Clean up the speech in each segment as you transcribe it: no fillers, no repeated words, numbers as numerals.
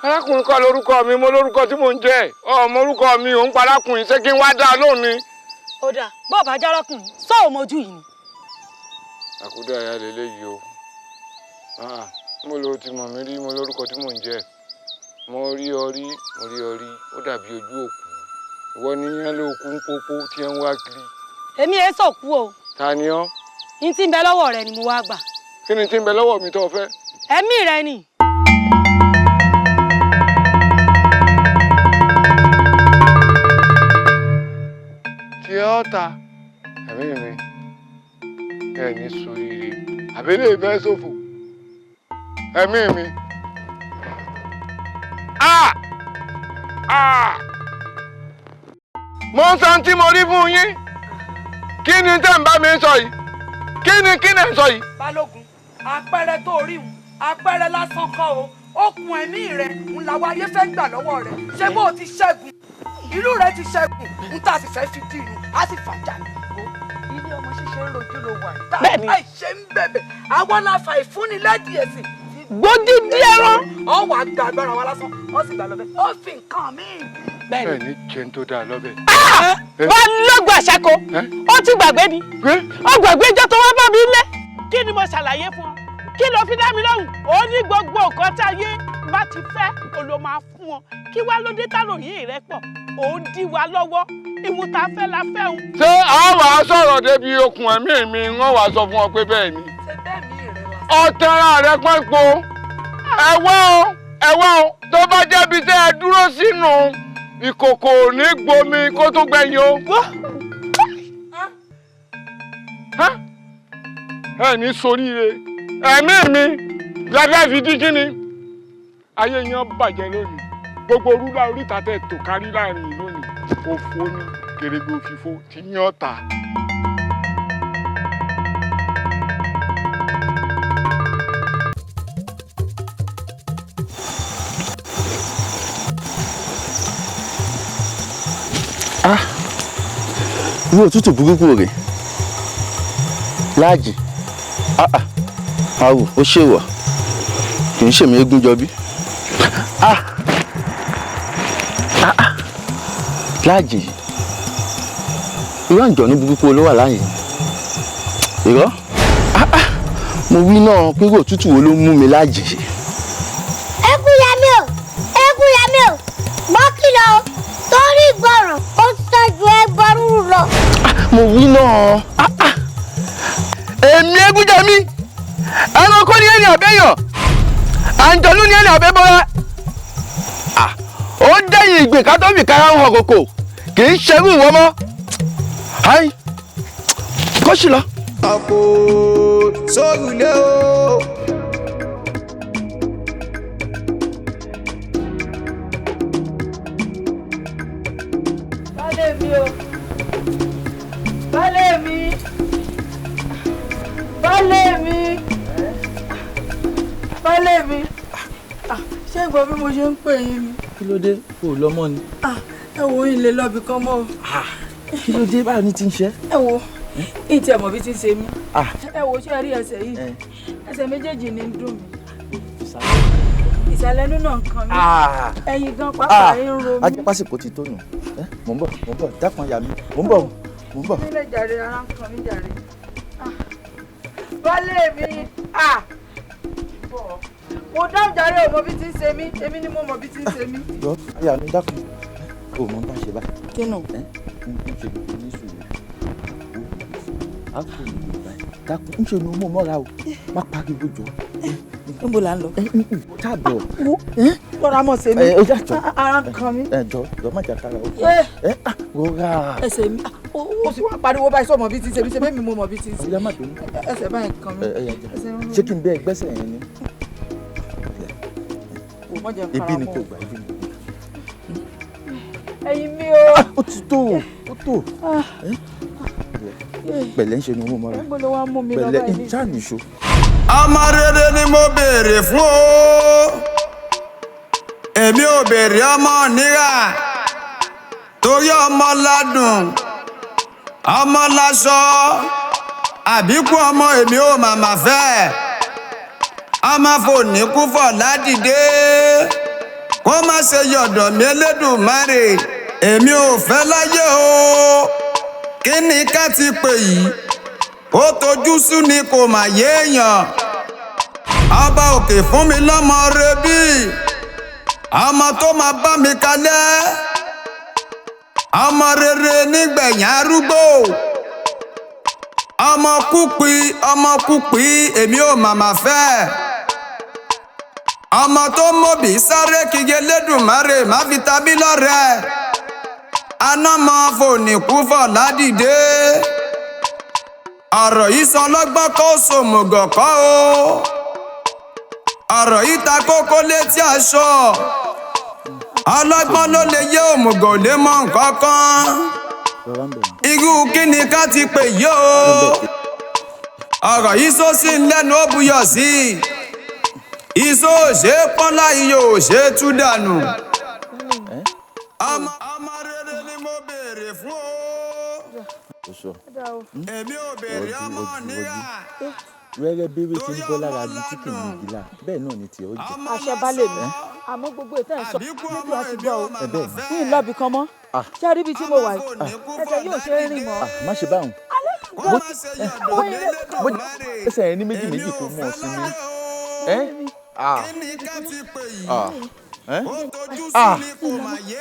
Arákùnrin kọ́ lórúkọ mi, mo lórúkọ tí mò ń jẹ́. Ọmọ orúkọ mi ò ń pa arákùnrin, ṣé kí n wá dá lónìí? Ó dà, bó bá já arákùnrin, sọ ò mojú yìí ni. Àkúdà ìyá lélẹ́yìí o. Mo lo ti mọ̀ mí rí, mo lórúkọ tí mò ń jẹ́. Mo rí ọ rí, ó dàbí ojú òkú. Ìwọ ni yẹn ló kú ń pópó tí ẹ ń wá kiri. Èmi ẹ sọ̀kú o. Ta ni ọ́? Ní tí ń bẹ lọ́wọ́ rẹ ni mo wá gbà. Kí ni tí ń bẹ lọ́wọ́ mi tó fẹ́? Ẹ̀mí rẹ ni. Tí ọ́ ta, ẹ̀mí mi, ẹ̀ ní sóríire, àbílẹ̀ ìfẹ́ ṣòfò, ẹ̀mí mi. Mo ń san tí mo rí fún yín. Kí ni tẹ́ ń bá mi sọ yìí? Kí ni ń sọ yìí? Balógun, àpẹẹrẹ tó rí un, àpẹẹrẹ lásán kọ́ o. Okùn ẹ̀mí rẹ̀ ń làwọn ayé fẹ́ gbà lọ́wọ́ rẹ̀. Ṣé bó o ti ṣẹ́gun? Ìlú rẹ̀ ti ṣẹ́gun. Ń tà sì fẹ́ fi dì inú, á sì fàjà. Ilé ọmọ ṣíṣe ń rojú ló wà yìí. Bẹ́ẹ̀ni. Táà ṣe ń bẹ̀bẹ̀. Àwọn aláfa ìfúnnilẹ́dì ẹ̀sìn. Gbódìdí ẹran. Ọ wà gba agbára wa lásán, ó sì gbà lọ́bẹ̀. Ó fi nǹkan míì. Bẹ́ẹ̀ni jẹun tó dáa lọ́bẹ̀. Wọ́n lọ́gbọ̀ àṣàkó. Ó ti gbàgbé ni. Ó gbàgbé ìjọ tó wá bá mi lé. Kí ni mo ṣàlàyé fún ọ? Kí ló fi dá mi lóhùn? Ó ní gbogbo nǹkan táyé bá ti fẹ́, ó ló máa fún wọn. Kí wá ló dé tálòyé rẹ pọ̀? Ó ń dí wa lọ́wọ́. Ìmúta fẹ́ la fẹ́ o. Ṣé àwọn wàá sọ̀rọ̀ débi okùn ẹ̀mí mi wọ́n wàá sọ fún ọ pé bẹ́ẹ̀ ni? Ṣé bẹ́ẹ̀ mi rẹ̀ wá? Ọ̀tẹ̀ra rẹ pọ́npọ́. Ẹ̀wọ́ o, tó bá jẹ́bi tẹ́ ẹ dúró sínú ìkòkò ní gbomi kó tó gbẹ̀yìn o. Ẹ ní soríire. Ẹ̀mí mi lẹ́fẹ́ fi dí kíni? Ayé yẹn bàjẹ́ lónìí. Gbogbo rúlà oríta tẹ̀ tó kárí láàrin lónìí. Òfò ni kèrègbè òfìfo ti yán ta. Irú òtútù burúkú rẹ̀ láàjì àwò ó ṣèwà kì í ṣèmi eégún jọbí láàjì irú àǹjọ̀nú burúkú ló wà láàyè irọ́ mo wí náà pé irú òtútù wo ló mú mi láàjì. Ẹkún yami o gbọ́ kìlọ̀ o torí gbọ̀ràn ó tọ́jú ẹgbọ́rún lọ. Mo wí náà èmi Egúnjẹmí ẹranko ní ẹni àbẹ́yàn àǹjọ̀nú ní ẹni àbẹ́bọ́lá ó dẹ́yìn ìgbè ká tó fi kára ń hàn kòkò kì í ṣerú ìwọ mọ́ kó sì lọ. àpò sórùlé o. Baálé mi o. Baálé mi. Baálé mi. Baálé mi. Ṣé ìgbọ́ bí mo ṣe ń pè yín ni? Kí ló dé kò lọ́mọ ni. Ẹ wo ilé lọ́bì kan mọ́. Kí ló dé báwo ni ti ń ṣe? Ẹ wo ìtì ẹ̀mọ̀ bí ti ń ṣe mí. ẹ wo ṣé ẹ rí ẹsẹ̀ yìí ẹsẹ̀ méjèèjì ní dùn mí ìsàlẹ̀ nínú nǹkan mi ẹ̀yìn gan pápá ń ro mi. ajẹ́ pásìkò ti tó nù mò ń bọ̀ dákun ya mi mò ń bọ̀. ilé jàre ara ń kan mí jàre. Bọ́lé mi mo dáhùn jàre ò mọ bí ti ń ṣe mí èmi ni mo mọ bí ti ń ṣe mí. yọ aya mi dákun o mọ bá ṣe báyìí. kí nù. n ṣe ní sùúrù a kò ní ìgbà dákun n ṣe ní ọmọ mọ́ra o má pariwo jọ. níbo là ń lọ. táàbọ̀. lọ́ra mọ̀ ṣe mí ara ń kan mí. jọ má jà kára o. rọra. ẹsẹ̀ mi o sì wá pariwo báyìí sọ mọ bí ti ń ṣe mí ṣe bẹ́ẹ̀ mi mo mọ bí ti ń ṣe. ọ̀yá má bínú. ẹsẹ̀ báyìí kan mí. ṣé kí n bẹ ẹgbẹ́sẹ̀ yẹn ni. ibi ni kò gbà ibi ni. ẹyin mi o. ó ti tó ó tó. pẹ̀lẹ́ ń ṣe ni wọ́n mọ́ra. pẹ̀lẹ́ ìjà nìṣó. ọmọ rere ni mo béèrè fún o èmi ò béèrè ọmọ níra torí ọmọ ládùn ọmọ láṣọ àbíkú ọmọ èmi ò màmá fẹ́ ọmọ fòní kú fọ̀ ládìde kó má ṣe yọ̀dọ̀ mi Elédùmarè èmi ò fẹ́ láyé o kí ni ká ti pè yìí ó tojú sú ni kò mà yéèyàn ọba òkè fún mi lọ́mọ rebí ọmọ tó máa bá mi kalẹ̀ ọmọ rere nígbẹ̀yìn arúgbó ọmọ kúpi èmi ò màmá fẹ́ ọmọ tó mọ̀bí sáré kígbe Elédùmarè má fi tabí lọ́rẹ̀ anámọ fòní kú fọ̀ ládìde ọ̀rọ̀ yìí sọ lọ́gbọ́n kó sòmùgọ̀ kọ́ o ọ̀rọ̀ yìí ta kókó létí aṣọ ọlọ́gbọ́n ló lè yé òmùgọ̀ lé mọ́ nǹkan kan irú kí ni ká ti pè yí o ọ̀rọ̀ yìí sọ sí lẹ́nu ó buyọ̀ sí ìṣó òṣè pọ́nlá iyọ̀ òṣè tú dànù ọmọ rere ni mo béèrè fún o èmi ò béèrè ọmọ níra. rẹ́rẹ́ bèrè tí ń bọ́ lára ní tí kì í yìí la bẹ́ẹ̀ náà ni tiẹ̀ ó jẹ́. àṣẹ balẹ̀ mi àmọ́ gbogbo ìtàn ìsọ níbi àti gbọ́ o ní ìlọ́bì kan mọ́ ṣé rí ibi tí mo wà yìí ẹsẹ̀ yóò ṣe é rìn mọ́. má ṣe báwọn ẹsẹ̀ yẹn ní méjì méjì kò mọ̀ sí mi.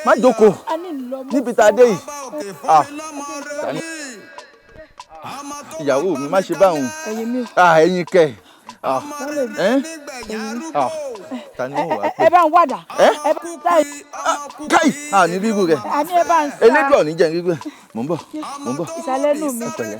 má jókòó níbi tá a dé yìí. ìyàwó mi má ṣe báwọn. ẹ̀yin kẹ. ta ni wọ́n wá pé. ẹ bá ń wàdà. káì ní bíbú rẹ. àní ẹ bá ń sá. elédùn ọ̀ní jẹ́ gbígbẹ́. mò ń bọ̀. ìsàlẹ̀ nù mí. pẹ̀lẹ́.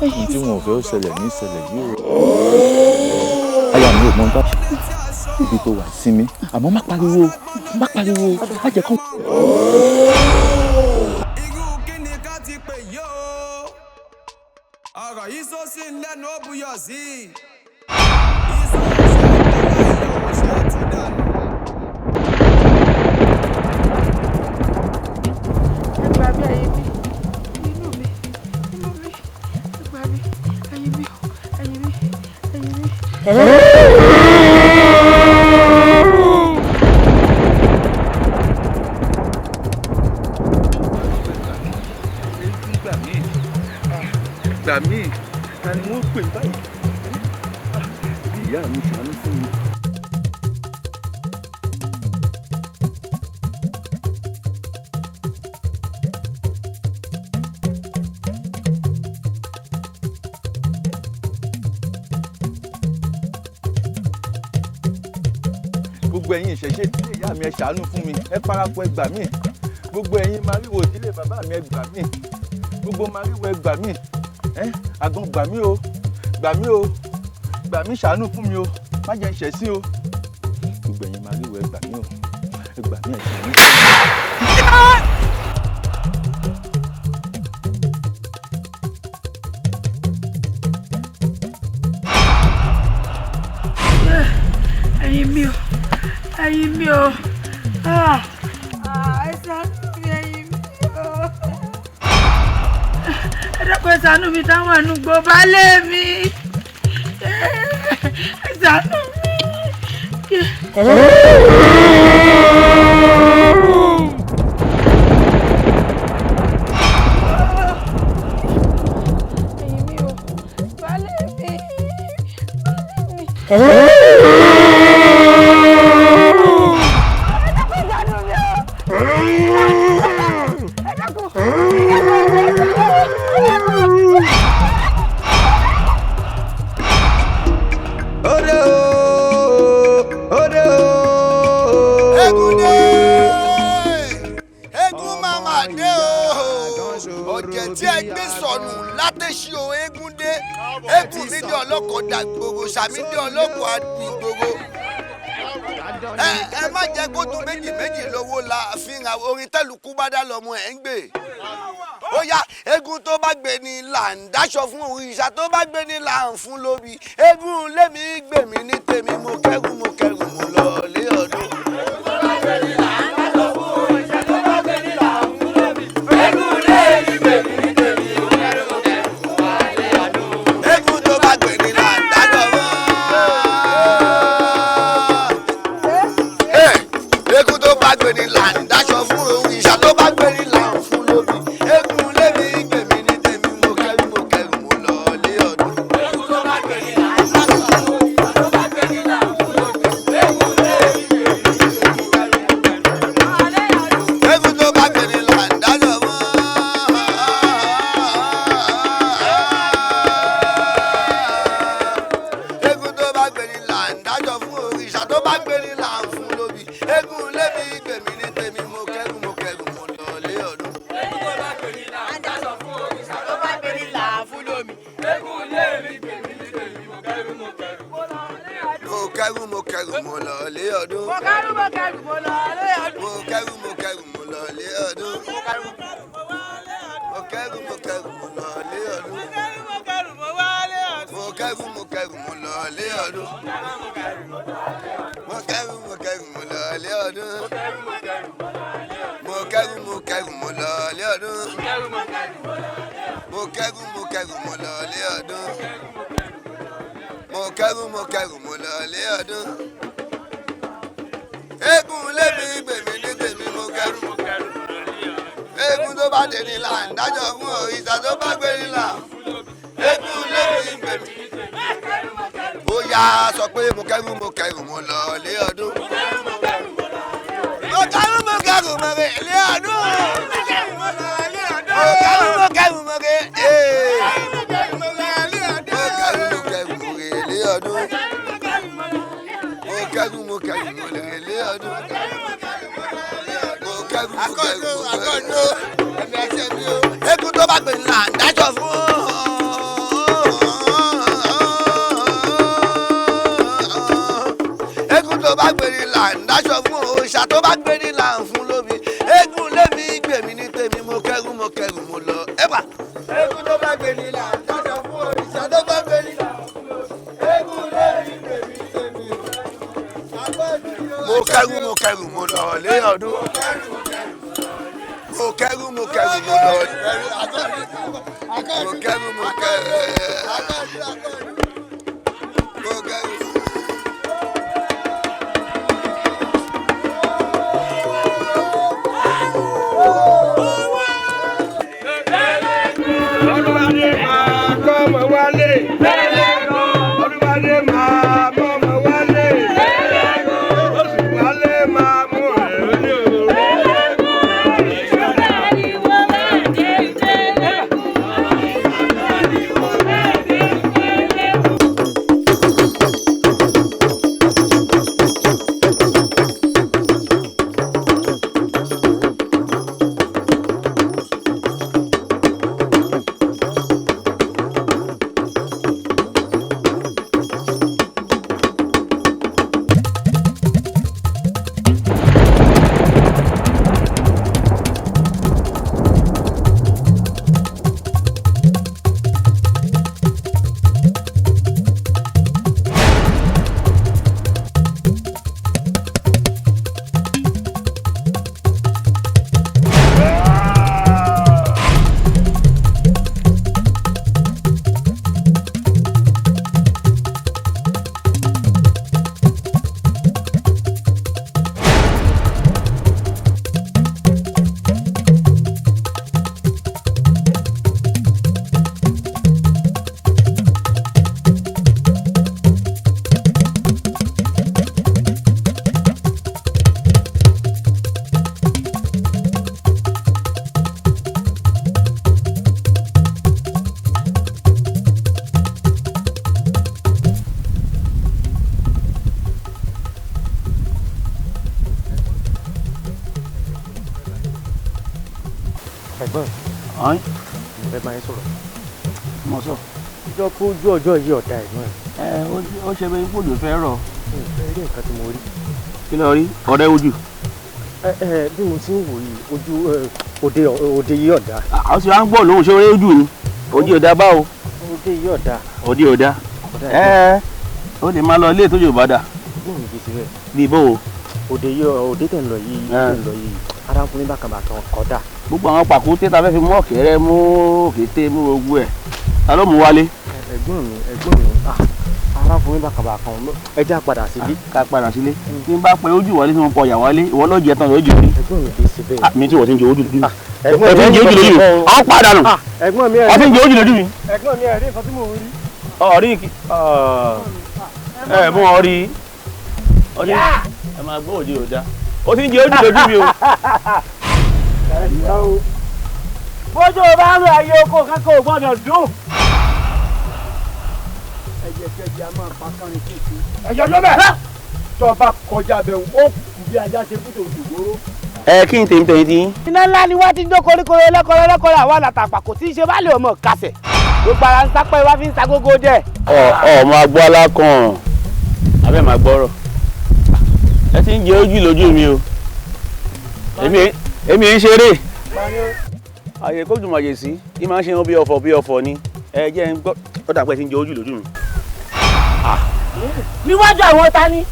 ohun tí wọn ò fẹ́ ó ṣẹlẹ̀ ní ìṣẹ̀lẹ̀ yìí o. aya mi ò mọ bá ibi tó wà sí mi àmọ́ má pariwo má jẹ́ kán. irú kí ni ká ti pè yí o ọ̀rọ̀ yìí sọ sí lẹ́nu ó buyọ̀ sí ẹgbàá bí ẹyin mi inú mi ẹgbàá bí ẹyin mi ẹyin mi. gbà mí ta ni wọ́n pè báyìí ìyá mi ṣàánú fún mi. gbogbo ẹ̀yin ìṣẹ̀ṣe ìdílé ìyá mi ẹ ṣàánú fún mi ẹ parapọ̀ ẹ gbà mí gbogbo ẹ̀yin màrìwò ìdílé bàbá mi ẹ gbà mí gbogbo màrìwò ẹ gbà mí àgàn gbà mí o gbà mí ṣàánú fún mi o má jẹ́ ìṣẹ̀ sí o gbogbo ẹ̀yin màrìwò ẹ gbà mí o ẹ gbà mí ẹ ṣàánú. ẹyin mi o ṣàánú mi táwọn ànúgbò bá lé mi. Ṣàánú mi. Sàmídé ọlọ́kọ̀ àdìgbòrò ẹ má jẹ́ kó tún méjì lówó la fihàn orin tẹ́lùkú bá dá lọ́mọ ẹ̀ ń gbé. Ó yá eégún tó bá gbé ni là ń dáṣọ fún òrìṣà tó bá gbé ni là ń fún lóbi. Eégún lémi gbèmí ní tèmi mo kẹ́rù mo lọ lé ọdún. ẹ̀gbọ́n ọ̀hún mo fẹ́ máa ń sọ̀rọ̀. mo sọ. ìjọ kó ojú ọjọ́ yìí ọ̀dà ẹ̀gbọ́n. Ó ṣe bẹ́ẹ̀ kó lè fẹ́ rọ̀. ẹ rí nǹkan tí mo rí. kí ló rí ọ̀rẹ́ ojú. bí mo ti ń wò yìí ojú òde yìí ọ̀dà. àwọn sì wá ń gbọ́ lóhùn ṣé ọ̀rẹ́ ojú ni òde ọ̀dà báwo. òde yìí ọ̀dà. òde ọ̀dà. ó lè máa lọ ilé ìtọ́jú ìbàdàn. gbọ́n mi kì í ṣe bẹ́ẹ̀. bí bó o. òde tẹ̀ ń lọ yìí arákùnrin bákàbàkà kọ́dà. gbogbo àwọn pàkúté ta fẹ́ fi mú ọ̀kẹ́rẹ́ mú òkété mú gbogbo ẹ̀ ta ló mú wálé. ẹ̀gbọ́n mi arákùnrin bákàbàkà ẹja padà sílé. ká padà sílé tí n bá pẹ ojú wọlé tí mo kọ yà wálé ìwọ ló jẹ tán lójú rí. ẹ̀gbọ́n mi kì í ṣe bẹ́ẹ̀. mi tí wọ́n ti ń jẹ ojú lójú mi. ẹ̀gbọ́n mi jẹ ojú lójú mi. àwọn padà nù. ẹ̀gbọ́n mi wọ́n ti ń jẹ ojú lójú mi. ẹ̀gbọ́n mi ẹ̀rí nǹkan tí mò ń rí. ọ̀rí mú ọ rí ẹ máa gbọ́ òde òda ó ti ń jẹ ojú lójú mi o. bójú bá ń rọ ayé oko kankan ò gbọ́dọ̀ dùn. ẹ̀jẹ̀kẹ̀jẹ̀ a máa pa kánrin kéèké. ẹ̀jẹ̀ ló bẹ̀. tó o bá kọjá bẹ̀ ó kù bí ajá ṣe kú tó dùgbòrò. Kí n tèmi tèmi tí. iná ńlá ni wọ́n ti ń jó koríko lẹ́kọ̀ọ́ àwọn àlàtàpà kò tí ì ṣe bá lè ọmọ kásẹ̀ gbogbo ara ń sápẹ́ wá fi ń sa gógó dẹ̀. Máa gbọ́ alákan abẹ́ máa gbọ́rọ̀ ẹ ti ń jẹ ojú lójú mi o èmi ń ṣeré àyè kó dùn màjè sí kí máa ń ṣe wọn bí ọ̀fọ̀ ni ẹ jẹ́ ń gbọ́ ó dà pé ti ń jẹ ojú lójú mi. níwájú àwọn ta ni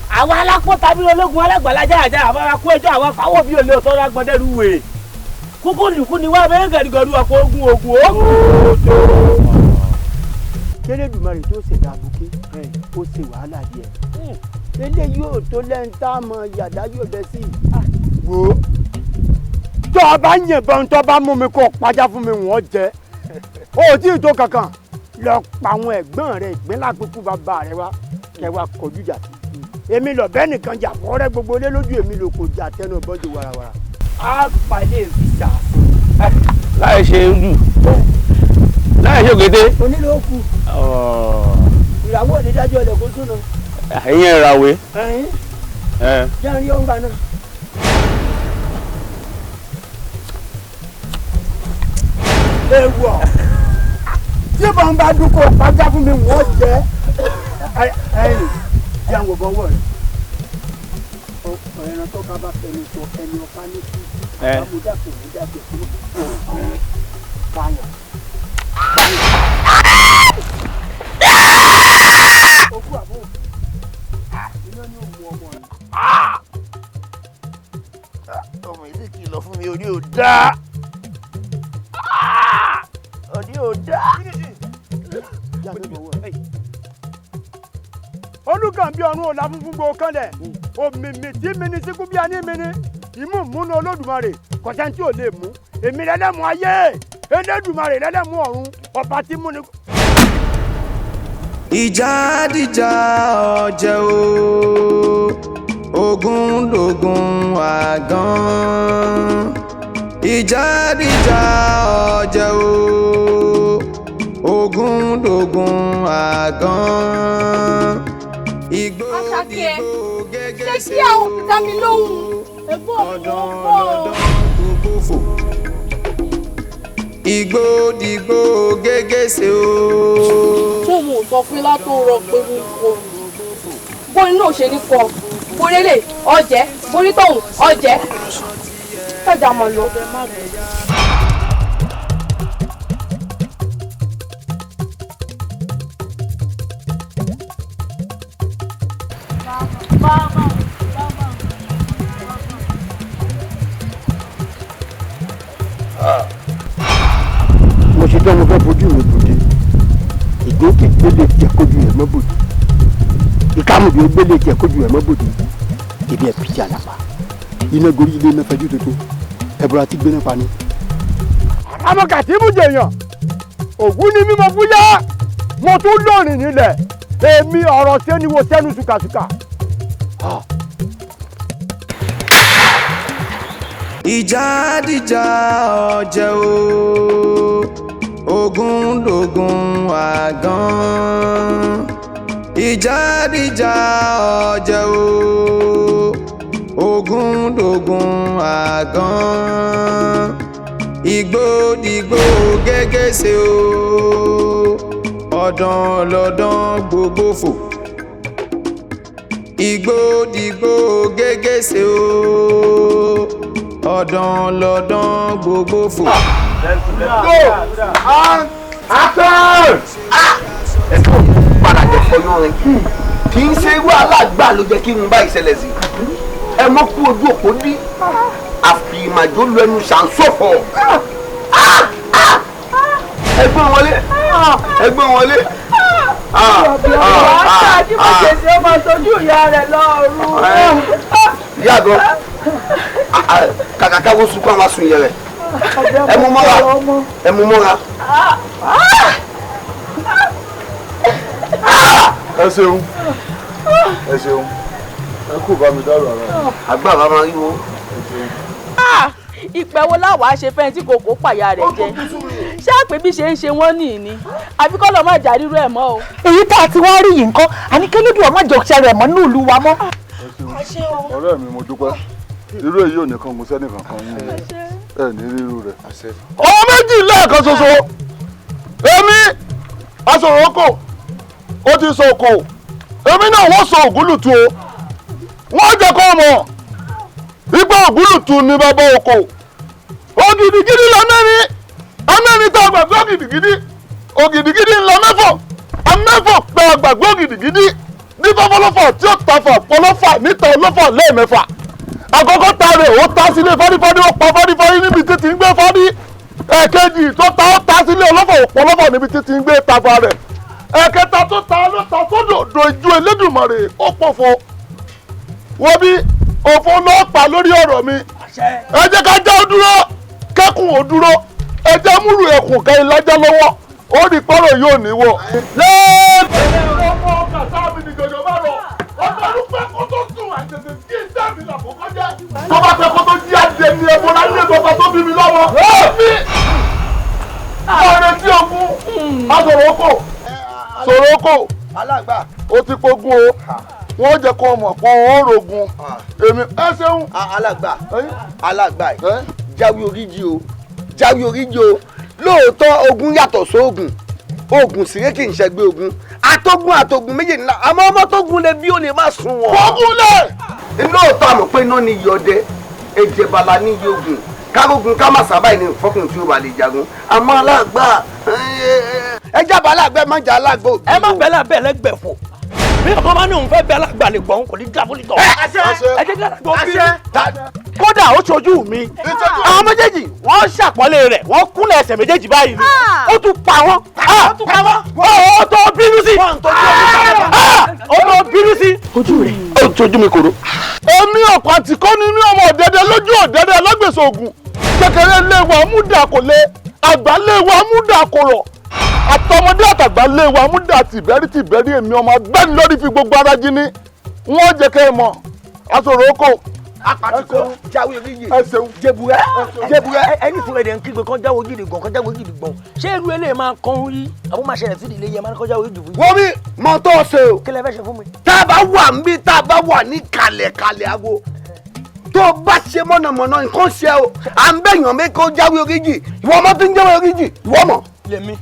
àwọn alápò tàbí ológun alágbàlájà àjà àbára kó ẹjọ́ àwọn fáwọ́ bí olè ọ̀tọ́ lágbọ́dẹ́rú wèrè kúkú nìkú ni wọ́n bẹ́ẹ̀ gẹ̀dùgẹ̀dù ọkọ̀ ogun. Kérédùmarè tó ṣẹ̀dá àbùké ó ṣe wàhálà díẹ̀ eléyìí ò tó lẹ́ńtà mọ yàdá yóò bẹ sí i. wò ó tó o bá yìnbọn tó bá mú mi kó o pàjá fún mi wọ́n jẹ́ ó tí ì tó kankan lọ pa àwọn ẹ̀gbọ́n rẹ ìpínlẹ̀ àpòkù bàbá rẹ wá kẹ wá kọjú jà sí èmi lọ bẹ́ẹ̀ nìkan jà fọ́rẹ́ gbogbo lé lójú èmi ló kò jà tẹnu bọ́jú warawara. a palẹ̀ ìfisà. láì ṣe ojú láì ṣe òkété. onílò kù ìràwọ̀ onídàájọ́ ilẹ̀ kó sún náà. ìyẹn ìràwé. jẹ́ rí ọ̀ngbà náà. ewu ọ̀ tí bọ́n bá dúkọ̀ pàjá fún mi wọ́n jẹ́ ẹ̀yìn jẹ́ àwọn ọ̀bọ̀n wọ̀ rẹ̀. ẹran tó ká bá fẹnu sọ ẹni ọ̀pá ní kí àmúdàpọ̀ múdàpọ̀ fún báyọ̀. ogún àbọ̀ iná ní òmù ọmọ rẹ̀. ọmọ ilé kì í lọ fún mi orí ò dáa orí ò dáa. olùkàn bí ọ̀run ọ̀la funfun gbòó kanlẹ̀ òmìmì tí mi ní síkú bí a ní mi ní ìmú múnú olódùmarè kọ̀sẹ́ tí ò lè mú èmi lẹ́lẹ́mú ayé Elédùmarè lẹ́lẹ́mú ọ̀run ọba tí mú ni. ìjà dìjà ọ̀jẹ̀ o ogun dògùn àgàn ìjà dìjà ọ̀jẹ̀ o ogun dògùn àgàn igbó dìgbò gẹ́gẹ́ sí ọ̀dọ̀ọ̀dọ̀ gbogbo fò igbó dìgbò gẹ́gẹ́ sí o. ṣé mo sọ fún ilá tó rọ pé bóni náà ṣe ní kọ bóni lè ọjẹ bóni tóun ọjẹ kájà mọ lọ. mo ṣe tán mo fẹ́ fojú mi bòde ìgbókè gbélé jẹ kójú ẹ̀ mọ́ bòde ìkàmùdì gbélé jẹ kójú ẹ̀ mọ́ bòde ibi ẹ̀ pìtì àlàpà iná gorí ilé iná fẹjú tuntun ẹ̀bùrọ̀ àti gbéná pani. àmọ́ kàtíbù jèèyàn òwú ni mímọ fúyà mo tún lórin nílẹ̀ èmi ọ̀rọ̀ tẹ́ni wo tẹ́nu sùkàsùkà. ìjà dìjà ọ̀jẹ̀ o ogun dògùn àgàn ìjà dìjà ọ̀jẹ̀ o ogun dògùn àgàn ìgbòdìgbò gégéṣe o ọ̀dàn lọ́dàn gbogbo fò ìgbòdìgbò gégéṣe o ọ̀dàn lọ́dàn gbogbo fò. Go and action. Ẹ tó padà jẹ fọyọ́ rẹ kì í ṣe irú alágbà ló jẹ́ kí n bá ìṣẹ̀lẹ̀ sí ẹ mọ́ kú ojú òpó dí àfìmàjò lu ẹnu ṣàǹsọ̀fọ̀ ẹgbẹ́ wọlé ẹgbẹ́ wọlé. Ajiboye ṣe ó máa tọ́jú ìyá rẹ̀ lọ́rùn. Ìyá gan kàkà káwọ́ sunkún àwọn asun yẹrẹ ẹ mú mọ́ra ẹ mú mọ́ra. ẹ ṣeun ẹ ṣeun ẹ kú bá mi dárò ara rẹ. agbára máa rí wo. ìpẹ́ wo láwàá ṣe fẹ́ẹ́ tí kòkó pàyà rẹ̀ jẹ ṣáàpé bí ṣe ń ṣe wọ́n nìyí ni àfi kọ́ lọ́ọ́ má jà rírú ẹ̀ mọ́ o. èyí tá a ti wá rí yìí nǹkan àníkẹ́lẹ́dùn ọmọ ìjọsẹ̀ rẹ̀ mọ́ ní ìlú wa mọ́. ọ̀rẹ́ mi mo dúpẹ́ irú èyí ò ní kan mo sẹ́ni kankan yín ẹ ní rírú rẹ̀. ọmọ méjì lẹ́ẹ̀kan ṣoṣo èmi aṣòròkò ó ti sọ òkò èmi náà wọ́n sọ ògúlùtù o wọ́n jẹ́ kó mọ̀ igbó ògúlùtù ni bàbá òkò ògìdìgìdì lọ mẹ́rin amẹ́rin tó gbàgbé ògìdìgìdì ńlọ mẹ́fọ̀ amẹ́fọ̀ pé gbàgbé ògìdìgìdì ní fọ́fọ́lọ́fọ̀ tí ó tafà pọlọ́fà níta olófà lẹ́ẹ̀mẹ́fà àkọ́kọ́ ta rẹ̀ ó ta sílé fọ́dífọ́dí ó pa fọ́dífọ́dí níbi títí ń gbé fọ́dí ẹ̀kejì tó ta ó ta sílé olófà òpọlọ́fà níbi títí ń gbé tafa rẹ̀ ẹ̀kẹta tó ta ló ta sódò dojú Elédùmarè ó pòfo wọ́n bí òfo náà pa lórí ọ̀rọ̀ mi ẹ jẹ́ ká já ó dúró kẹ́kùn ó dúró ẹ jẹ́ múlù ẹ̀kùn kẹ́yìn lájá lọ́wọ́ ó rí pọ́rọ̀ yóò níwọ̀. lẹ́ẹ̀kẹ́ ọmọ kàtà mi ní jọjọ bá rọ ọjọ́ rúpẹ́ kó tó sùn àtẹ̀tẹ̀ kí n dá mi làkókò jẹ́ tó bá fẹ́ kó tó jí àjẹ ní ẹ̀bùn láyé bàbá tó bí mi lọ́wọ́. mi ọ̀rẹ́ tí ogun aṣòròkò ṣòròkò ó ti pogun o wọ́n jẹ́ kó mọ̀ pọ̀ ó rogun èmi ẹ ṣeun. alàgbà jáwé oríjì o jáwé oríjì o lóòótọ́ ogun yàtọ̀ sóògùn oògùn sì kì í ṣẹgbẹ́ ogun àtògùn méjì ńlá àmọ́ ọmọ tó gun lè bí ó lè má sun wọn. ogun lè. lóòótọ́ àmọ́ pé iná ni iyì ọdẹ èjèbàlà ní iyì ogun kárógun ká má sábà ní fọkùn tí ó bá lè jagun àmọ́ alàgbà ẹ jábọ̀ alàgbà má jà alàgbà òbí. ẹ má bẹ́ẹ̀ lábẹ́ ẹlẹ́gbẹ̀ẹ́ fò bí ọkọ bá ní òun fẹ́ bẹ́ẹ̀ lágbà lè gbọ́n kò ní dábòlì tọ̀. ẹ jẹ́ kí àgbọ̀ bí kódà ó ṣojú mi àwọn méjèèjì wọ́n ṣàpọ́nlé rẹ̀ wọ́n kúnlẹ̀ ẹsẹ̀ méjèèjì báyìí ni ó tún pa wọ́n ó tó bínú sí ó tó bínú sí. ojú rẹ̀ ó tójú mi kòró. èmi ọ̀pọ̀ àtìkọ́ ni ní ọmọ ọ̀dẹ́dẹ́ lójú ọ̀dẹ́dẹ́ alágbèsè ògùn kékeré léwu amúdà kò lé àgbà léwu amúdà kò rọ̀ àtọmọdé àtàgbà léwu amúdà tìbẹ́rí èmi ọmọ agbẹ́ni lórí fi gbogbo ara jí ní wọ́n jẹ́ kẹ́ ẹ mọ̀ aṣòròkò apàtìkọ jáwé oríyè jẹbùrẹ ẹni fún ẹdẹ ń kígbe kan jáwé ògidì gbọ̀n ṣé irú eléyìí máa kàn ń rí àbó máa ṣẹlẹ̀ sí ìdílé yẹn máa ń kọjá ògidì fún yìí. wọ́n mi mọ tó ṣe o. kí lẹ fẹ́ ṣe fún mi. tá a bá wà níbí tá a bá wà ní kalẹ̀ ago tó bá ṣe mọ̀nàmọ́ná nǹkan ṣe o à ń bẹ̀yàn mi kó jáwé oríyè ìwọ ọmọ tó ń jáwé oríyè ìwọ mọ̀. lèmi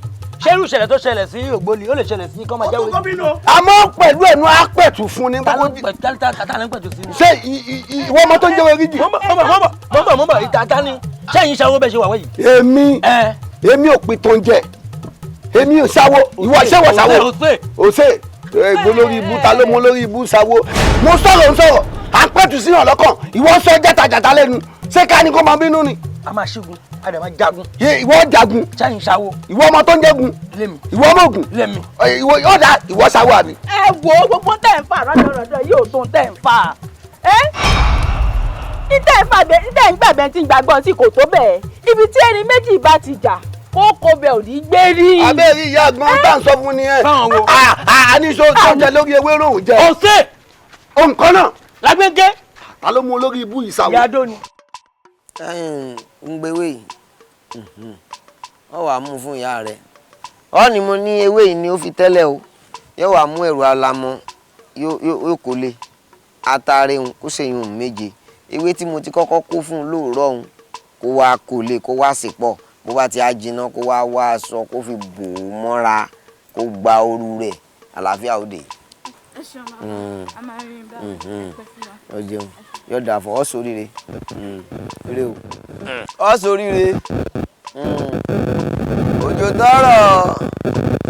ṣé irú ìṣẹ̀lẹ̀ tó ṣẹlẹ̀ sí ògbólì ó lè ṣẹlẹ̀ sí kọ́ máa jáwé oríyè. àmọ́ pẹ̀lú ẹnu apẹ̀tù fún ni. ṣé ìwọ ọmọ tó ń jáwé oríyè. mọ́bọ̀ ìtàtà ni sẹ́yìn ṣàwó bẹ́ẹ̀ ṣe wà wáyìí. èmi ò pin tó ń jẹ èmi ò ṣàwó ìwọ ṣẹ́wọ̀ ṣàwó òṣè ègbó lórí ibú ta ló mú lórí ibú ṣàwó mo sọ̀rọ̀ ń sọ̀rọ̀ apẹ̀tù sí yàn lọ́kàn ìwọ sọ jàtàjàtà lẹ́nu ṣé ká ní kó máa bínú ni. a máa ṣígun a dẹ̀ máa jagun. ìwọ jagun. sẹ́yìn ṣàwó. ìwọ ọmọ tó ń jẹ́gun. lèmi. ìwọ ọmọ ògùn. lèmi. ìwọ ọ̀dà ìwọ ṣàwó àbí. ẹ wo gbogbo tẹ̀ ń fà rọ́dọ̀rọ̀dọ̀ yóò tó tẹ̀ ń fà títẹ̀ ń gbàgbẹ́ tí ń gbàgbọ́ tí kò tó bẹ́ẹ̀ ibi tí ẹni méjì bá ti jà kókó bẹ́ẹ̀ ò ní gbé rí. abẹ́rẹ́ ìyá àgbọn tá à ń sọ fún ni ẹ. báwọn wo. àníṣó tó jẹ lórí ewé rò jẹ. ọ̀sẹ̀. nǹkan náà. lágbègé. ta ló mú olórí ibú ìsàwọ̀. ìyá adó ni. ń gbewé yìí wọ́n wàá mú fún ìyá rẹ̀ ọ́ ni mo ní ewé yìí ni ó fi tẹ́lẹ̀ o yóò wàá mú ẹ̀rù alamọ yóò kó lé atare òun kó ṣe yun méje ewé tí mo ti kọ́kọ́ kó fún un lóòrọ̀ òun kó wá kó lè kó wá sípọ̀ bó bá ti á jiná kó wá wá aṣọ kó fi bò ó mọ́ra kó gba ooru rẹ̀ àlàáfíà òde. ẹ ṣeun máa a máa rí bá pẹ́ fún wa. ó jẹun yóò dà fún ọ sóríire rè o ọ sóríire òjò tọrọ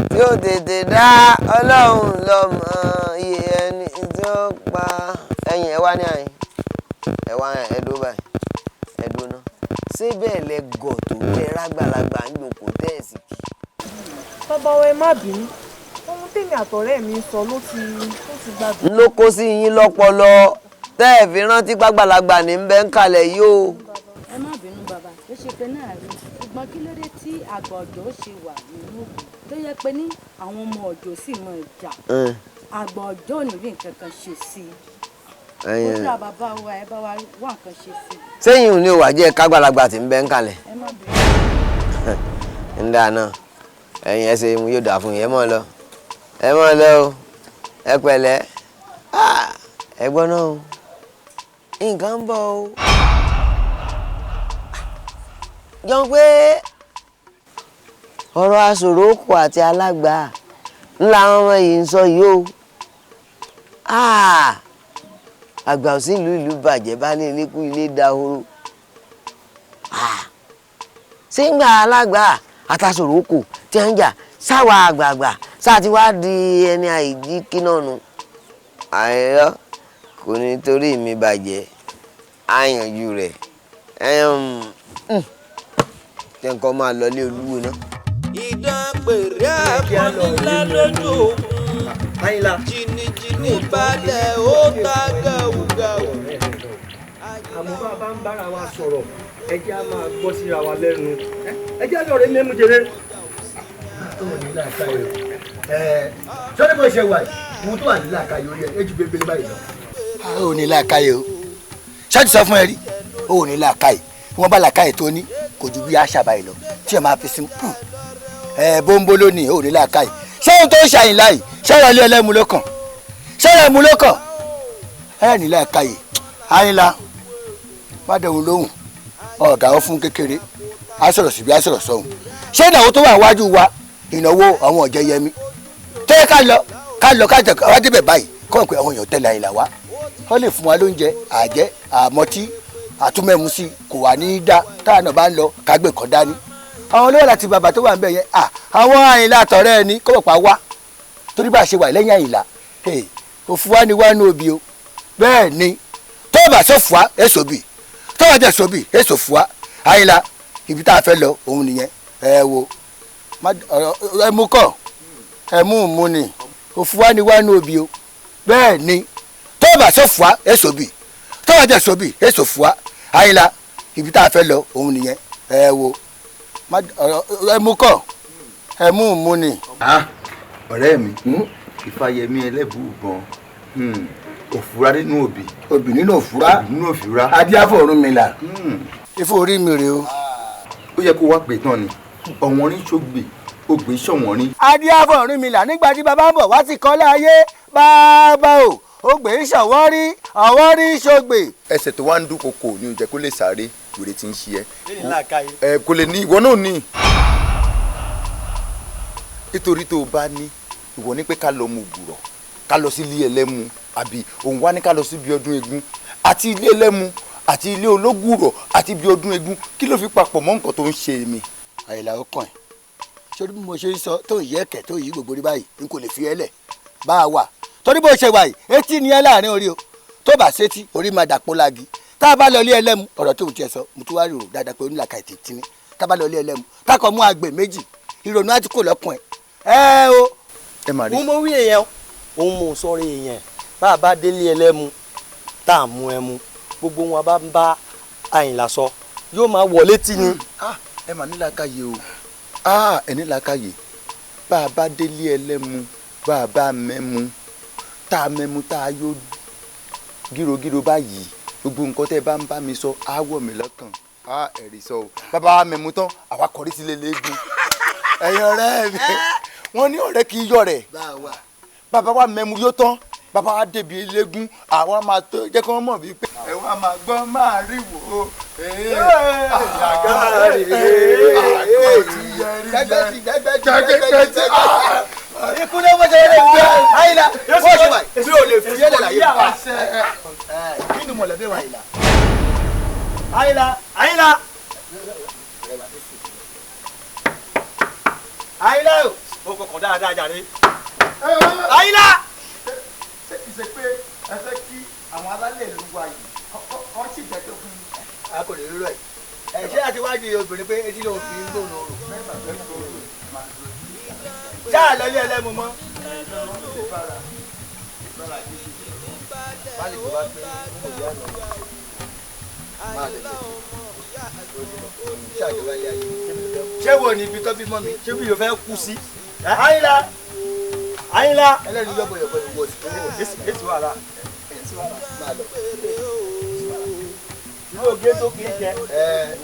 tí ó tètè dá ọlọ́run lọ́mọ iye ẹni tí ó pa ẹ̀yìn ẹ wá ní àyìn ẹ wá ẹdó báyìí ẹdó náà ṣé bẹ́ẹ̀ lẹ gọ̀ tó tẹ rágbàlagbà ń jòkó tẹ́ẹ̀sì kì. bàbá wa ẹ má bínú ohun tèmi àtọ̀rẹ́ mi sọ ló ti gbàgbé. ló kó sí yín lọ́pọlọ tẹ́ ẹ̀ fi rántí gbàgbàlagbà ní bẹ́ẹ̀ ń kalẹ̀ yìí o. ẹ má bínú bàbá ó ṣe pé náà rí ṣùgbọ́n kí ló dé tí àgbà ọ̀dọ́ ṣe wà nínú òkú tó yẹ pé ní àwọn ọmọ ọ̀dọ́ sì mọ ìjà àgbà ọ̀dọ́ ò ní rí nǹkan kan ṣe sí i kódà bàbá wa ẹ bá wa wá nǹkan ṣe sí i. sẹ́yìn ni òwà jẹ́ kágbàlagbà tí ń bẹ́ẹ̀ ń kalẹ̀. ẹ má bínú. ń dáná ẹ̀yin ẹ ṣe yóò dà fún yín ẹ mọ̀ lọ o ẹ pẹ̀lẹ́ ẹ gbọ́ náà o nǹkan ń bọ̀ o. jọ pé ọ̀rọ̀ aṣòrookò àti alágbà ńlá àwọn ọmọ yìí ń sọ yìí o. àgbà òsì ìlú bàjẹ́ bá lé ilé kú ilé dahoro. ṣé ń gba alágbà àtàṣòrookò tí wọ́n ń jà sáwà àgbààgbà sáà ti wá di ẹni àìjí kíná nu. àìrọ́ kò ní torí mi bàjẹ́ àyànjú rẹ̀ jẹ́ nǹkan máa lọ lé olúwo náà. ìdánpèrè àkọnílá lójú òkun jìnnìjìnnì balẹ̀ ó ta gàwùgàwù. àmọ́ bá a bá ń bára wa sọ̀rọ̀ ẹ jẹ́ á máa gbọ́ síra wa lẹ́nu ẹ jẹ́ àlọ́ rẹ̀ mẹ́mú jẹrẹ. sọ́dọ̀ bó ṣe wà yìí mo tó wà nílẹ̀ àkàyè orí ẹ̀ ẹ ju bébélé báyìí lọ. a ò ní làákàyè o ṣáàtì sọ fún ẹ rí o ò ní làákàyè wọn bá làákàyè tó ní kò ju bí àṣà báyìí lọ tí ẹ máa fi sí bóńbó lónìí o ò ní làákàyè ṣé ohun tó ń ṣàyìn láyìí ṣé ọ̀rọ̀ ilé ẹlẹ́mu ló kàn ṣé ọ̀rọ̀ ẹ̀mú ló kàn ẹ ní làákàyè Àyìnlá má dẹ̀hùn lóhùn ọ̀gá ó fún kékeré á sọ̀rọ̀ síbi á sọ̀rọ̀ sọ̀hún ṣé ìnáwó tó wà wájú wa ìnáwó àwọn Ọ̀jẹ̀yẹmí tẹ́ ká lọ ká jẹ wá débẹ̀ báyìí kọ́ pé àwọn èèyàn tẹ̀lé Àyìnlá wá wọ́n lè fún wa lóúnjẹ àjẹ́ àmọ́tí àtúmẹ̀mú sí kò wà ní í dá táwọn náà bá ń lọ kágbé kan dání àwọn olówó láti bàbá tó wà ń bẹ̀ yẹn àwọn Àyìnlá àtọ̀rẹ́ ẹni kọ́ pa wá torí bá a ṣe wà lẹ́yìn Àyìnlá òfu wa ni wá ní obì o bẹ́ẹ̀ ni tó bá sọ fún wa èso bì tó bá jẹ́ sọ bì èso fún wa Àyìnlá ibi tá a fẹ́ lọ òun nìyẹn ẹ wo ẹmu kọ ẹmu mu ni òfu wa ni wá ní obì o bẹ́ẹ̀ ni tó bá sọ fún wa èso bì tó bá jẹ́ sọ bì èso fún wa Àyìnlá ibi tá a fẹ́ lọ òun nìyẹn ẹ wo ẹmu kọ ẹmu mu ni. ọ̀rẹ́ mi Ìfàyẹmí ẹlẹ́bùú gan òfurá nínú òbí. òbí nínú òfurá. nínú òfurá. adíáfọ̀ ọ̀run mi là. ifo orí mi rè o. ó yẹ kó wá pè tán ni ọ̀wọ́n rí ṣògbè ògbé ṣọ̀wọ́n rí. adíáfọ̀ ọ̀run mi là nígbà tí bàbá ń bọ̀ wá sí kọ́lá ayé bàbá o ògbé ṣọ̀wọ́n rí ọ̀wọ́n rí ṣògbè. ẹsẹ̀ tó wá ń dúnkokò ni ò jẹ́ kó lè sáré wèrè tí ń ṣe ẹ́. kò lè ní ìwọ náà ní. nítorí tó o bá ní ìwọ ní pé ká lọ mu ògùrọ̀ ká lọ sí ilé ẹlẹ́mu àbí òun wá ní ká lọ sí ibi ọdún eégún àti ilé ẹlẹ́mu àti ilé ológùrọ̀ àti ibi ọdún eégún kí ló fi papọ̀ mọ́ nǹkan tó ń ṣe mí. Àyìnlá ó kàn ẹ́ sórí bí mo ṣe ń sọ tó ń yí ẹ̀kẹ́ tó ń yí gbogbo rí báyìí n kò lè fi ẹ́ lẹ̀ bá a wà torí bó ṣe wà yìí etí ni ẹ láàrin orí o tó bá sétí orí máa dàpọ̀ lági tá a bá lọ ilé ẹlẹ́mu ọ̀rọ̀ tó ń tiẹ̀ sọ mo tún wá rò dáadáa pé onílàkà ètè tí ni tá a bá lọ ilé ẹlẹ́mu kákọ̀ mú àgbè méjì ìrònú àti kò lọ́kùn ẹ̀ o. ẹ má rí. mo wí èèyàn òun mò ń sọ̀rọ̀ èèyàn bá a bá délé ẹlẹ́mu tá a mú ẹmu gbogbo wọn bá ń bá Àyìnlá sọ yóò máa wọlé tì ní. ẹ mà nílàkàyè o ẹ nílàkàyè bá a bá délé ẹlẹ́mu bá a bá mẹ́mu tá a mẹ́mu tá a yó gírogíro báyìí gbogbo nǹkan tẹ́ bá ń bá mi sọ á wọ̀ mí lọ́kàn ẹ̀rí sọ o bàbá wa mẹ́mu tán àwa kọrí sílé léegun ẹ̀yin ọ̀rẹ́ mi wọ́n ní ọ̀rẹ́ kì í yọ̀ rẹ̀ bàbá wa mẹ́mu yó tán bàbá wa débi eléégún àwọn máa tó jẹ́ kí wọ́n mọ̀ bíi pé ẹ wá máa gbọ́ máa rí wò ó ikú ló wọ́n ṣe é lẹ́yìn àyìnlá wọ́n ṣe wà mi ò lè fi yẹ́lẹ̀ láyé nínú mọ̀lẹ́bí wa àyìnlá. àyìnlá o kò kàn dáadáa jàre. àyìnlá. ṣé kìí ṣe pé ẹ fẹ́ kí àwọn alálẹ̀ ìlú wa yìí kọ́ sì jẹ́ tó fún a kò lè rírọ̀ ẹ̀ ṣé àti wájú obìnrin pé etí ló fi ń gbóòórùn oòrùn ṣáà lọ ilé ẹlẹ́mu mọ́. ṣé wo ni ibi tó bímọ mi ṣé bí yóò fẹ́ kú sí. àyìnlá ẹlẹ́nu yọ̀bọ̀ yọ̀bọ̀ ìwọ sí. èsì wàhálà máa lọ. irú ògé tó kì í jẹ.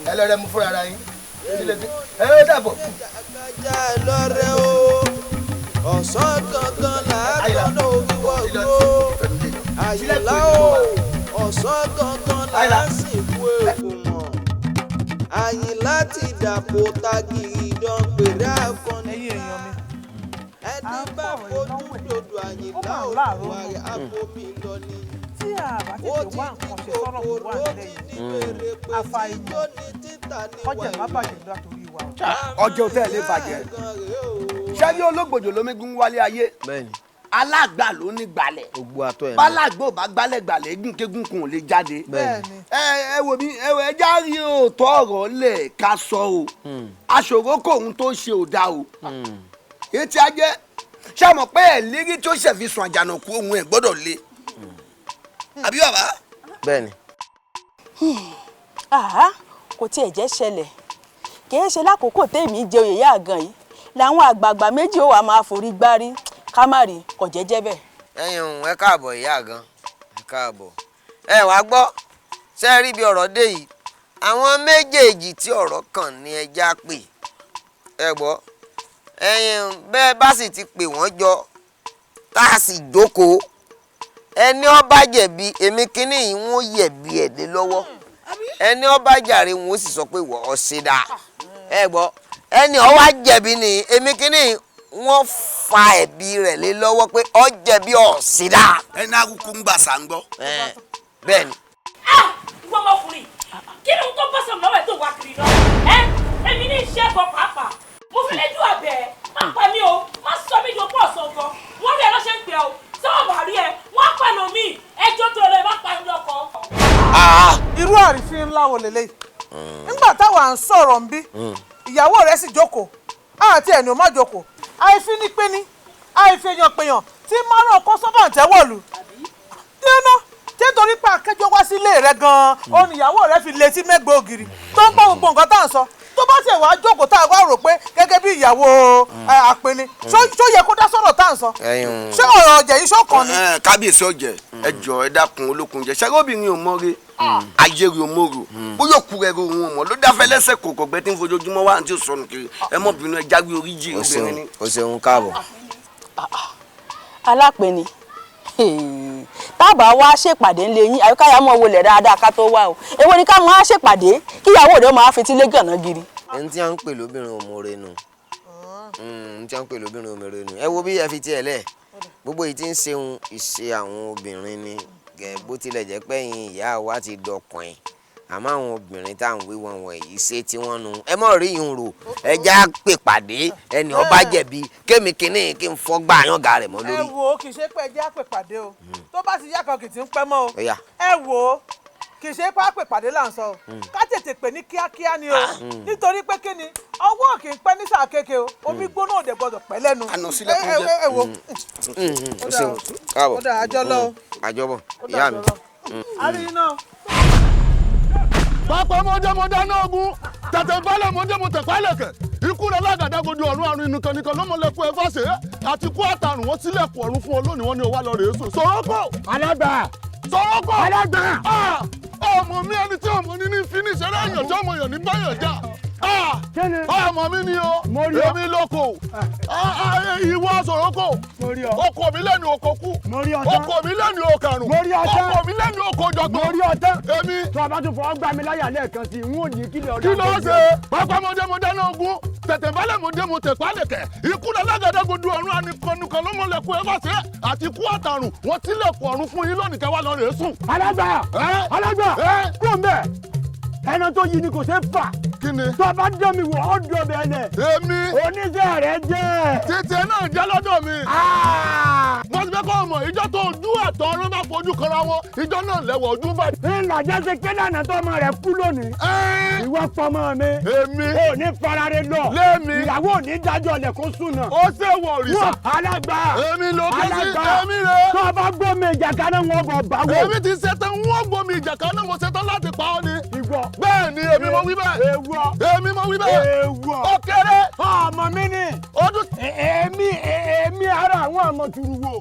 ẹ lọ rẹ mú fúnra ara yín ẹ ó dàbọ̀. ọ̀sán gangan làákọ́nà òwúwọ́ gbó àyìnlá o ọ̀sán gangan làásìkò èkó mọ̀ àyìnlá ti dàpọ̀ tagìrì dán pèrè akọni ẹni bá fojú dodo àyìnlá olùwà rẹ̀ àbomi lọ ni ó ti di kòkòrò ó ti di bèrè pé ijó ní títà ní wàyí. ọjọ́ tẹ́lẹ̀ bàjẹ́ ṣẹ́ni olóògbòjò lómígún wálé ayé alágbà ló ní gbalẹ̀ bálàgbò bá gbálẹ̀ gbalẹ̀ egúnkégún kùn lè jáde ẹ wò mí ẹ já rí òótọ́ ọ̀rọ̀ lẹ̀ ká sọ o aṣòro kò ohun tó ṣe ò dá o etí ajẹ́ ṣàmọ̀ pé ẹ̀ lérí tó ṣẹ̀fi sùn àjànàkú ohun ẹ̀ gbọ́dọ̀ lé àbí bàbá. bẹ́ẹ̀ni. kò tiẹ̀ jẹ́ ṣẹlẹ̀ kì í ṣe lákòókò tèmi jẹ oyè yá gan yìí làwọn àgbààgbà méjì ó wà máa forí gbárí ká má rí kò jẹ́jẹ́ bẹ́ẹ̀. ẹ̀yin òun ẹ káàbọ̀ ìyá gan ẹ káàbọ̀ ẹ wàá gbọ́ ṣe rí bí ọ̀rọ̀ dé yìí àwọn méjèèjì tí ọ̀rọ̀ kàn ní ẹja pè ẹ gbọ́ ẹ̀yin bẹ́ẹ̀ bá sì ti pè wọ́n jọ tá a sì jókòó ẹni ó bá jẹ̀bi èmi kínní yìí wọ́n yẹ̀bi ẹ̀ lé lọ́wọ́ ẹni ó bá jàre wọn ó sì sọ pé wọ́n ṣe dáa ẹ gbọ́ ẹni ó wá jẹ̀bi ni èmi kínní wọ́n fa ẹ̀bi rẹ̀ lé lọ́wọ́ pé ó jẹ̀bi ó ṣe dáa. ẹni akúkú ń gbà sá ń gbọ́. bẹ́ẹ̀ ni. ìwọ ọmọkùnrin kí ló ń tó bọ́ sọ̀rọ̀ lọ́wọ́ ẹ̀ tó wá kiri náà èmi ní iṣẹ́ gan pàápàá mo fi lẹ́jú àbẹ̀ má pa mí o má sọ mí di opó ọ̀sán gan wọ́n rí ẹ lọ́sẹ̀ ń pè ọ́ sọ́wọ́n bá rí ẹ wọ́n á pẹ̀lú mi ẹjọ́ tó lọ ẹ má pa mí lọ́kọ̀. irú àrífín ńlá wo lélẹ́yìí nígbà táwa ń sọ̀rọ̀ ń bí ìyàwó rẹ̀ sì jókòó àti ẹni ò má jókòó àìfín ní pé ní àìfín èèyàn pèèyàn tí márùn kó sọ́bà ń tẹ́wọ̀lù dínú tí torí pé akẹ́jọ́ wá sílé rẹ̀ gan-an òun ìyàwó rẹ̀ fi létí mẹ́gbẹ́ ògiri tó ń gbọ́ gbogbo nǹkan tá à ń sọ tó bá tiẹ̀ wá jókòó tá a wá rò pé gẹ́gẹ́ bí ìyàwó àpẹni ṣó yẹ kó dá sọ̀rọ̀ tá à ń sọ ṣé ọ̀rọ̀ ọ̀jẹ̀ yìí ṣọ̀kan ni. kábíyèsí ọ̀jẹ̀ ẹ jọ ẹ dákun olókun jẹ ṣẹ́gun obìnrin ò mọ́re ayéri òmòrò bóyá òkú rẹ̀ òun ò mọ̀ ló dáfẹ́ lẹ́sẹ̀ kòkò gbẹ tí ń fojoojúmọ́ wá àǹtí òsọnù kiri ẹ mọ̀ bínú ẹ jáwé oríjì obìnrin ni. o ṣeun káàbọ̀. alápẹ̀ni tábà wá ṣèpàdé ńlẹ̀ yín àyíkáyà mọ̀ wọlé dáadáa ká tó wá o èwo ni ká máa ṣèpàdé kíyàwó rẹ̀ máa fi tílé gànà giri. ẹni tí a ń pè lóbìnrin òmòrè nù ẹni tí a ń pè lóbìnrin òmòrè nù ẹ wo bí ẹ fi tiẹ̀ lẹ̀ gbogbo yìí ti ń ṣeun ìṣe àwọn obìnrin ni bó tilẹ̀ jẹ́ pé ẹ̀yin ìyá wa ti dọkùn àmọ́ àwọn obìnrin tá à ń wí wọn wọ̀nyí ṣe tí wọ́n nu ẹ mọ̀ rí ìhun rò ẹja pè pàdé ẹni ó bá jẹ̀bi kémi kínní kí n fọ́ gbà yànga rẹ̀ mọ́ lórí. ẹ wo kì í ṣe pé ẹja pè pàdé o tó bá ti yá kan kì í ti ń pẹ́ mọ́ o ẹ wo kì í ṣe pé àpè pàdé là ń sọ o ká tètè pè ní kíákíá ni o nítorí pé kí ni ọwọ́ kì í pẹ́ ní sáà kéke o omi gbóná òde gbọdọ̀ pẹ́ lẹ́nu. ẹ wo káàbọ̀ ó dà àjọ lọ. àjọbọ̀ ìyá mi. àríyìn náà. pápá mọ́jẹ́mọ́jẹ́ náà ogun tẹ̀tẹ̀ balẹ̀ mọ́jẹ́mọ́tẹ̀ pálẹ̀kẹ̀ ikú rẹ̀ lágàdàgodo ọ̀run àrùn ìnìkànnìkan lọ́mọlẹ́kùn ẹ̀fà ṣe é àti kú àtàrùn wọn sílẹ̀kùn ọ̀run fún ọ lónìí wọn ni ó wá lọ rèé sùn. Sọ̀rọ̀kọ̀ alágbà Sọ̀rọ̀kọ̀ alágbà ọmọ mi ẹni tí ọmọ ní ní fi ní ìṣẹ́rẹ́ èèyàn tí ọmọ èèyàn ní báyàn já ọmọ mi ni o èmi lóko ìwọ Soroko oko mi lẹ́nu oko kú oko mi lẹ́nu okarùn oko mi lẹ́nu oko jọgbọ́n èmi. tó a bá tún fọwọ́ gbà mí láyà lẹ́ẹ̀kan sí i n ó ní kílẹ̀ ọ̀dọ́. kí ló ṣe pápá mo dáná ogun tẹ̀tẹ̀ balẹ̀ mo tẹ̀ pálẹ̀kẹ̀ ikú lálágàdàgodo ọ̀run anìkanìkan ló mọ̀lẹ́kùn ẹ̀ fàṣẹ àti ikú àtàrùn wọ́n tilẹ̀kùn ọ̀run fún yín lónìí kẹwàá lọ rèé sùn. alágbà kúrò ń bẹ̀ ẹnu tó yí ni kò ṣe fà. kíni. tó a bá dán mi wò ó dùn ọbẹ̀ ẹlẹ̀. èmi. oníṣẹ́ rẹ̀ jẹ́. títí náà jẹ́ lọ́dọ̀ mi. mo ti fẹ́ kọ́ ọmọ ìjọ tó ojú àtọ̀ ọ̀run bá fojú kanra wọn ìjọ náà lẹ́wọ̀ ojú bá. ìlàjà ṣe kéde àná tó ọmọ rẹ̀ kú lónìí. ìwọ pọmọ mi. èmi. o ní farare lọ. lémi. ìyàwó ò ní dájọ́ ọ̀lẹ̀ kó sùn náà. ó ṣe wọ òrìṣà. alágbà. èmi ló kọ́ sí èmi rè. tó o bá gbómi ìjà kaná wọn bọ̀ báwo. èmi ti ṣetán wọ́n gbómi ìjà kaná mo ṣetán láti pa ọ́ ni. ìwọ. bẹ́ẹ̀ ni èmi mo wí bẹ́ẹ̀. ewọ. èmi mo wí bẹ́ẹ̀. ewọ. ó kéré. ọmọ mi ni. ọdún. èmi ara àwọn ọmọ turuwo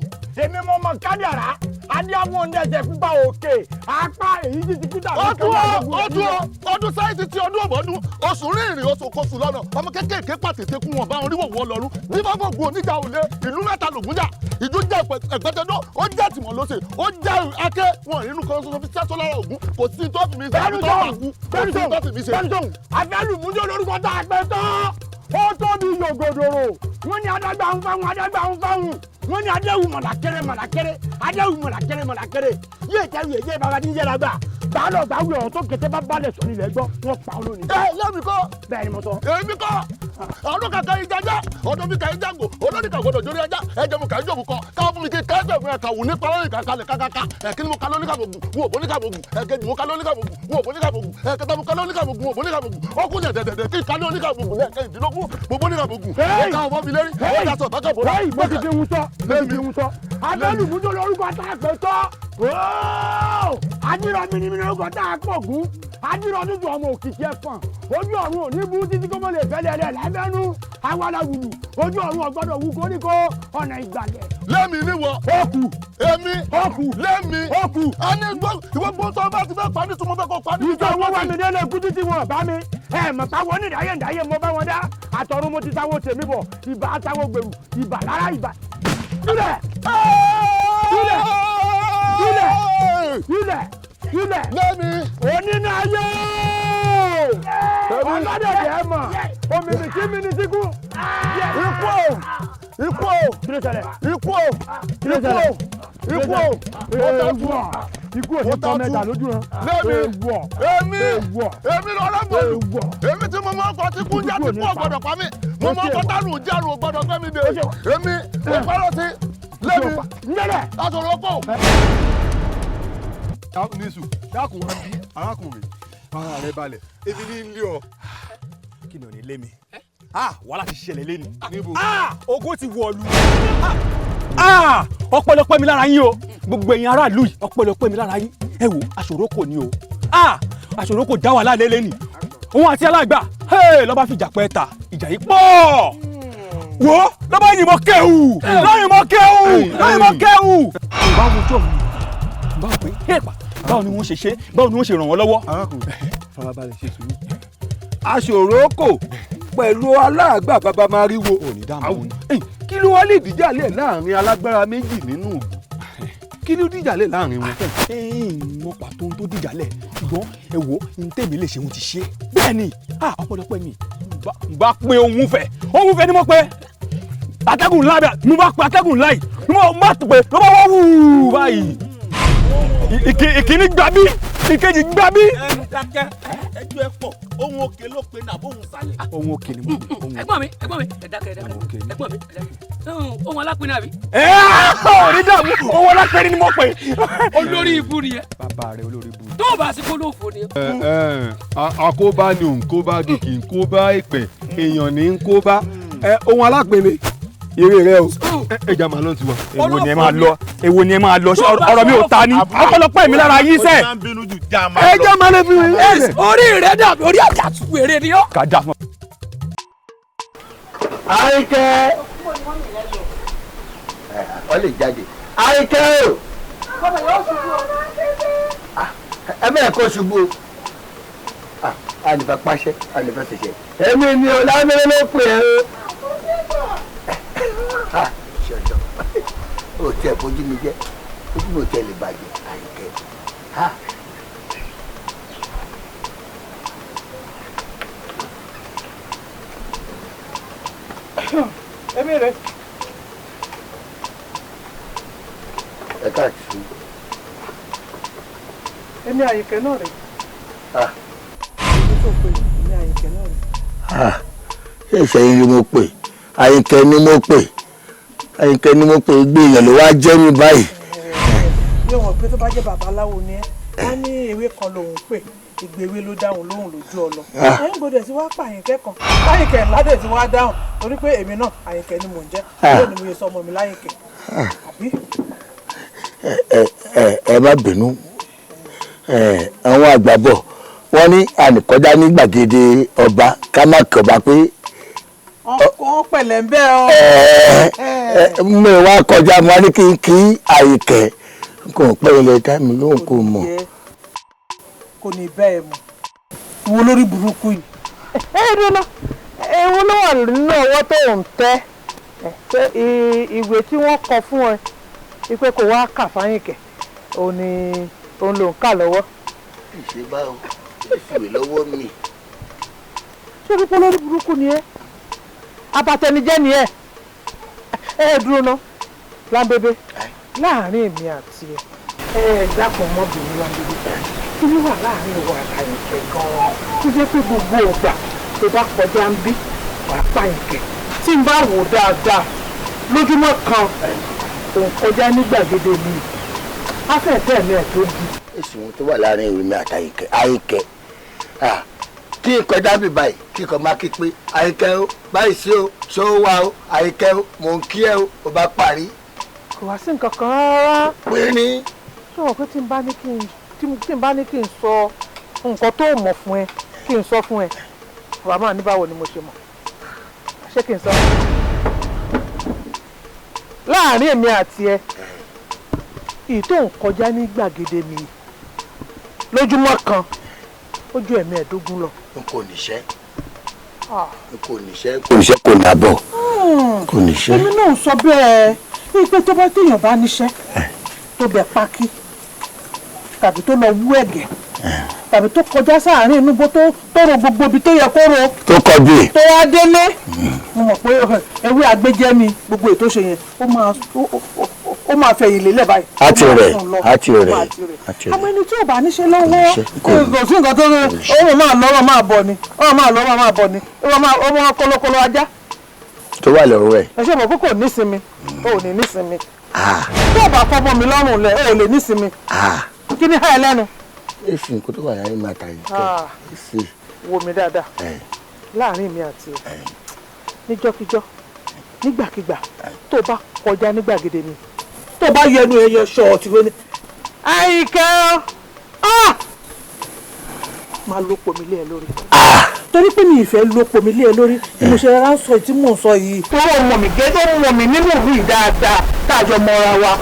èmi mo mọ kádàrá adé àwọn oúnjẹ pípa òkè apá èyí ti ti kúta. ọdún sáyẹ́ǹsì tí ọdún ọ̀bọ̀dún oṣù rìnrìn oṣù kóṣù lọ́nà ọmọ kékèké pàtẹ́tẹ́ kún wọn bá wọn ríwọ̀ wọ́ lọ́rùn ní bábọ̀ gun oníjà òlé ìlú mẹ́ta lògúnjà ìjú jẹ́ ẹ̀gbẹ́tẹ́dọ́ ó jẹ́ tìmọ̀ lóṣè ó jẹ́ akẹ́ wọn nínú kan ṣoṣo fi sẹ́sọ́ lára ògún kò sí tó fi mi ṣe àbí tó bá kú kò sí tó fi mi ṣe. àfẹ́lùmújó lórúkọ tá a pẹ́ tán ó tóbi yògòdòrò wọ́n ní adágbà ń fáwọn wọ́n ní adéhùn mọ̀lákẹ́rẹ́ adéhùn mọ̀lákẹ́rẹ́ yéé tẹ́lu èyí bàbá ní yẹ́ra gbà gbàlọ́ gbàwé ọ̀rọ̀ tó kété bá balẹ̀ sọ nílẹ̀ gbọ́ wọ́n pa olóni. lẹ́mi kọ́ bẹ́ẹ̀ ni mo sọ. èmi kọ́ ọdún kàkà ìjàjà ọdún mi kà í jàngò olórí kà gbọdọ̀ jórí ẹja ẹjẹ mu kà í jòbù kọ káwọn fún mi kí kẹ́sẹ̀ fún ẹ̀ka wù ní palọ́ọ̀lì kàkálẹ̀ kàkàkà ẹ̀kíní mo kalọ́ ní kàbògùn wò bó ní kàbògùn ẹ̀kejì mo kalọ́ ní kàbògùn wò bó ní kàbògùn ẹ̀kẹta mo kalọ́ ní kàbògùn wò bó ní kàbògùn ọkùn dẹ̀dẹ̀dẹ̀ kí kalọ́ ní kàbògùn lẹ́ẹ̀kẹ́yìndínlógún mo bó ní kàbògùn ẹ̀ka ọmọ mi lérí ẹ̀ka sọ̀ bákà bọ̀dọ̀. mo ti fi hun sọ abẹ́lùmújó lórúkọ tá a pẹ́ tọ́ adírọ̀ mìnìmìnì lórúkọ tá a pọ̀ gún adírọ̀ níjọ ọmọ òkìkí ẹ̀fọ̀n ojú ọ̀run ò ní bú títí kó mọ̀ lè fẹ́lẹ́ rẹ̀ lábẹ́nú awalawulu ojú ọ̀run ọ̀gbọ́dọ̀ wú koríko ọ̀nà ìgbàlẹ̀. lẹ́mi níwọ̀. ọkù. èmi. ọkù. lẹ́mi. ọkù. a ní ìwọ gbọ́dọ̀ bá ti fẹ́ pa ní tí mo fẹ́ kó pa ní. ìjọ wọn wá mi délé kú títí wọn bá mi mọ̀ táwọn onídàáyé mo bá wọn dá àtọ̀run mo ti táwọn tèmi bọ̀ ìbà táwọn gbèrú ìbà lára ìbà. ilẹ̀ lẹ́mi onínàyé ọlọ́dẹ̀dẹ̀ mọ̀ omimi tí mi ní síkú ikú òsì tọ́ mẹ́ta lójú hàn. èmi lọ́rọ́ gbòòlù èmi tí mo máa ń kọ́ tí kú jẹ́ tí kú ọ̀gbọ́dọ̀ pa mí mo máa ń kọ́ tánù jẹ́rù ọ̀gbọ́dọ̀ gbé mi dé èmi ìpẹ́rọ̀ sí lẹ́mi aṣọ̀rọ̀ kò. nísù dákun wá bí arákùnrin ara rẹ balẹ̀ èmi ní ilé ọ. kí ni ò ní lé mi wàhálà ti ṣẹlẹ̀ lẹ́nu. ogun ti wọ̀lú. ọpẹ́lọpẹ́ mi lára yín o gbogbo ẹ̀yin aráàlú yìí ọpẹ́lọpẹ́ mi lára yín ẹ wò Aṣòrókò ni o Aṣòrókò dá wà lálẹ́ lẹ́nu òun àti alágbà lọ́ba fìjà pẹ́ ta ìjà yìí pọ̀ wo lọ́ba yìnbọn kẹ́hù lọ́yìnbọn kẹ́hù. báwo jọ mi báwo pé hẹ́pà báwo ni wọ́n ṣe ṣe báwo ni wọ́n ṣe ràn wọ́n lọ́wọ́. arákùnrin farabalẹ̀ ṣe sùúrù. Aṣòrókò pẹ̀lú aláàgbà bàbá mariwo kí ló wá lè dìjàlẹ̀ láàrin alágbára méjì nínú ìlú kí ló dìjàlẹ̀ láàrin wọn. mo pàtó ohun tó dìjàlẹ̀ ṣùgbọ́n ẹ wo ohun tèmi lè ṣe ohun ti ṣe bẹ́ẹ̀ ni ọpẹ́lọpẹ́ mi bá pé ohun fẹ́ ni mo pé atẹ́gùn ńlá bẹ́ẹ̀ mo bá pé atẹ́gùn ńlá yìí mo bá pè ló bá wọ́ wù báyìí ìkíní gbà bí ìkejì gbà bí. dákẹ́ ẹjọ́ ẹ pọ̀ ohun òkè ló pe náà bóun sálẹ̀. ohun òkè ni mo pè. ẹ̀gbọ́n mi ẹ dákẹ́ ẹ̀gbọ́n mi ohun alápinnu àbí. orí dààmú ohun alápinnu ni mo pè. olórí ibu nìyẹn. bàbá rẹ olórí ibu. tó o bá sí kólófò ni. àkóbá ni òǹkóbá kìkì ńkóbá ìpè èèyàn ní ńkóbá ohun alápinnu eré rẹ o ẹja máa lọ tiwa. èwo ni ẹ máa lọ ọ̀rọ̀ mi ò ta ni ọpẹ́lọpẹ́ mi lára yín sẹ. ẹja máa lọ fi wọn. orí rẹ dàbí orí àjàtú wèrè ni ó. kájà fún. Àríkẹ́ ọ lè jáde Àríkẹ́ o ẹ bẹ́ẹ̀ kó ṣubú àlùfà pàṣẹ àlùfà ṣẹṣẹ èmi ni ọlámẹ́rẹ́ ló pè é ṣọjọ́ ó tẹ bójú mi jẹ́ ojú mi ò tẹ lè bàjẹ́ Àyìnkẹ́. Èmi rè. Ẹ káàkiri. Èmi Àyìnkẹ́ náà rè. Èmi tó pè èmi Àyìnkẹ́ náà rè. Ṣé ìṣẹ́yìn ni mo pè? Àyìnkẹ́ ni mo pè. Àyìnkẹ́ ni mo pè gbé èèyàn ló wá jẹ́ mi báyìí. Yóò wọ̀n pé tó bá jẹ́ babaláwo ni ẹ́, wọ́n ní ewé kan lòun pè, ìgbéwé ló dáhùn lóhùn lójú ọlọ. Ẹ̀ ń gbọdọ̀ sí wá pa Àyìnkẹ́ kan. Àyìnkẹ́ ńlá dẹ̀ sí wá dáhùn torí pé èmi náà Àyìnkẹ́ ni mò ń jẹ́. Bẹ́ẹ̀ ni mo yẹ sọ ọmọ mi láyìnkẹ́. Àbí? Ẹ má bínú. Àwọn àgbà bọ̀ wọ́n ní ànìkọjá ní gbàgede ọba ká má kí ọba pé. Wọ́n pẹ̀lẹ́ ń bẹ́ ọ. Mo wá kọjá mo wá ní kí Àyìnkẹ́ kò pẹ́ ilẹ̀ dá mi lóhùn kò mọ̀. Kò ní bẹ́ẹ̀ mọ̀. Wo lórí burúkú yìí. Dúró ewu ló wà nínú ọwọ́ tó ń tẹ́ ìwé tí wọ́n kọ fún ẹ wípé kò wá kà fáyìnkẹ́ òun ló ń kà lọ́wọ́. Ìṣe báwo ìfìwé lọ́wọ́ mi. Ṣé pípọ́ lórí burúkú ni ẹ́? Abatẹnijẹ́ ni ẹ́? Dúró ná Lámbébé láàrin èmi àti ẹ dákun ọmọbìnrin Lámbébé kí ló wà láàrin ìwà Àyìnkẹ́ gan-an tó jẹ́ pé gbogbo ọgbà tó bá kọjá ń bí wàá pàyìnkẹ́ tí n bá wò dáadáa lójúmọ́ kan òun kọjá ní gbàgede mi afẹ́fẹ́ mi ẹ̀ tó di. Èsì wọn tó wà láàrin ìwé mi àti Àyìnkẹ́ kí n kọjá bí báyìí kí n kọ máa kí pé Àyìnkẹ́ o báyìí sí o ṣó wà o Àyìnkẹ́ o mò ń kí ẹ o ò bá parí. Kò wá sí nǹkan kan rárá. Pé ní. Ṣé o mọ̀ pé tí n bá ní kí n sọ nǹkan tó mọ̀ fún ẹ kí n sọ fún ẹ wàá máa ní báwo ni mo ṣe mọ̀ ṣé kí n sọ. Láàárín èmi àti ẹ èyí tó ń kọjá ní gbàgede mi lójúmọ́ kan ó ju ẹ̀mẹ́ẹ̀dógún lọ. N kò níṣẹ́ kò nàbọ̀ kò níṣẹ́. Èmi náà sọ bẹ́ẹ̀ pé tó bá téèyàn bá níṣẹ́ tó bẹ̀ pákí tàbí tó lọ wú ẹ̀gẹ́ tàbí tó kọjá sáàárín inú bó tó ro gbogbo ibi tó yẹ kó ro tó kọjú tó wá délé mo mọ̀ pé ewé agbẹ́jẹ́ mi gbogbo ètò ṣe yẹn ó máa fẹ̀yìn lélẹ̀ báyìí. àti rẹ̀ àmọ́ ẹni tí ò bá níṣẹ́ lọ́wọ́ kò sí nǹkan tó ń ọmọ máa lọ́wọ́ máa bọ̀ ni ọmọ kọlọkọlọ ajá. tó wà lọ́wọ́ ẹ̀. ẹ ṣe mọ̀ pé kò nísinmi o ò ní nísinmi tó o bá fọmọ mi lọ́rùn lẹ̀ o ò lè nísinmi kí ni háì lẹ́nu. èsì nǹkan tó wà láyé máa ta yìí. wo mi dáadáa láàrin mi àti ẹ níjọ́kíjọ́ nígbàkigbà tó bá kọjá ní gbàgede mi tó bá yẹnu ẹyẹ ṣọ́ọ̀tì lónìí Àyìnkẹ́ máa lópo mi lé ẹ lórí torí pé mi ìfẹ́ lópo mi lé ẹ lórí ni mo ṣe rárá ń sọ tí mò ń sọ yìí. tó wọ́n mọ̀ mí gẹ́gẹ́ mọ̀ mí nínú ìlú yìí dáadáa táàjọ mọ́ra wa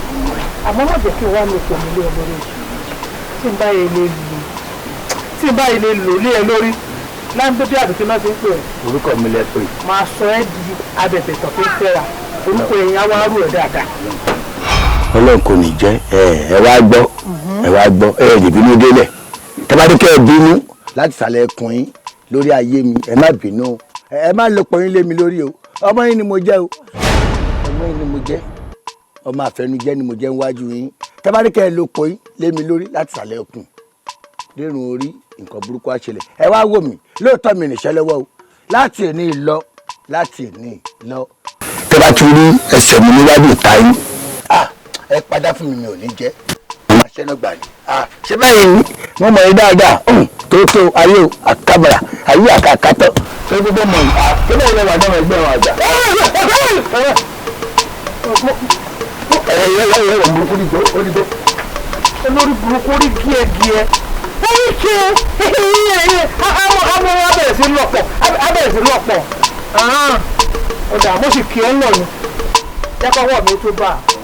àmọ́ má jẹ́ kí n wá lópo mi lé ẹ lórí tí n bá yẹ lè lò lé ẹ lórí Lámbébé àbíkí náà ti ń pè ẹ́. orúkọ mi lẹ pé. máa sọ ẹ́ di abẹ̀bẹ̀ tó fi ń fẹ́ra orúkọ èèyàn á wá rú ẹ̀ dáadáa. Ọlọ́run kò ní jẹ́ ẹ wá gbọ́ ẹ lè bínú délẹ̀ tẹ́bádé kẹ́ ẹ bínú láti sàlẹ̀ ẹkùn yín lórí ayé mi ẹ má bínú ẹ má lọ pọ̀ yín lé mi lórí o ọmọ yín ni mo jẹ́ o ọmọ yín ni mo jẹ́ ọmọ àfẹnujẹ́ ni mo jẹ́ níwájú yín tẹ́bádé kẹ́ ẹ lọ pọ̀ yín lé mi lórí láti sàlẹ̀ ẹkùn dérun orí nǹkan burúkú á ṣẹlẹ̀ ẹ wá wò mí lóòótọ́ mi nìṣẹ́ lọ́wọ́ o láti èní lọ tẹ́ bá tún rí ẹsẹ̀ mi níwájú ìta yín ẹ padà fún mi ò ní jẹ́ ọmọ aṣẹ́nà gbà ní. ṣé báyìí ni wọ́n mọ̀ ẹ́ dáadáa tó ayé àkàbàrà ayé àkàkàtọ̀ tó gbogbo mọ̀ ẹ́ tó bẹ́ẹ̀ lẹ́wà náà ẹgbẹ́ wọn àgbà. ẹ̀rọ burúkú ní tó olórí burúkú rí gíẹ́gíẹ́ ọmọ abẹ̀rẹ̀ sí lọ́pọ̀ ọ̀dà mo sì kí ọ́ ń lọ ni jẹ́kọ̀wọ́ mi tó bá a.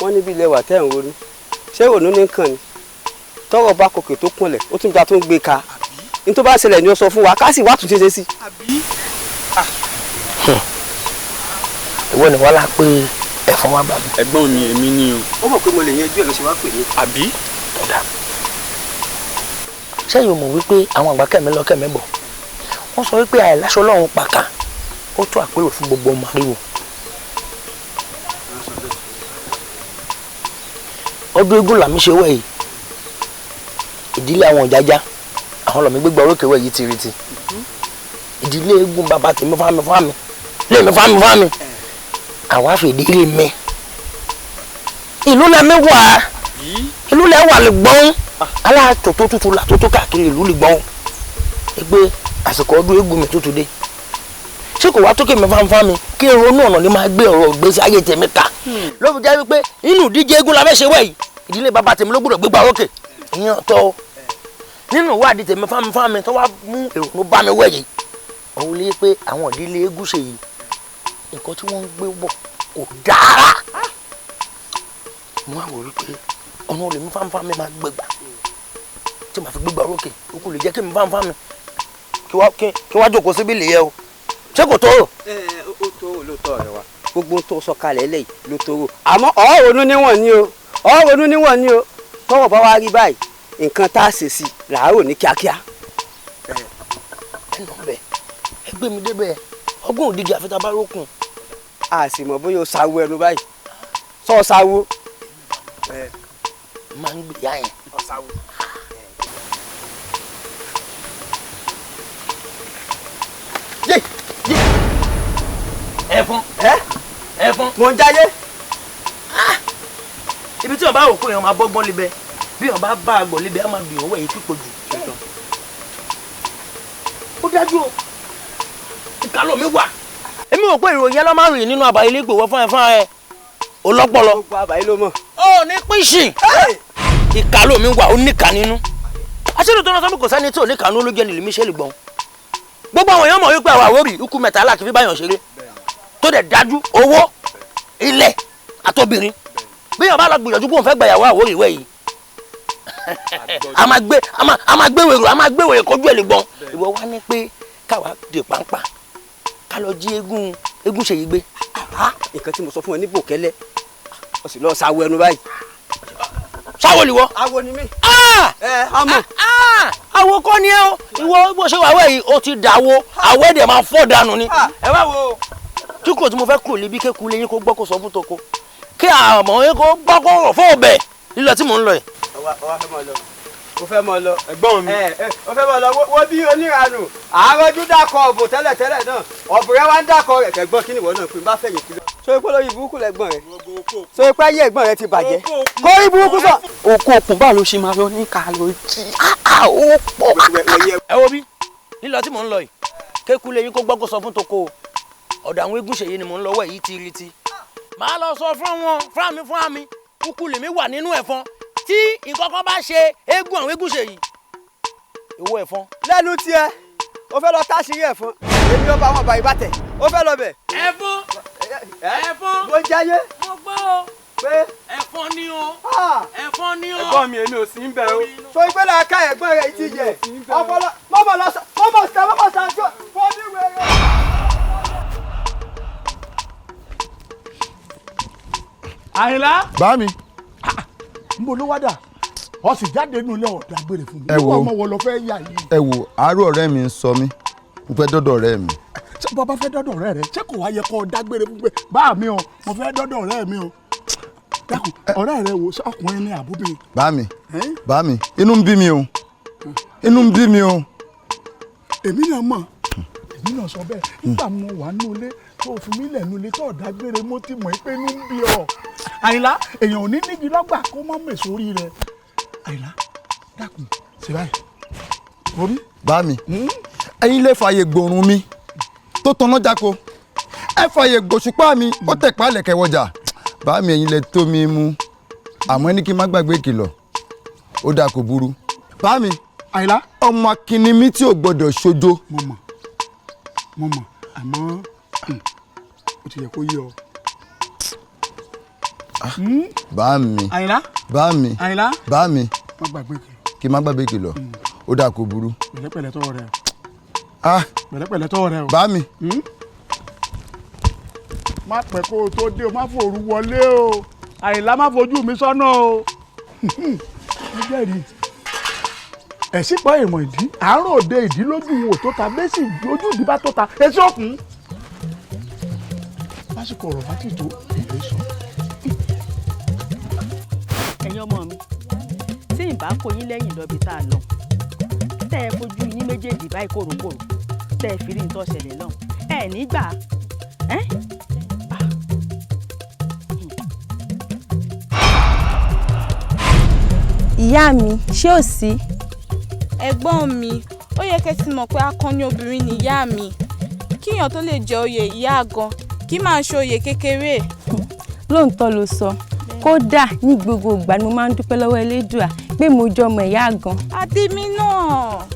wọ́n níbi ilẹ̀ wà tẹ́ ń ronú ṣé òun ní kàn ni tọ́rọ̀ bá kòkè tó kúnlẹ̀ ó tún gba tó ń gbé ka ní tó bá ṣẹlẹ̀ ni ó sọ fún wa ká sì wá tún ṣe sí. ìwọ ni wọ́n lá pé ẹ̀fọn wá bá mi. ẹ̀gbọ́n mi èmi ni o. ó mọ̀ pé mo lè yanjú ẹ̀ ló ṣe wá pè mí. àbí. tọ́da sẹ́yìn o mọ̀ wípé àwọn àgbà kẹ́mi lọ kẹ́mi bọ̀ wọ́n sọ wípé àìláṣọ lọ́run pàkà ó tó àpérò fún gbogbo ọmọ àríwò. ọdún eégún làmí ṣe wẹ̀ yìí ìdílé àwọn ìjájá àwọn lọ́mí gbégbá orókè wẹ̀ yìí tiriti ìdílé eégún bàbá tèmi fámi lèmi fámi àwọn àfìdílé mi ìlú lẹ́mí wà ìlú lẹ́ wà lè gbọ́n aláàtò tó tútù là tó tó káàkiri ìlú lè gbọ́n ẹgbẹ́ àsìkò ọdún eégún mi tútù dé ṣé kò wá tókè mi fámi kí n ronú ọ̀nà ni máa gbé ọ̀rọ̀ ìgbésí ayé tèmi ká ló fi jẹ́ wípé inú ìdíje eégún la fẹ́ ṣe wẹ̀ yìí ìdílé bàbá tèmi ló gbọ́dọ̀ gbégbá orókè ìyẹn tọ́ nínú ìwádìí tèmi fámi tó wá mú èrò bá mi wẹ̀ yìí òun lé pé àwọn ìdílé eégún ṣe yìí nǹkan tí wọ́n ń gbé bọ̀ kò dára mo wá wò wípé ọ̀nà olè mi fámi máa gbégbá tí màá fi gbégbá orókè ó kò lè jẹ́ kí mi fámi kí wá jókòó síbí lè yẹ o ṣé kò tó rò. ó tó rò lóòótọ́ rẹ wa gbogbo tó sọ kalẹ̀ lẹ́yìn ló tó rò àmọ́ ọ̀ọ́ ronú níwọ̀n ni o tọ́wọ́ bá wá rí báyìí nǹkan tá a ṣe sí làárò ní kíákíá. ẹnu bẹ ẹgbẹ́ mi débẹ̀ ọgbọ́n òdìgí àfẹ́tà bá rókun. a sì mọ̀ bóyá o sáwó ẹnu báyìí sọ sáwó. máa ń gbé ìyá yẹn. ẹ̀fọn mo ń jáyé. ibi tí wọn bá wò kó yẹn máa bọ́gbọ́n libẹ bí wọn bá bá àgbọ̀ libẹ á máa bì wọ́n wẹ̀yìn pípọ̀ jù. ó dájú o ìkàlọ́ mi wà. èmi ò pé ìròyìn ẹ lọ́ máa rìn nínú àbá ilé ìgbòho fún ẹ ọlọ́pọlọ. gbogbo àbá yìí ló mọ̀. ó ní pínsìn ìkàlọ́ mi wà ó níkà nínú. aṣèlú tó náà sọ pé kò sẹ́ni tí ò níkà nínú ló jẹ́ nílùú Michelle gbọ́n. gbogbo àwọn èèyàn mọ̀ wípé àwọn àwórì ikú mẹ́ta aláàkí fi báyọ̀ ṣeré tó dẹ̀ dájú owó ilẹ̀ àtobìnrin bí yàn bá lọ gbìyànjú pé òun fẹ́ gbàyàwó àwórì ìwé yìí a máa gbé wèrè kọjú ẹ̀ lè gbọ́n ìwọ wá ní pé káwa dè pàǹpà ká lọ jí eégún ṣèyí gbé. nǹkan tí mo sọ fún ẹ ní bòkẹ́lẹ́ o sì lọ sáwọ ẹnu báyìí. sáwọ lìwọ. awo ni mí. àmọ́. àwo kọ́ ni ẹ o ìwọ bó ṣe wà wẹ̀ yìí o ti dàwó àwọ̀ ẹ̀dẹ̀ máa fọ́ dànù ni. ẹ bá wo tí kò tí mo fẹ́ kúrò níbi kéku lẹ́yìn kó gbọ́ kó sọ fún toko kí àmọ́ yín kó gbọ́ kó rọ̀ fún ọbẹ̀ lílọ tí mò ń lọ yìí. o fẹ́ mọ lọ. ẹ̀gbọ́n mi. o fẹ́ mọ lọ wo bí oníranù àárọ̀jú dákọ̀ ọ̀bùn tẹ́lẹ̀ náà ọ̀bùrẹ́ wa ń dákọ̀ rẹ̀ kẹ̀gbọ́n kí ni ìwọ náà pé bá fẹ̀yìn kí lọ. so ipò lórí burúkú lẹ́gbọ́n rẹ̀ so ipò ayé ẹ̀gbọ́n rẹ̀ ti bàjẹ́ kó rí burúkú sọ. òkú òkun báwo ló ṣe máa lọ ní ká ló jí ó pọ̀. ẹ wo bí lílọ tí mò ń lọ yìí kéku lẹ́yìn kó gbọ́ kó sọ fún toko ọ̀dọ̀ àwọn eégún ṣèyí ni mò ń lọ́wọ́ èyí tiriti màá lọ sọ fún àmì kúkú lèmi wà nínú ẹ̀fọn tí nǹkan kan bá ṣe eégún àwọn eégún ṣèyí ìwọ ẹ̀fọn. lẹ́nu tiẹ̀ o fẹ́ lọ táṣìírí ẹ̀fọn èmi ọba àwọn ọba ìbátẹ̀ o fẹ́ lọ bẹ̀. ẹ̀fọn mo jáyé. mo gbọ́ o pé ẹ̀fọn ni o ẹ̀fọn ni o. ẹ̀gbọ́n mi èmi ò sí ń bẹ̀ o. so ìpínlẹ̀ aka ẹ̀gbọ́n rẹ̀ ti yẹ ọpọlọ mọ́mọ́ sá fún oníwèrè. Àyìnlá. bá mi. n bolo wá dà ọ sì jáde nínú ilé ọ̀dà gbére fún mi. ẹ wo ọmọ wo lọ fẹ́ yà yìí. ẹ wo àárọ̀ ọ̀rẹ́ mi ń sọ mí mo fẹ́ dọ́dọ̀ ọ̀rẹ́ mi. ṣé bàbá fẹ́ dọ́dọ̀ ọ̀rẹ́ rẹ ṣé kò wá yẹ kó o dágbére fún pé bá mi o mo fẹ́ dọ́dọ̀ ọ̀rẹ́ mi o. dákun ọ̀rẹ́ rẹ wo ọkùnrin ní àbúbí. bá mi inú ń bí mi o inú ń bí mi o. èmi náà mọ̀ èmi náà sọ bẹ́ẹ̀ nígbà mo wà nínú ilé tó fi mí lẹ̀ nínú ilé tó dágbére mo ti mọ̀ pé inú ń bí ọ. Àyìnlá èèyàn ò ní nígi lọ́gbà kó má mèso orí rẹ. Àyìnlá dákun ṣe báyìí orí. bá mi ẹ̀yin lè fààyè gbòòrùn mi tó tanná jáko ẹ fààyè gbòṣùpá mi ó tẹ̀pá lẹ̀kẹ̀ wọjà bá mi ẹ̀yin lè tó mi mú àmọ́ ẹni kí n má gbàgbé ìkìlọ̀ ó dáa kò burú. bá mi Àyìnlá ọmọ akínní mi tí ò gbọdọ̀ ṣojo. mo mọ̀ àmọ́ ó ti yẹ kó yé ọ bá mi. Àyìnlá. bá mi. Àyìnlá. bá mi. má gbàgbé kìlọ̀. kí n má gbàgbé kìlọ̀ ó dà kó burú. pẹ̀lẹ́pẹ̀lẹ́ tọwọ́ rẹ. pẹ̀lẹ́pẹ̀lẹ́ tọwọ́ rẹ o. bá mi. má pẹ́ kó o tó dé o má fòru wọlé o Àyìnlá má fojú mi sọ́nà o. mo jẹ́rìí ẹ̀sìn pọ̀ ìmọ̀ ìdí àárọ̀ òde ìdí lójú wò tó ta bẹ́sì lójú ìdí bá tó ta etí òkun. lásìkò ọ̀rọ̀ bá ti tó èlé sọ. ẹ̀yin ọmọ mi tí ìbá kó yín lẹ́yìn lọ́bi tá a lọ tẹ́ ẹ fojú yín méjèèjì báyìí kòròkòrò tẹ́ ẹ fi rí nǹkan ṣẹlẹ̀ lọ́hùn ẹ nígbà ìyá mi ṣé ò sí. ẹ̀gbọ́n mi ó yẹ kẹ́ ti mọ̀ pé akọni obìnrin ni ìyá mi kíyàn tó lè jẹ oyè ìyá gan kí máa ṣe oyè kékeré. lóòótọ́ ló sọ kódà ní gbogbo ìgbà ni mo máa ń dúpẹ́ lọ́wọ́ Elédùà pé mo jọ ọmọ ìyá gan. àtèmi náà.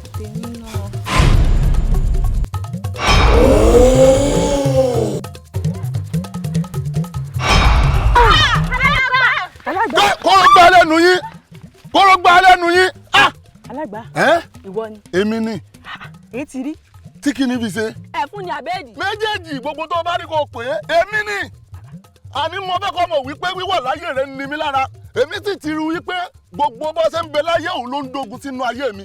kóró gbá lẹ́nu yín kóró gbá lẹ́nu yín. alágbá ìwọ ni. èmi ni. èyí ti rí. tí kì í níbi ṣe. ẹ̀fún ni àbẹ́ẹ̀dì. méjèèjì gbogbo tó bá rí kò pé èmi ni. àní mo fẹ́ kọ́ mọ̀ wípé wíwà láyé rẹ̀ ń ni mí lára èmi sì ti rí wípé gbogbo bó ṣe ń bẹ láyé òun ló ń dogun sínú ayé mi.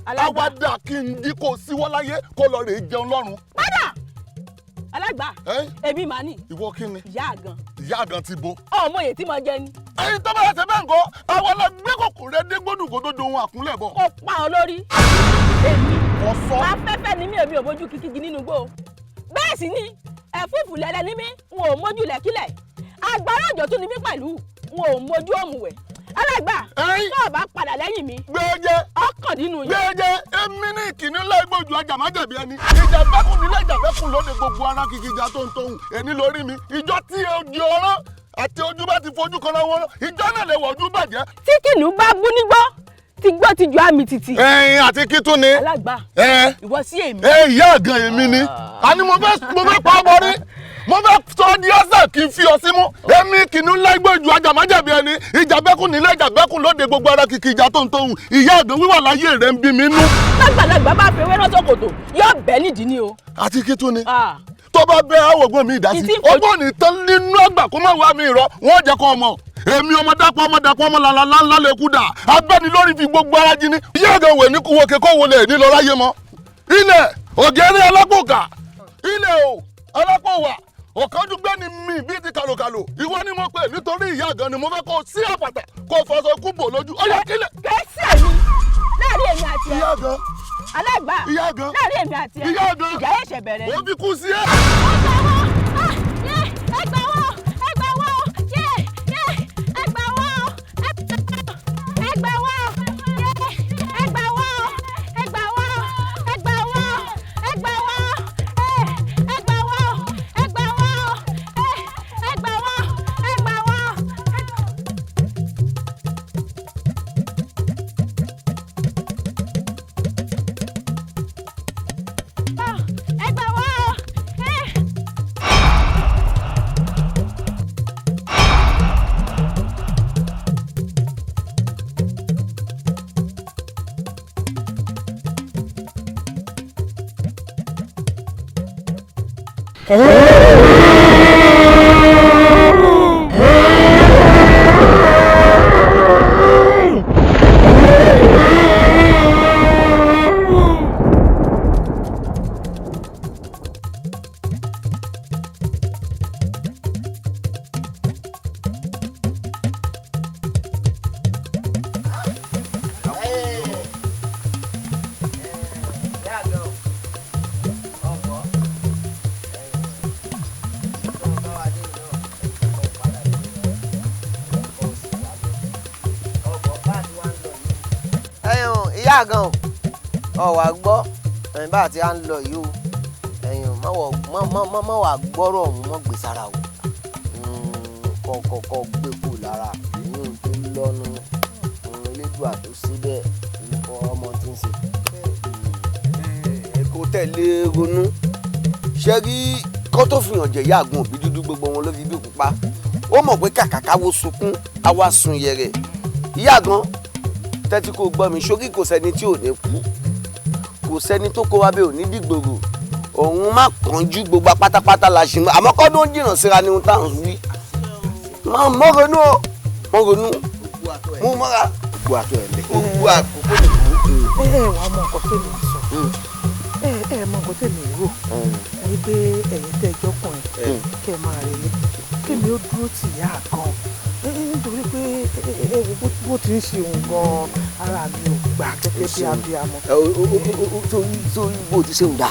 àwàdà kí n dí kó síwọ́ láyé kó lọ rè é jẹun lọ́run. padà alágbá èmi mà ní. ìwọ kí ni. ìyá àgàn. ìyá àgàn ti bo. ọmọ èyí tí mo jẹ ni. ẹyin tó bá ṣe bẹ́ẹ̀ ńkọ́ àwọn ọlọ́gbẹ́ kòkò rẹ dé gbódùn kó tó dohun àkúnlẹ̀ bọ̀. kò pa ọ lórí. èmi ọ̀sọ́. afẹ́fẹ́ ni mí èmi ò mójú kìkìkì nínú igbó. bẹ́ẹ̀ sì ni ẹ̀fúùfù lẹ́lẹ́ ní mí n ò mójú lẹ́kílẹ̀. àgbàrá òjò tún ni mí pẹ̀lú n ò mójú òmùwẹ̀. alágbà tó o bá padà lẹ́yìn mi. gbẹ́jẹ́ ọkàn nínú yẹn. gbẹ́jẹ́ èmi ní ìkíní lẹ́gbọ̀jú ajàmájẹ̀bi ẹni. ìjà bẹ́kùn nílẹ̀ ìjà bẹ́kùn lóde gbogbo ara kìkì ìjà tó ń tohùn ẹni lórí mi. ìjọ tí ojú ọ̀rán àti ojú bá ti fojú kan náà wọ́n ìjọ náà lè wọ̀ ojú bàjẹ́. tí kìnnìún bá bú nígbọ́ ti gbọ́ ti ju àmì títì. ẹyin àti kí tún ni. alágbà ìwọ sí èmi. ìyá àgàn èmi ni àní mo fẹ́ pa ọmọ rí mo fẹ́ sọ di ọ̀sẹ̀ kí n fi ọ símú èmi kìnnìún lẹ́gbẹ̀ẹ́ ju ajàmájàbí ẹni ìjà bẹ́kùn nílẹ̀ ìjà bẹ́kùn lóde gbogbo ara kìkì ìjà tó ń tóhùn ìyá àgàn wíwà láyé rẹ̀ ń bí mi nú. lágbàlagbà bá fẹ́ wẹ́rọ́ sókòtò yóò bẹ́ nídìí ni o. àti kí tún ni tó bá bẹ àwògbọ́n mi ìdásí ọgbọ́n ní tán nínú àgbà kó má wá mi rọ wọ́n jẹ́ kó ọmọ èmi ọmọ dápọ̀ ọmọ làlá lè kú dà abẹ́ni lórí fi gbogbo ara jí ni ìyá àgàn wẹ̀ ní kúwòkè kó wọlé ní lọ ráyé mọ́ ilẹ̀ ògèrè alápòkà ilẹ̀ o alápòwà ọ̀kánjúgbẹ́ ni mi bíi ti kàlòkàlò ìwọ ni mo pè nítorí ìyá àgàn ni mo fẹ́ kó sí àpàtà kó fọṣọ kúbò lójú ọyọ kílẹ̀. kẹsẹ̀ mi láàrin èmi àti ẹ. ìyá àgàn alágbà ìyá àgàn láàrin èmi àti ẹ. ìyá àgàn ìjà yẹn ṣe bẹ̀rẹ̀ ni. ó fi kú sí ẹ. gan ọ wà gbọ́ ẹ̀yìn bá àti à ń lọ yìí o ẹ̀yìn má wà gbọ́rọ̀ ọ̀hún mọ́ gbé sára o kọ̀ọ̀kọ̀ gbé kù lára ìyún tó ń lọ́nu elédùà tó síbẹ̀ ọmọ tí ń ṣe. ẹ kò tẹ̀lé ronú ṣe rí kó tó fi hàn jẹ̀yà àgùn òbí dúdú gbogbo wọn ló fi bí pupa ó mọ̀ pé kàkàkà wo sunkún àwa sun yẹrẹ ìyá gan tẹ́tí kò gbọ́ mi ṣókí kò sẹ́ni tí ò ní kú kò sẹ́ni tó kó wa bẹ́ẹ̀ ò ní dìgbòrò òun má kánjú gbogbo pátápátá la ṣe mọ́ àmọ́ kọ́dún jìnnà síra ni ohun tá à ń wí mọ́ ronú o mọ́ ronú mú mọ́ra gbogbo àtọ̀ ẹ̀ lẹ́ gbogbo àkókò nìkú. wàá mọ nǹkan tó lè sọ mọ nǹkan tó lè rò ní pé ẹ̀yin tẹ́ ẹjọ́ kùn ẹ̀ kẹ́ ẹ máa rẹ̀ lé kémi ó dúró tì yá gan nítorí pé bó ti ń ṣe òun gan ara mi ò gbà gẹ́gẹ́ bí abiyamọ. sórí bó ti ṣe ń dà.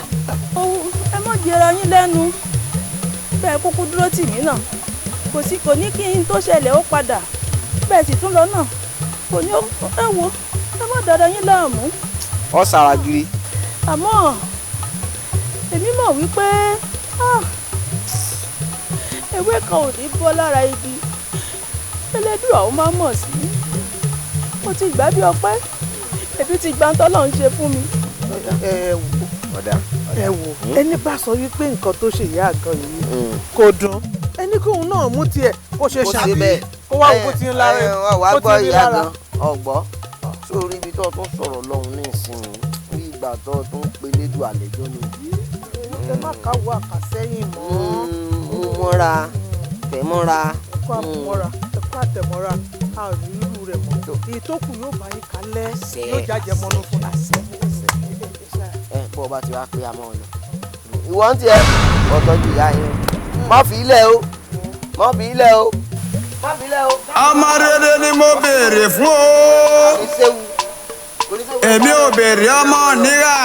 ẹ mọ̀ jẹ́ra yín lẹ́nu bẹ́ẹ̀ kúkú dúró tì mí náà kò ní kí n tó ṣẹlẹ̀ ó padà bẹ́ẹ̀ sì tún lọ náà kò ní ẹ wo ẹ má dada yín láàmú. ọ sàrà giri. àmọ́ èmi mọ̀ wípé ewé kan ò ní bọ́ lára igi Elédùà ó máa mọ̀ sí mo ti gbà bí ọpẹ́ èbí ti gbà ń tọ́lọ̀ ń ṣe fún mi. ẹ wò ẹni bá sọ wípé nǹkan tó ṣe ìyá àgàn yìí kò dùn ẹni kóun náà mú tiẹ̀ kó ṣe ṣàbí kó wá wò ti ń lára kó ti ń lára ọgbọ́ sórí ibi tó tún sọ̀rọ̀ lọ́hùn ní ìsinmi bí ìgbà tó tún pe lédùn àlejò ni. ẹ má káwọ́ àkàsẹ́yìn mọ́. mú mọ́ra tẹ̀ mọ́ra. ẹ̀kọ́ àmúmọ́ra ẹ̀kọ́ àtẹ̀mọ́ra a ò ní irú rẹ̀ mọ́ èyí tó kù yóò bá yín kalẹ̀ yóò jájẹ mọ́nú fún wa. ẹ bọ́ ọba ti wá pé a mọ́ ọ lọ. ìwọ ń tiẹ̀ ọ̀tọ́jú ìyá yín má fi ilẹ̀ o má fi ilẹ̀ o má fi ilẹ̀ o. ọmọ rere ni mo béèrè fún o èmi ò béèrè ọmọ níra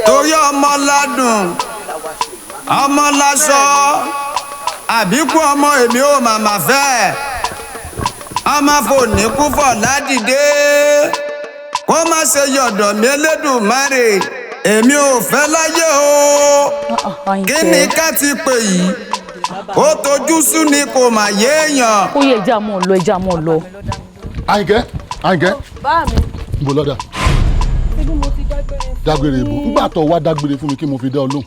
torí ọmọ ládùn ọmọ láṣọ àbíkú ọmọ èmi ò màmá fẹ́ ọmọ fòní kúfọ̀ ládìde kó má ṣe yọ̀dọ̀ mi Elédùmarè èmi ò fẹ́ láyé o kí ni ká ti pè yìí ó tojú sú ni kò mà yéèyàn. ó yẹ ẹja mọ́ ọ lọ ẹja mọ́ ọ lọ. Àyìnkẹ́ bá mi. ń bọ̀ lọ́dà. ibi mo ti dágbére ìbò ńgbà tó wá dágbére fún mi kí mo fi dá ọ lóhùn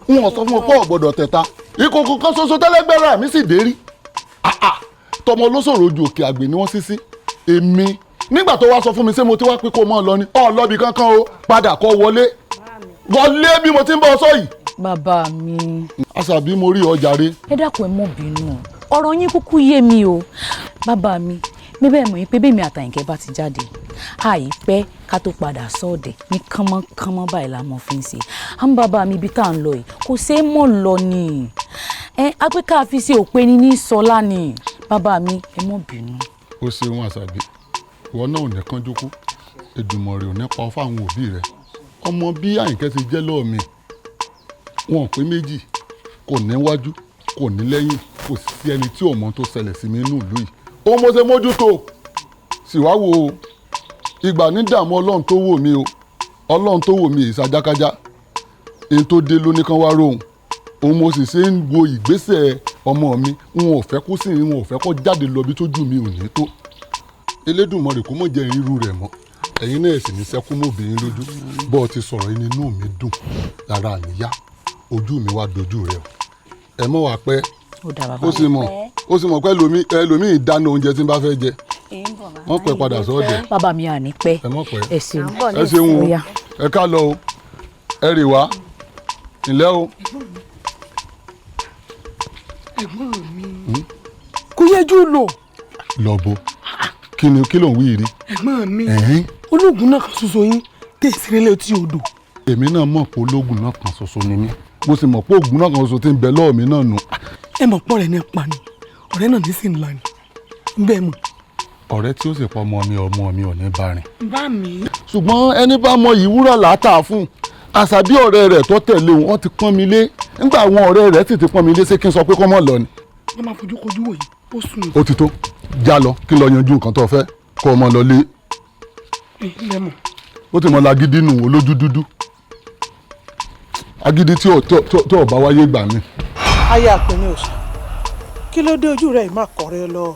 n ò sọ fún ọ pé ò gbọ́dọ̀ tẹ̀ta ìkòkò kan ṣoṣo tẹ́lẹ́gbẹ́rẹ́ mi sì dé rí tọmọ olóṣòro ojú òkè àgbè ni wọ́n sí èmi nígbà tó wá sọ fún mi ṣé mo ti wá pé kó o mọ̀ lọ ni ọ lọ́bì kankan o padà kọ́ wọlé bí mo ti ń bọ́ ọ sọ yìí. bàbá mi. àṣàbí mo rí ọjà rẹ. ẹ dákun ẹ mọ bínú ọ̀rọ̀ yín kúkú yé mi o bàbá mi bẹ́ẹ̀ mọ̀ yín pé bẹ́ẹ̀ mi àtàyìnkẹ́ bá ti jáde àìpẹ́ ká tó padà sọ́ọ̀dẹ̀ ní kánmọ́kánmọ́ báyìí la mọ̀ fi ń ṣe à ń bàbá mi ibi tá à ń lọ yìí kò ṣeé mọ̀ lọ ni apẹ́ ká fi ṣe òpin ní sọlá ni bàbá mi ẹ mọ̀ bínú. ó ṣeun àṣàbí ìwọ náà ò ní kán jókòó Èdùmàrè ò ní pa fáwọn òbí rẹ ọmọ bí Àyìnkẹ́ ti jẹ́ lọ́ọ̀ mi wọn ò pé méjì kò níwájú kò ní lẹ́yìn kò sí ẹni tí ò mọ̀ tó ṣẹlẹ̀ sí mi nínú ìlú yìí ó mo ṣe mójútó sì wá wo ìgbà ní dààmú ọlọ́run tó wò mí o ọlọ́run tó wò mí ìsajákájá èyí tó dé lóní kan wá rohùn òun mo sì ṣe ń wo ìgbésẹ̀ ọmọ mi n ò fẹ́ kó sì n ò fẹ́ kó jáde lọ bí tójú mi ò ní tó Elédùmarè kó mọ̀ jẹ́ irú rẹ̀ mọ́ ẹ̀yin náà sì ní sẹ́kún mọ́bìnrin lójú bọ́ ọ ti sọ̀rọ̀ yín inú mi dùn lára mi yá ojú mi wá dojú rẹ o ẹ mọ̀ wá pẹ́ ó sì mọ̀ pé ẹlòmíì dáná oúnjẹ tí n bá fẹ́ jẹ wọ́n pẹ́ padà sọ́ọ̀dẹ̀. bàbá mi à ní pẹ́ ẹ mọ̀ pẹ́ ẹ ṣeun o ẹ ká lọ o ẹ rè wá ǹlẹ́ o. ẹ̀gbọ́n mi kò yẹjú lò. lọ́bọ̀ kí ló ń wí rí. ẹ̀gbọ́n mi ológun náà kan ṣoṣo yín tẹ̀ ìsirẹ́lẹ̀ tí odò. èmi náà mọ̀ pé ológun náà kan ṣoṣo ni mí mo sì mọ̀ pé ògùn náà kan ṣoṣo tí ń bẹ lọ́ọ̀ mi náà nù. ẹ mọ̀ pọ̀ rẹ̀ ní pa ni ọ̀rẹ́ náà ní sì ń la ni bẹ́ẹ̀ mọ̀. ọ̀rẹ́ tí ó sì pa ọmọ mi ò ní bá rìn. bá mi. ṣùgbọ́n ẹni bá mọ ìwúrà látà fún àṣàbí ọ̀rẹ́ rẹ̀ tó tẹ̀lé wọn ti pọ́n mi lé nígbà àwọn ọ̀rẹ́ rẹ̀ sì ti pọ́n mi lé ṣé kí n sọ pé kọ́ mọ̀ lọ ni. wọ́n máa fojú kojú wòye ó sùn. ó ti tó já lọ kí n lọ yanjú nǹkan tó fẹ́ kó o mọ lọ lé. ó ti mọ lágídí nù olójú dúdú agídí tí ò bá wáyé gbà mí. ayé àpẹẹrẹ òṣà kí ló dé ojú rẹ̀ má kọ̀rẹ́ lọ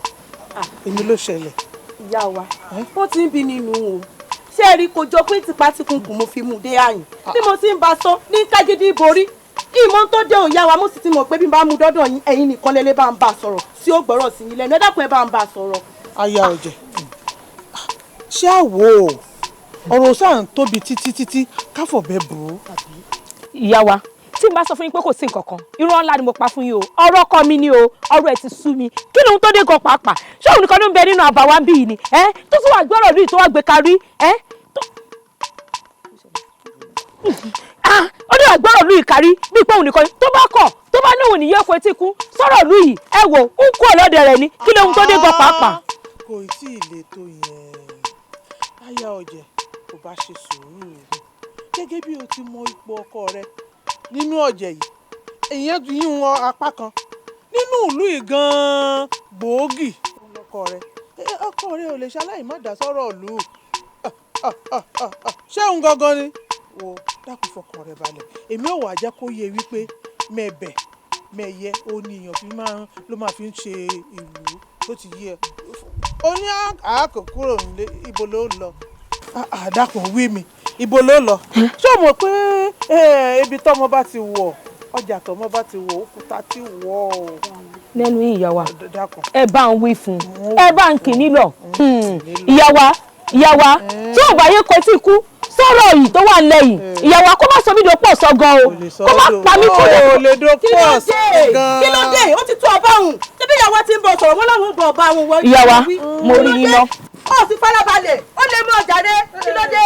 èmi ló ṣẹlẹ̀. ìyá wa ó ti ń bi nínú o ṣé ẹ rí kó jọ pé tipátìkùnkùn mo fi mú dé àyìn bí mo ti ń bá sọ ní kágídí borí ìmọ̀ tó dé òun yá wa mo sì ti mọ̀ pé bí n bá mú dọ́dọ̀ yín ẹ̀yin nìkan lélẹ́ bá ń bá sọ̀rọ̀ tí ó gbọ́rọ̀ sí yín lẹ́nu ẹ dákun ẹ bá ń bá sọ̀rọ̀. aya ọ̀jẹ̀ ṣé àwò ọ̀rọ̀ sáà ń tóbi títí káfọ̀ bẹ́ẹ̀ bò ó. ìyá wa tí n bá sọ fún yín pé kò sí nǹkan kan irọ́ ńlá ni mo pa fún yín o ọ̀rọ̀ ọkọ mi ni o ọ̀rọ̀ ẹ̀ ti sú mi kí ni ohun tó dé gan pàápàá ṣé òun nìkan ló ń bẹ nínú àbá wa ń bí yìí ni tó tún wà gbọ́rọ̀ lóyún tó wà gbé karí ó ní àgbọ̀rọ̀ lóyún kárí bí pé òun nìkan tó bá kọ̀ tó bá níwò níyẹ́ fún etí kú sọ̀rọ̀ lóyún ẹ wò ń kú ọlọ́dẹ rẹ̀ ni kí ni ohun tó dé gan pàápàá. kò tí ì le tó yẹn aya ọ̀jẹ̀ kò bá ṣe sùúrù gẹ́gẹ́ bí o ti mọ ipò ọkọ rẹ nínú ọ̀jẹ̀ yìí ìyẹn yín wọn apá kan nínú ìlú yìí gan-an gbòógì ọkọ rẹ ò lè ṣaláì má dá sọ́rọ̀ ìlú ṣé òun gangan ni wo dákun fọkàn rẹ balẹ̀ èmi ò wá jẹ́ kó yé wípé mẹ̀bẹ̀ mẹ̀yẹ oníyàn ló máa fi ń ṣe ìlú tó ti yé ẹ o ní àákò kúrò nílé ibo ló lọ dákun wí mi ibo ló lọ ṣé o mọ̀ pé ibi tọ́mọ bá ti wọ̀ ọjà tọ́mọ bá ti wọ̀ òkúta ti wọ̀ ọ́. lẹ́nu ìyá wa ẹ bá ń wí fún ẹ bá ń kì nílọ ìyá wa tí ò bá yẹ kó tí kú sọ̀rọ̀ yìí tó wà lẹ́yìn ìyá wa kó má sọ mí dòpọ̀ sọ gan o kó má pa mí kó lè dòpọ̀ sọ gan. kí ló dé ó ti tó ọba òun ṣébí ìyá wa ti ń bọ̀ sọ̀rọ̀ wọn láwọn bọ̀ ọba òun wọ́n. ìyá wa mo rí yín lọ. ó sì farabalẹ̀ ó lè mú ọjà dé kí ló dé.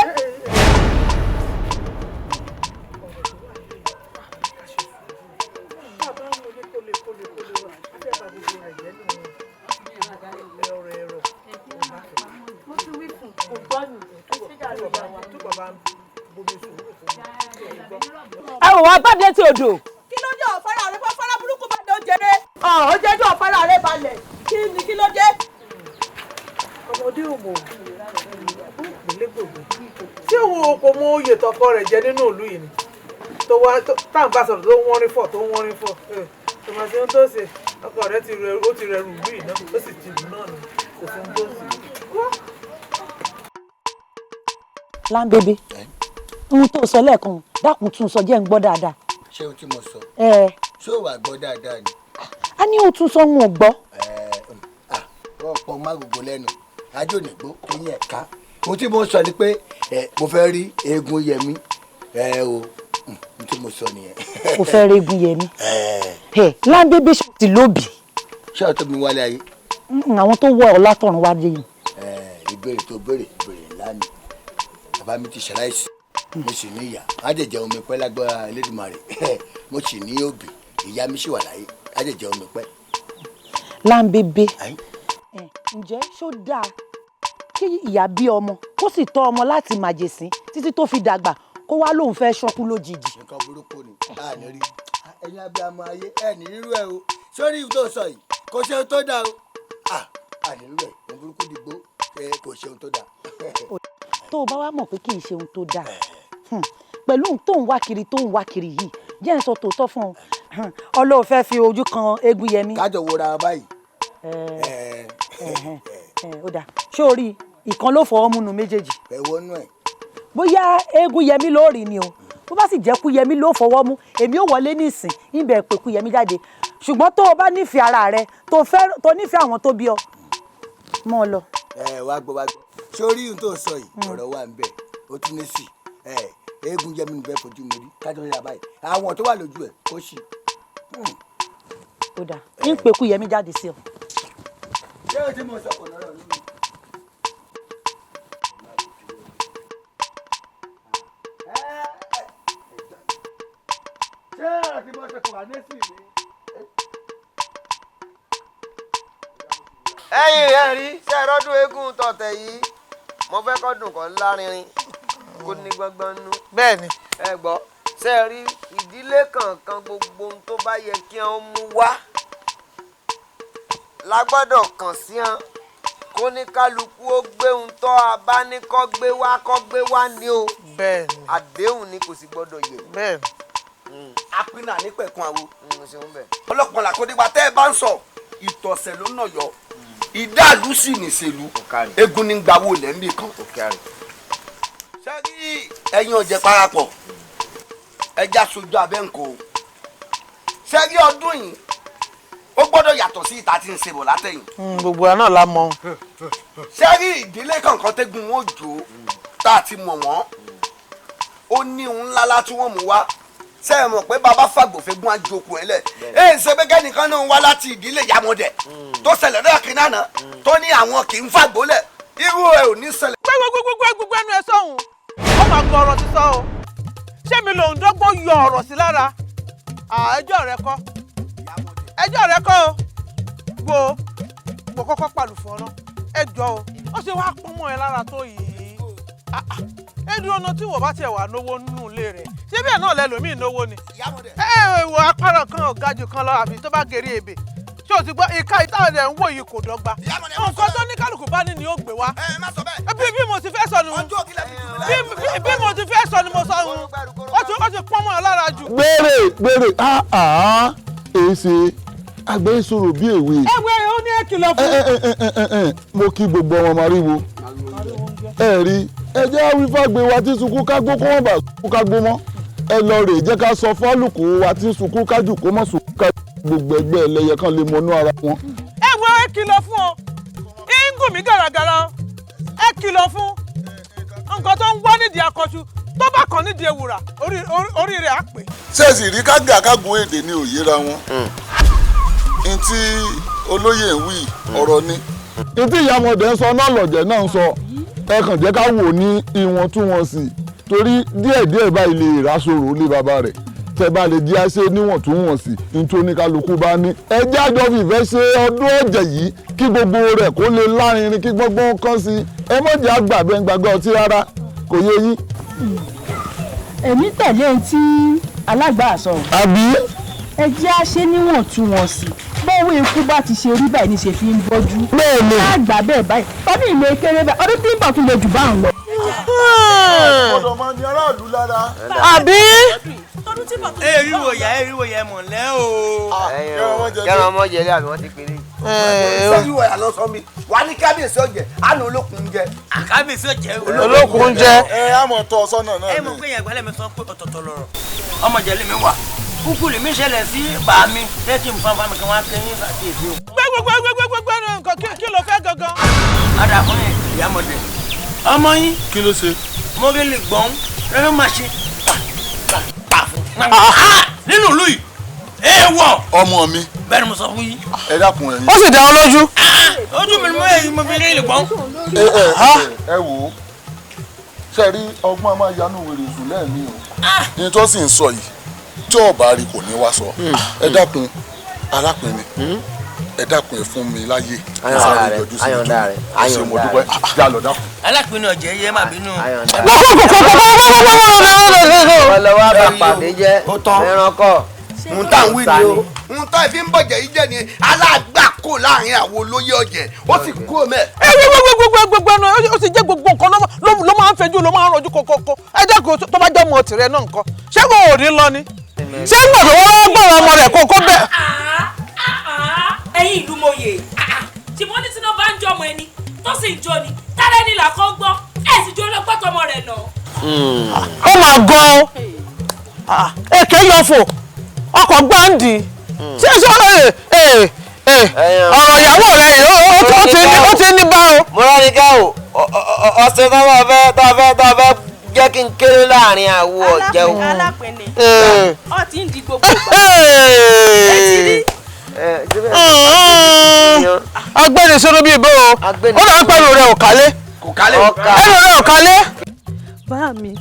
àwọn wa bá dé tí odò. kí ló dé ọ̀fárá rẹ fọ́fárá burúkú bá dé ojèrè. ó jẹ́jọ́ ọ̀fárá rẹ balẹ̀ kí ló dé. ọmọdé ò mọ̀ tí òun kò mọ oyè tọkọ rẹ̀ jẹ nínú ìlú yìí ni tó wá táwọn bá sọ̀rọ̀ tó wọ́n rí fọ̀ tòmátì ohun tó ṣe ọkọ rẹ̀ ti rẹrù ìlú yìí náà ó sì ti lù náà nù kò sí ohun tó ṣe. láńbébé ohun tó sọ lẹ́ẹ̀kan dákun tún sọ jẹ́ ń gbọ́ dáadáa. ṣé o tí mo sọ. ṣé o wà gbọ́ dáadáa ni. a ní o tún sọ ń gbọ́. ọ̀pọ̀ mágògó lẹ́nu ajó nìgbó eyín ẹ̀ka ohun tí mo sọ ni pé mo fẹ́ rí eégún yẹmí ohun tí mo sọ nìyẹn. o fẹ́ rí eégún yẹmí. láńbébé ṣe ti lóbì. ṣé o tó mi wálé ayé. àwọn tó wọ ọ látọ̀run wá dé yìí. ìbéèrè tó béèrè ńlá ni bàbá mi ti ṣaláìsí mo sì ní ìyá àjẹjẹ omi pẹ́ lágbára Elédùmarè mo sì ní òbí ìyá mi sì wà láyé àjẹjẹ omi pẹ́. láńbébé ǹjẹ́ ṣó dáa kí ìyá bí ọmọ kó sì tọ́ ọmọ láti màjèsín títí tó fi dàgbà kó wá lóun fẹ́ ṣọ́kú lójijì. nǹkan burúkú ni a ní rí ẹ̀yin abiyamọ ayé ẹ̀ ní rírú ẹ̀ o sórí ìlú tó sọ yìí kò ṣe ohun tó dáa o a ní rírú ẹ̀ ohun burúkú dìgbò kò ṣe ohun tó dáa. tó o bá wá mọ̀ pé kì í ṣe ohun tó dáa pẹ̀lú ohun tó ń wá kiri yìí jẹ́ ń sọ tòótọ́ fún ọ ọlọ́ọ̀ fẹ́ fi ojú kan eégún yẹmí. kájọ wo ra báyìí. ó dáa ṣé o rí ìkan ló fọwọ́ múnú méjèèjì. ẹ̀wọ́ nú ẹ̀. bóyá eégún yẹmí ló rí ni o bó bá sì jẹ́ kú yẹmí ló fọwọ́ mú èmi ò wọlé nísìn ibẹ̀ pé kú yẹmí jáde ṣùgbọ́n tó o bá nífẹ̀ẹ́ ara rẹ tó nífẹ̀ẹ́ àwọn tó bí ọ mọ́ ọ lọ. wá gbọ́ sórí ohun tó sọ yìí ọ̀rọ̀ wà ń bẹ̀ ó tún ní sí eégún jẹ́ mi níbẹ̀ fojú mi rí kájọ yà báyìí àwọn tó wà lójú ẹ̀ kó sì. ó dà ń pè kú yẹmí jáde sí ọ. ṣé o ti mọ sọkò lọ́rọ̀ nínú. ṣé o ti mọ sọkò wà nẹ́sì mi. ẹ̀yin ẹ rí ṣe rọdún eégún tọ̀tẹ̀ yìí mo fẹ́ kọ́ dùn kọ́ lárinrin kó ní gbọ́ngbọ́n nú. bẹ́ẹ̀ni. ẹ gbọ́ ṣe rí ìdílé kankan gbogbo ohun tó bá yẹ kí wọ́n mú wá la gbọ́dọ̀ kàn sí wọn kó ní kálukú ó gbé ohun tó abánikọ́ gbé wá ní o. bẹ́ẹ̀ni. àdéhùn ni kò sì gbọ́dọ̀ yẹ. bẹ́ẹ̀ni. apínà ní pẹ̀kun àwo. ọlọ́pàá làkọ́dégbà tẹ́ ẹ bá ń sọ ìtọ̀sẹ̀ ló nà yọ ìdálù sì nìṣèlú eégún ní gbawó lẹ́mí kan. ṣé kí ẹ̀yin ọ̀jẹ̀ parapọ̀ ẹja sojú abẹ́ ǹkó ṣe rí ọdún yìí ó gbọ́dọ̀ yàtọ̀ sí ìta tí ń ṣe bọ̀ látẹ̀yìn. gbogbo àná la mọ̀. ṣe rí ìdílé kankan tẹ́gun wọn jò tá a ti mọ̀ wọ́n ó ní òun ńlá láti wọ́n mú wá ṣe é mọ̀ pé bàbá fàgbọ̀fẹ́gun àjòkù ẹ̀ lẹ̀ ẹ̀ ń ṣe pé kẹ́nìkan náà wá láti ìdílé Ìyámọ̀dé tó ṣẹlẹ̀ lọ́yà kí náà tó ní àwọn kì í fàgbólẹ̀ irú ẹ̀ ò ní ṣẹlẹ̀. gbogbo ẹnu ẹ sọ̀hún ó máa gbọ́ ọ̀rọ̀ sísọ o ṣé mi lòun dọ́gbọ́n yọ ọ̀rọ̀ sí lára ẹjọ́ rẹ kọ́ o wo kọ́kọ́ pàlù fún ọ náà ẹjọ́ o ó ṣe wá pọ́n mọ́ ẹ lára tó yìí ẹdùn ọ̀nà tí wọ́n bá tiẹ̀ wà náwó nínú ilé rẹ̀ ṣé bẹ́ẹ̀ náà lẹ́lòmíì náwó ni wọ apárọ̀ kan ọ̀gá jù kan lọ àfi tó bá gèrè ebè ṣé o ti gbọ́ ìka ìtàn rẹ̀ ń wò yìí kò dọ́gba nǹkan tó ní kálukú bá ní ni ó gbé wá bí mo ti fẹ́ sọ nu bí mo ti fẹ́ sọ ni mo sọ nu ó ti pọ́n mọ́ ọ lára jù. gbèrè èyí ṣe àgbẹ̀ ìṣòro bí èwe. ẹ̀wẹ̀ ó ní èkìlọ̀ fún. mo kí gbogbo ọmọ mariwo ẹ rí ẹ jẹ́ awífàgbé wa tí sunkún kágbó kó wọ́n bá sunkún kágbó mọ́ ẹ lọ rè jẹ́ ká sọ fálùkù wa tí sunkún kájù kó mọ́ sunkún kájù gbogbo ẹgbẹ́ ẹlẹ́yẹ kan lè mọnú ara wọn. ẹ wo ẹ kìlọ̀ fún ọ ingùn mi gàràgàrà ẹ kìlọ̀ fún nǹkan tó ń wá nídìí akọ̀ṣu tó bá kàn nídìí ewùrà orí rẹ̀ á pè. ṣèèsì rí kágà kágun èdè ní òyìnbá wọn n tí olóyè ń wí ọ̀rọ̀ ni. n tí Ìyámọ̀dé ń sọ náà lọ̀jẹ̀ náà ń sọ ẹ kàn jẹ́ ká wò ní ìwọ̀ntúnwọ̀nsì torí díẹ̀díẹ̀ báyìí lè rásòrò lé bàbá rẹ̀ tẹ bá lè di àṣẹ níwọ̀ntúnwọ̀nsì nítorí kálukú bá ní. ẹ jẹ́ àjọ fìfẹ́ ṣe ọdún ọ̀jẹ̀ yìí kí gbogbo rẹ̀ kó lè lárinrin kí gbọ́ngbọ́n kan sí i ẹ mọ̀jẹ̀ àgbàbẹ́ gbàgbé ọtí rárá kò yé yín. èmi tẹ̀lé ohun tí alágbà sọ. àbí. ẹ jẹ́ àṣẹ níwọ̀ntúnwọ̀nsì bọ́wọ́ ikú bá ti ṣe rí báyìí ní ṣe fi ń bọ́jú. bẹ́ẹ̀ni. àgbà bẹ́ẹ̀ báyìí ọdún ìlú ekéré bẹ́ẹ̀ ọdún tí ń bọ̀ tún lè jù bá ń lọ. ọ̀dọ̀ máa ní aráàlú lára. àbí. eriwo yẹ mọ̀lẹ́ o. kẹrin ọmọ jẹlé àbí wọn ti péré. sẹ́yìn wẹ̀ àlọ́ sọ mi wà ní kábíyèsí ọ̀jẹ̀ àná olókùn jẹ. kábíyèsí ọ̀jẹ̀ olókùn jẹ. àmọ̀ tọ́ sọ́nà náà ni. ẹ mọ̀ pé yẹn gbálẹ̀ mi sọ pé ọ̀tọ̀ọ̀tọ̀ lọ̀rọ̀ ọmọ jẹ̀lé mi wà kúkú lèmi ṣẹlẹ̀ sí bàámi lẹ́tí nǹkan mi kí wọ́n á kẹ́yìn ṣàkíyèsí o. gbẹgbẹgbẹgbẹgbẹ nǹkan kí ló fẹ́ gangan. padà fún yẹn Ìyámọ̀dé ọmọ yín. kí ló ṣe. mo rí lè gbọ́n ẹ máa ṣe pa fún. nínú ìlú yìí èèwọ̀. ọmọ mi. bẹ́ẹ̀ ni mo sọ fún yín. ẹ dákun ẹ̀yin. ó sì dá ọ lójú. ojú mi ni mo yẹ mo fi rí lè gbọ́n. ẹ wò ó ṣe rí ọgbọ́n máa yanú wèrè sùn lẹ́ẹ̀mí o ní tó sì ń sọ yìí tí ọba rí kò ní wá sọ ẹ dákun arákùnrin ẹ dákun ẹ fún mi láyé sáré yọjú sí ìdúró ẹ ṣe mo dúpẹ́ já lọ dákun. alápinnu ọ̀jẹ̀ yẹ má bínú. ọlọ́wọ́ àbàpàdé jẹ́ ẹranko. n tá n wí ni o n tá ibi ń bọ̀jẹ̀ yìí jẹ́ ni alágbàkó láàrin àwọn olóyè ọ̀jẹ̀ ó sì kú omi ẹ̀. gbogbo ẹnu ó sì jẹ́ gbogbo nǹkan ló máa ń fẹjú ló máa ń rọjú kọ̀kọ̀kọ̀ ẹ jẹ́ kó tó bá jẹ́ ọmọ tìrẹ náà nǹkan ṣé kò ò ní lọ ni ṣé ń gbàgbé wọ́n gbọ́dọ̀ ọmọ rẹ̀ kókó bẹ́ẹ̀. ẹ̀yin ìlú mòye tí mo ní tí náà bá ń jọ ọmọ ẹni tó sì ń jó ni tálẹ́ ní làkọ́ gbọ́ ẹ̀ sì jó lọ́gbọ́tọ̀ ọmọ rẹ̀ lọ. ó máa gan èké yọfò ọkọ̀ gbáǹdì ṣé ọ̀rọ̀ ìyàwó rẹ̀ yìí ó ti ní bá o. mo rán ní ká o ọ̀sẹ̀ tó fẹ́ jẹ́ kí n kéré láàrin àwọ̀ ọ̀jẹ̀ o. alápẹ̀lẹ̀ ọtí ń di gbogbo ìgbà. agbẹ́ni sọ́dọ̀ bíi bó o ó náà pẹ̀lú rẹ̀ ọ̀kálé ẹ̀rù rẹ̀ ọ̀kálé. bá mi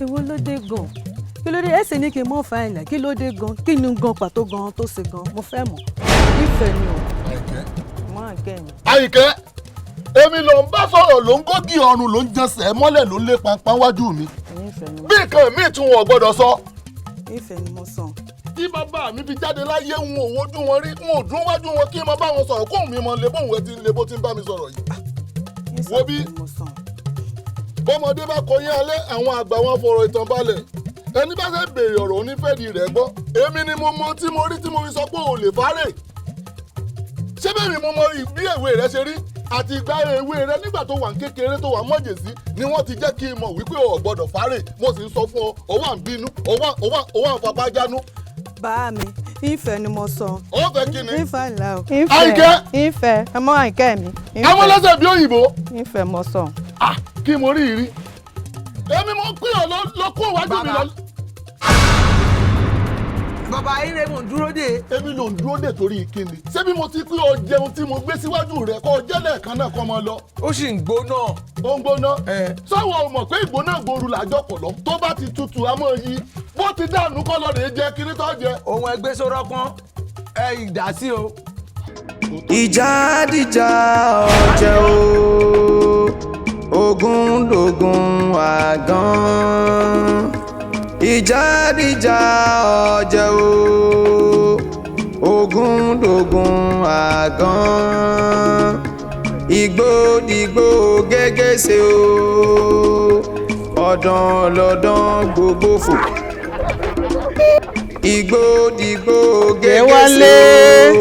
èwo ló dé gan kí ló dé ẹsẹ̀ ní kí n mọ̀ fáìlà kí ló dé gan kí ni gan pàtó gan tó ṣe gan mo fẹ́ mọ̀ ìfẹ́ ni o. mọ́ àgẹ́yìn. Àyìnkẹ́ èmi ló ń bá sọ̀rọ̀ ló ń gógì ọrùn ló ń jẹsẹ̀ mọ́lẹ̀ ló ń lé pàǹpàǹ wájú mi bí nǹkan míì tún wọn gbọ́dọ̀ sọ. ìfẹ́ ni mo sọ. tí bàbá mi fi jáde láyé ń wò wójú wọn rí ń ò dún wájú wọn kí n máa bá wọn sọ̀rọ̀ kóhùn mi mọ lé bóun ẹ ti ń lé bó ti ń bá mi sọ̀rọ̀ yìí. wo bí bọ́mọdé bá kọyín alẹ́ àwọn àgbà wọn fọ̀rọ̀ ìtàn balẹ̀ ẹni bá fẹ́ béèrè ọ̀rọ̀ onífẹ́ẹ̀dì rẹ̀ gbọ́ èmi ni mo mọ tí mo rí tí mo fi sọ pé ò lè fárè ṣé bẹ́ẹ̀ ni mo mọ bí èwe rẹ ṣe rí àti ìgbà èwe rẹ nígbà tó wà ń kékeré tó wà mọ̀jèsí ni wọ́n ti jẹ́ kí n mọ̀ wípé o ò gbọ́dọ̀ fárè mo sì ń sọ fún ọ òun à ń bínú òun à ń fapá jánu. bá mi ìfẹ́ ni mo sọ. ó fẹ́ kí ni. ìfẹ́ ńlá o. Àyìnkẹ́. ìfẹ́ ọmọ Àyìnkẹ́ mi. amọ́lẹ́sẹ̀ bí òyìnbó. ìfẹ́ mo sọ. kí mo rí rí. èmi mo pín ọ lọ kó iwájú mi lọ. bàbá ire mò ń dúró dè. èmi ló ń dúró dè torí kíni. ṣé bí mo ti pín ọ jẹun tí mo gbé síwájú rẹ kó jẹ́ lẹ́ẹ̀kan náà kọ́ mọ lọ. ó sì ń gbóná. ó ń gbóná. sọ́wọ́ o mọ̀ pé ìgbóná gbòòrò làjọ pọ̀ lọ. tó bá ti tutù a máa yí. bó ti dànù kọ́ lọ rèé jẹ kiri tó jẹ. ohun ẹgbẹ́ sọ̀rọ̀ pọ́n ìdásí o. ìjà dìjà ọ̀jẹ̀ o ogun dògùn àgàn. ìjà dìjà ọ̀jẹ̀ o ogun dògùn àgàn. igbó dìgbò gégéṣe o ọ̀dàn lọ́dàn gbogbo fò. igbó dìgbò gégéṣe o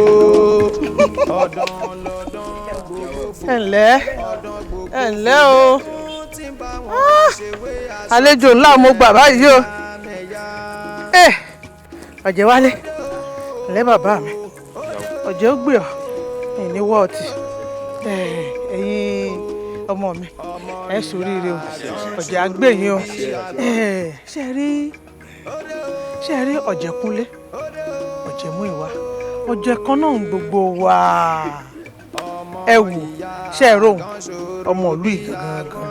ọ̀dàn lọ́dàn gbogbo fò. ẹ ǹlẹ́ o àlejò ńlá mo gbà báyìí o ọ̀jẹ̀ wálé ǹlẹ́ bàbá mi ọ̀jẹ̀ ó gbé ọ ní wọ́ọ̀tì ẹ̀yin ọmọ mi ẹ ṣoríire o ọ̀jẹ̀ á gbé yín o ṣe rí ọ̀jẹ̀ kúnlé ọ̀jẹ̀ Muyiwa ọ̀jẹ̀ kan náà ń gbogbo wa ẹ wò ṣe é rohùn ọmọ ìlú yìí gangan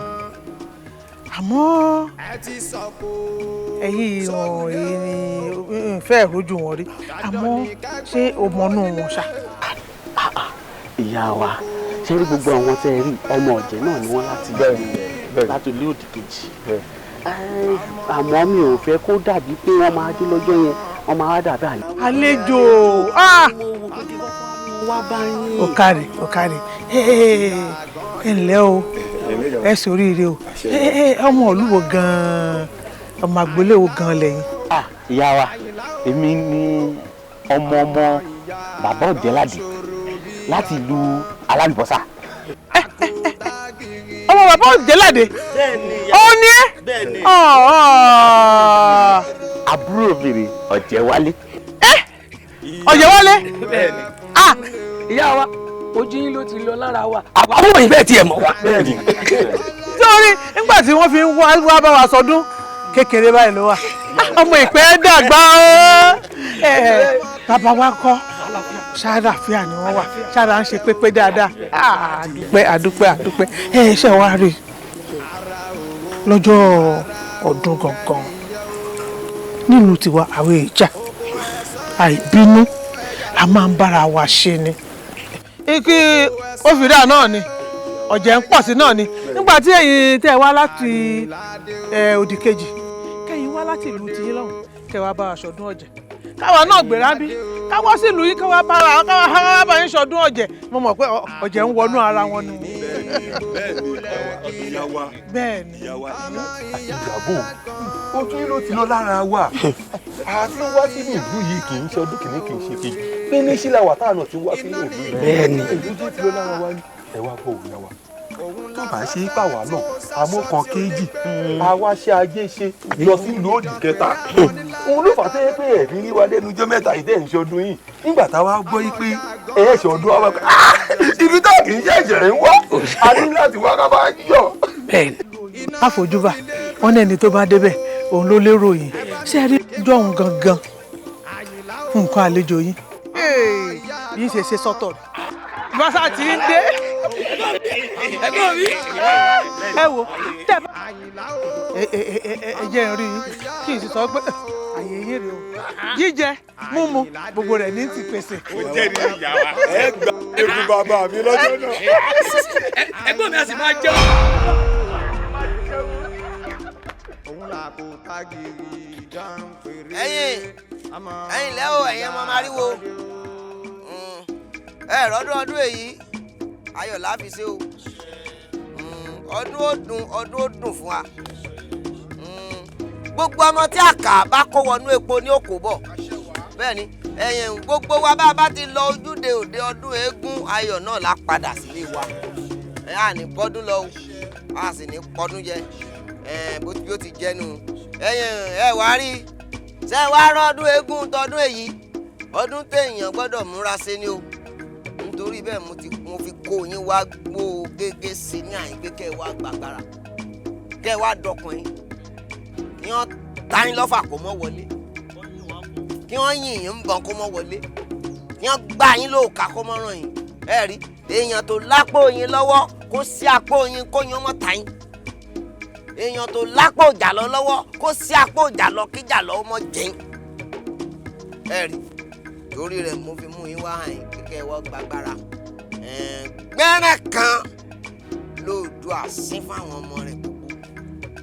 àmọ́ ẹ̀yin ni ìfẹ́ ìrójú wọn rí àmọ́ ṣé o mọnú wọn ṣá. ìyá wa ṣé rí gbogbo àwọn tẹ́ ẹ rí ọmọ ọ̀jẹ̀ náà ni wọ́n láti láti ilé òdì kejì àmọ́ mi ò fẹ́ kó dàbí pé wọ́n máa dé lọ́jọ́ yẹn wọ́n máa dàbí àná. àlejò ọ̀kàrẹ̀ ẹ ǹlẹ́ o ẹ ṣoríire o ọmọ olúwo gan-an ọmọ àgbéléwò gan-an lẹ́yìn. ìyá wa èmi ni ọmọ bàbá Odunlade láti ìlú alálùbọ́sà. ọmọ bàbá Odunlade ó ní ẹ. àbúrò bèrè Ọ̀jẹ̀wálé. Ọ̀jẹ̀wálé. ìyá wa ojú yín ló ti lọ lára wa. àbúrò yìí bẹ́ẹ̀ tiẹ̀ mọ̀ wá. sórí nígbà tí wọ́n fi ń wá bá wa sọdún kékeré báyìí ló wà ọmọ ìpẹ́ dàgbà ó bàbá wa kọ́ ṣáàdàfíà ni wọ́n wà ṣáàdà ń ṣe pépé dáadáa àdúpẹ́ ṣe wá rí lọ́jọ́ ọdún gangan nílùú tiwa àwọn ìjà àìbínú a máa ń bára wa ṣe ni ikú òfìdá náà ni ọ̀jẹ̀ ń pọ̀ sí náà ni nígbà tí ẹ̀yin tẹ́ wá láti òdì kejì kẹ́yìn wá láti ìlú tiyín lọ́hùn kẹ́ wá bá wa ṣọdún ọ̀jẹ̀ káwa náà gbéra bí káwọ́ sí ìlú yìí káwa bá yín ṣọdún ọ̀jẹ̀ mo mọ̀ pé ọ̀jẹ̀ ń wọnú ara wọn ni. bẹ́ẹ̀ni ìyàwó ó tún ló ti lọ lára wa àti wá sínú ìlú yìí kì í ṣe ọdún kìíní kì í ṣe kejì pé ní sílẹ̀ wà táwọn ti wá sínú ìlú yìí. bẹ́ẹ̀ni èyí tó ti lọ lára wa ni ẹ wá gbọ́ òun yàwá tó bá ṣe é pàwá náà àmọ́ kan kéjì àwa ṣe ajé ṣe lọ sílùú òdì kẹta òun ló fà á sẹ́yìn pé ẹ̀rí rí wa lẹ́nu ọjọ́ mẹ́ta ìdẹ́ ń ṣọdún yìí nígbà táwa gbọ́ yí pé ẹ̀ ṣọdún wa pé ibi tá kì í ṣẹ̀ṣẹ̀ ń wá a ní láti wá ká bá yọ. àfojúbà wọn ní ẹni tó bá débẹ̀ òun ló lérò yìí ṣé ẹ rí ọjọ́ òun gangan nǹkan àlejò yín yìí ṣe sọ́tọ̀ bàṣà tí ń dé ẹ̀gbọ́n mi ẹ wo tẹ ẹ jẹ́ rí yín kí n sì sọ pé àyè yín rèé o jíjẹ múmu gbogbo rẹ̀ ní ti pèsè. ó jẹ́ ní ìyá wa ẹ gba egun bàbá mi lọ́jọ́ náà. ẹ̀gbọ́n mi a sì máa jẹun. ẹ̀yin lẹ́ o ẹ̀yin ọmọ mariwo ọdún èyí ayọ̀ láfi ṣe o ọdún ó dùn fún wa gbogbo ọmọ tí àkà bá kó wọnú epo ní òkò bọ̀ bẹ́ẹ̀ ni ẹ̀yin gbogbo wa bá ti lọ ojúde òde ọdún eégún ayọ̀ náà la padà sílé wa a ní bọ́dún lọ a sì ní pọ́dún jẹ bó ti jẹ́nu ẹ̀yin ẹ wá rí ṣé wàá rọ́ọ̀dún eégún tọdún èyí ọdún téèyàn gbọ́dọ̀ múra ṣe ni o nítorí bẹ́ẹ̀ mo fi kó yín wá gbó gégé sí ní àyín pé kẹ́ ẹ wá gbàgbára kẹ́ ẹ wá dọkùnrin kí wọ́n ta yín lọ́fà kó mọ́ wọlé kí wọ́n yìn yín ń bọ̀n kó mọ́ wọlé kí wọ́n gbá yín lóòka kó mọ́ ràn yín ẹ rí èèyàn tó lápò yín lọ́wọ́ kó sí àpò yín kó yín ọmọ ta yín èèyàn tó lápò jàlọ lọ́wọ́ kó sí àpò jàlọ kí jàlọ ọmọ jẹun ẹ rí torí rẹ̀ mo fi mú yín wá hàn yín kíkẹ́ wọ́n gbàgbára gbẹ́rẹ́ kan lóòdù àsín fáwọn ọmọ rẹ̀ gbogbo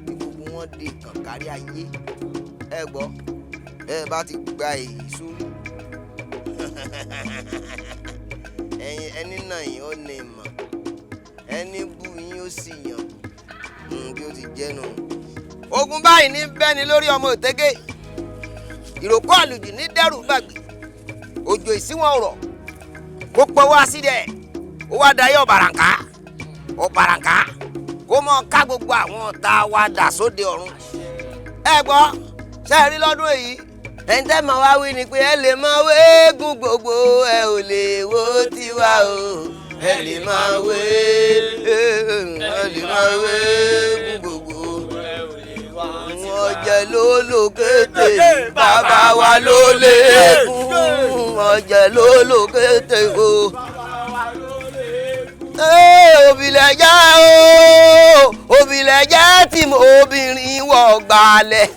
tí gbogbo wọn di kànkárí ayé ẹ gbọ́ ẹ bá ti gba èyí sórí ẹni náà yín ó ní ìmọ̀ ẹni bú yín ó sì yàn bí ó ti jẹ́nu. ogun báyìí ní bẹ́ni lórí ọmọ òtẹ́gẹ́ ìrókò àlùjù ní dẹ́rù gbàgbé òjò ìsíwọ̀n ọ̀rọ̀ kó pọ̀wọ́ àsídẹ̀ ó wá dayé ọ̀bàràǹká kó mọ̀ ká gbogbo àwọn ọ̀tá wa dà sóde ọ̀run. ẹ gbọ́ ṣe é rí lọ́dún èyí ẹni tẹ́ máa wá wí ni pé ẹ lè máa wéégún gbogbo ẹ ò lè wo tiwa o ẹ lè máa wéégún gbogbo wọ́n jẹ lólókété bàbá wa ló lè kún wọ́n jẹ lólókété o. òbílẹ̀ jẹ́ tí mo obìnrin wọ̀ gbalẹ̀.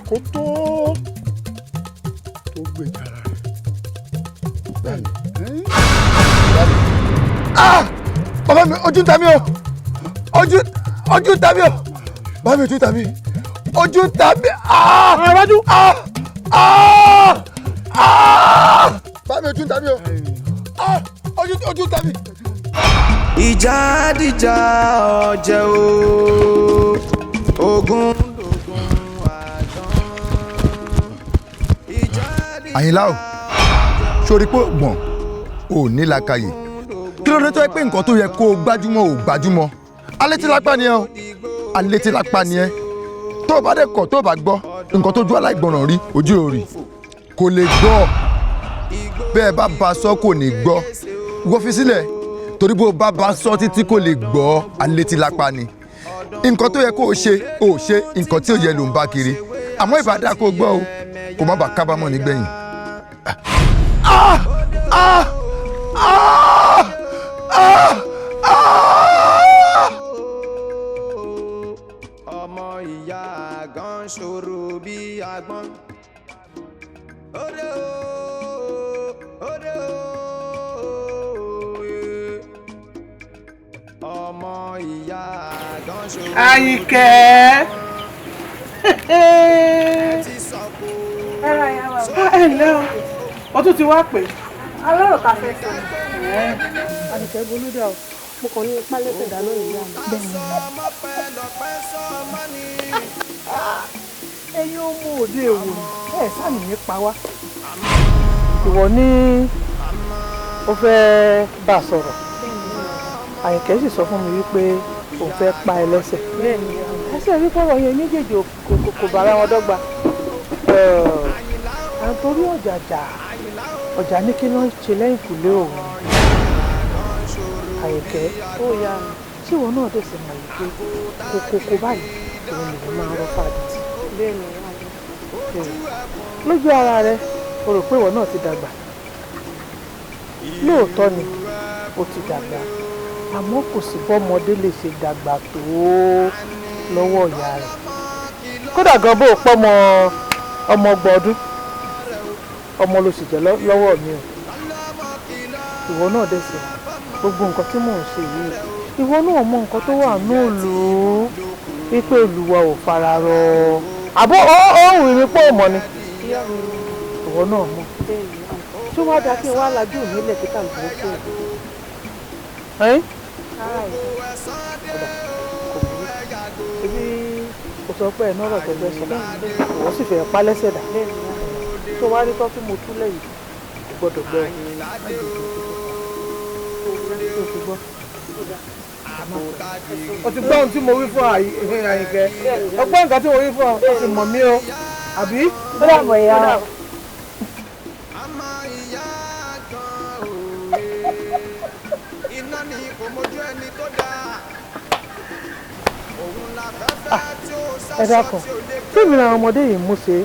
kó tó gbèjà ara rẹ̀. Bẹ́ẹ̀ni. Bàbá mi ojú ń ta mí o ojú ń ta mí o bàbá mi ojú ń ta mí ojú ń ta mí. Iwájú. Bàbá mi ojú ń ta mí o ojú ń ta mí. Ìjà dìjà ọ̀jẹ̀ o ogun lógun àdán. Àyìnlá o sórí pé gbọ̀n ò ní làákàyè kí ló dé tó yẹ pé nǹkan tó yẹ kó o gbájúmọ́ ò gbájúmọ́ alétílápá ni ẹ o alétílápá ni ẹ tó o bá dẹ̀ kọ̀ tó o bá gbọ́ nǹkan tó ju aláìgbọràn rí ojú ò rí kò lè gbọ́ bẹ́ẹ̀ bá ba sọ kò ní gbọ́ wọ́n fi sílẹ̀ torí bó bá ba sọ títí kò lè gbọ́ alétílápá ni nǹkan tó yẹ kó o ṣe nǹkan tí ò yẹ ló ń bá kiri àmọ́ ìbádá kó o gbọ́ o kó má bàa kábàámọ̀ nígbẹ̀yìn. Ọmọ ìyá gan ṣòro bí agbọ́n. Ode o, ode o, ọmọ ìyá gan ṣòro. Àyìnkẹ́. Ẹ ǹlẹ́ o, o tún ti wá pè. alọ́rọ̀ ká fẹ́ sọ. Àdìsẹ́ bolúdà o mo kàn ní ipá lẹ́sẹ̀ dáná ìyá mi. Ẹ̀yin ọmọ òde èwò ẹ̀ sáàmì ní pa wá. Ìwọ ní o fẹ́ bá a sọ̀rọ̀. Àyìnkẹ́ sì sọ fún mi wípé òun fẹ́ pa ẹ lẹ́sẹ̀. Ẹsẹ̀ rí pọ̀rọ̀ yẹn méjèèjì kò bára wọn dọ́gba. Àtòrí ọjà ní kí ló ń ṣe lẹ́yìn kùlé òun. Àyìnkẹ́ ó yá mi ṣé ìwọ náà dẹ̀sẹ̀ mọ̀ wípé kókó báyìí òun lè máa rọ́ fàdìtì. Lójú ara rẹ o rò pé ìwọ náà ti dàgbà. Lóòótọ́ ni o ti dàgbà àmọ́ kò sí bọ́mọdé lè ṣe dàgbà tó lọ́wọ́ ìyá rẹ̀. Kódà gan bó o pọ́ ọmọ ọgbọ̀n ọdún ọmọ ló sì jẹ́ lọ́wọ́ mi o. Ìwọ náà dẹ̀sẹ̀ gbogbo nǹkan tí mò ń ṣe yìí ìwọ náà mọ nǹkan tó wà ní òòlù wípé olùwà ò fara rọ àbó òun ìrìn pọ̀ mọ́ ni ìwọ náà mọ tí wàá dáa kí n wá lajú mi lẹ̀ kíkà lóko tó ẹ̀yìn ebi kò sọ pé ẹ̀ nọ́rọ̀ tó fẹ́ sọ ìwọ sì fẹ́ pa lẹ́sẹ̀ dà tó wá rí tọ́ tí mo túlẹ̀ yìí kò gbọ́dọ̀ gbọ́ o ti gbọ́ ohun tí mo wí fún Àyìnkẹ́ ọgbọ́n nǹkan tí mo wí fún ọ o ti mọ̀ mí o àbí. ó dàbọ̀ ìyá wa. Ẹ dákun tí mi ra ọmọdé yìí mú ṣe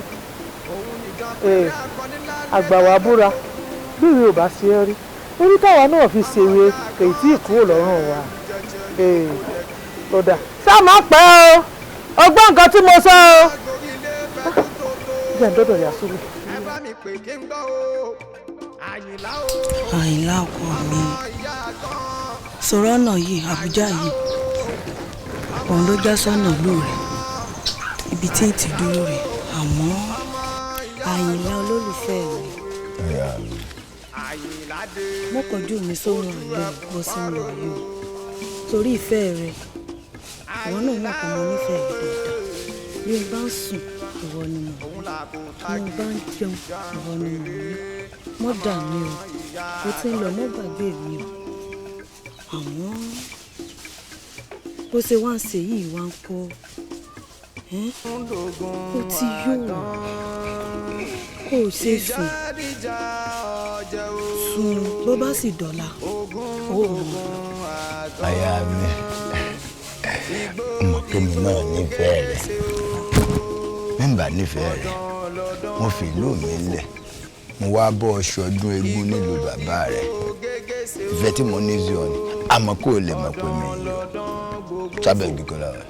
àgbàwá búra bí ìwé ò bá ṣe é rí orí táwa náà fi ṣèwé èyí tí ìkúrò lọ́rùn wa lọ́dà ṣá má pẹ́ o ọgbọ́n nǹkan tí mo sọ o. Jẹ́ ǹdọ́dọ̀ yà sórí. Àyìnlá ọkọ mi sọ̀rọ̀ ọ̀nà yìí Àbújá yìí òun ló já sọ́nà ìlú rẹ̀ ibi tí ń ti dúró rẹ̀ àmọ́ Àyìnlá olólùfẹ́ rẹ̀ mọ́kànjú mi sóhun àlọ́ bọ́ sínú ọ̀yọ́ torí ìfẹ́ rẹ̀ ìwọ náà mọ̀ pé mo nífẹ̀ẹ́ rẹ̀ dáadáa bí n bá ń sùn ìwọ ni mo rí bí n bá ń jẹun ìwọ ni mo rí mọ́ dà mí o mo ti ń lọ mọ́ gbàgbé mi o àmọ́ bó ṣe wá ń ṣe yìí wá ń kọ́ ó ti yóò kó o ṣe sùn bó bá sì dọ̀la ó mọ̀. Aya mi mọ̀ pé mi náà nífẹ̀ẹ́ rẹ̀ nígbà nífẹ̀ẹ́ rẹ̀ mo fi ìlú mi lẹ̀ mo wá bọ́ ṣọdún eégún nílùú bàbá rẹ̀ ìfẹ́ tí mo ní sí ọ ni àmọ́ kó o lè mọ̀ pé mi yọ sábẹ́ igi Kola wa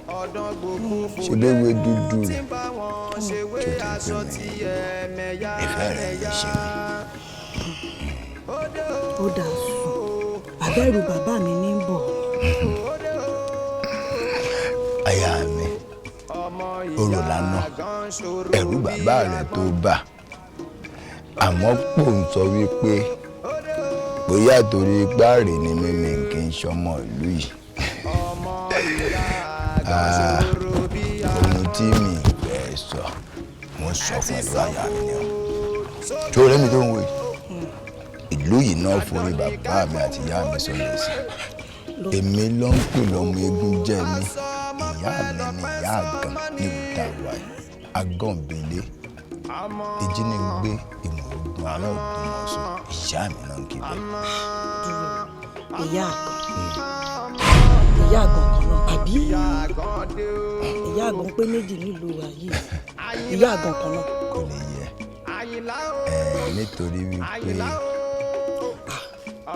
ṣe bẹ́ẹ̀ wé dúdú rẹ̀ tó ti pè mí ìfẹ́ rẹ̀ yìí ṣe mí. ó dà sùn àbẹ̀rù bàbá mi ní bọ̀. aya mi orò lánàá ẹ̀rù bàbá rẹ̀ tó bà àmọ́ pò ń sọ wípé bóyá torí páàrì ni mímí kì í ṣọmọ ìlú yìí. Ohun tí mi fẹ́ sọ mo sọ fún ìlú àyà mi ni o tí ó rẹ́mi tó ń wò ìlú yìí náà forí bàbá mi àti ìyá mi sọ̀rọ̀ sí èmi ló ń pè lọ́mọ eégún jẹ́ mi ìyá mi ni ìyá àgàn níbi tá a wà agànbélé ìjínigbé ìmọ̀-ogun ará Ògbómọ̀ṣọ́ ìyá mi náà ń kí bẹ́ẹ̀. ìyá àgàn kan náà àbí ìyá àgàn pé méjì nílùú wa yìí ìyá àgàn kan náà. kò lè yẹ nítorí wípé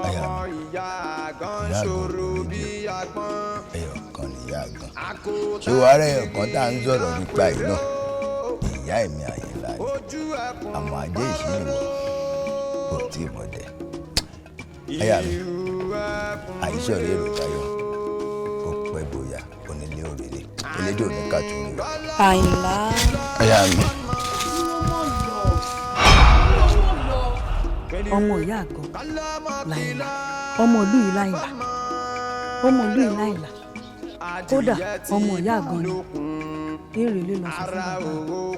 aya mi ìyá àgàn méjì ẹyọ kan ní ìyá àgàn ṣé wàá rẹ ẹyọ kan tá à ń sọ̀rọ̀ nípa yìí náà ìyá ẹ̀mí Àyìnlá ni àmọ́ ajé ìṣíniwọ̀ kò tí ì mọ̀dẹ́ aya mi àìsàn rẹ̀ èrò tayọ̀ ó pẹ́ bóyá onílé òrèlè elédè òní kàtó rẹ̀. Àyìnlá. aya mi. ọmọ ìyá àgàn Láìlá ọmọ ìlú yìí Láìlá ọmọ ìlú yìí Láìlá kódà ọmọ ìyá àgàn ni èrè lè lọ sí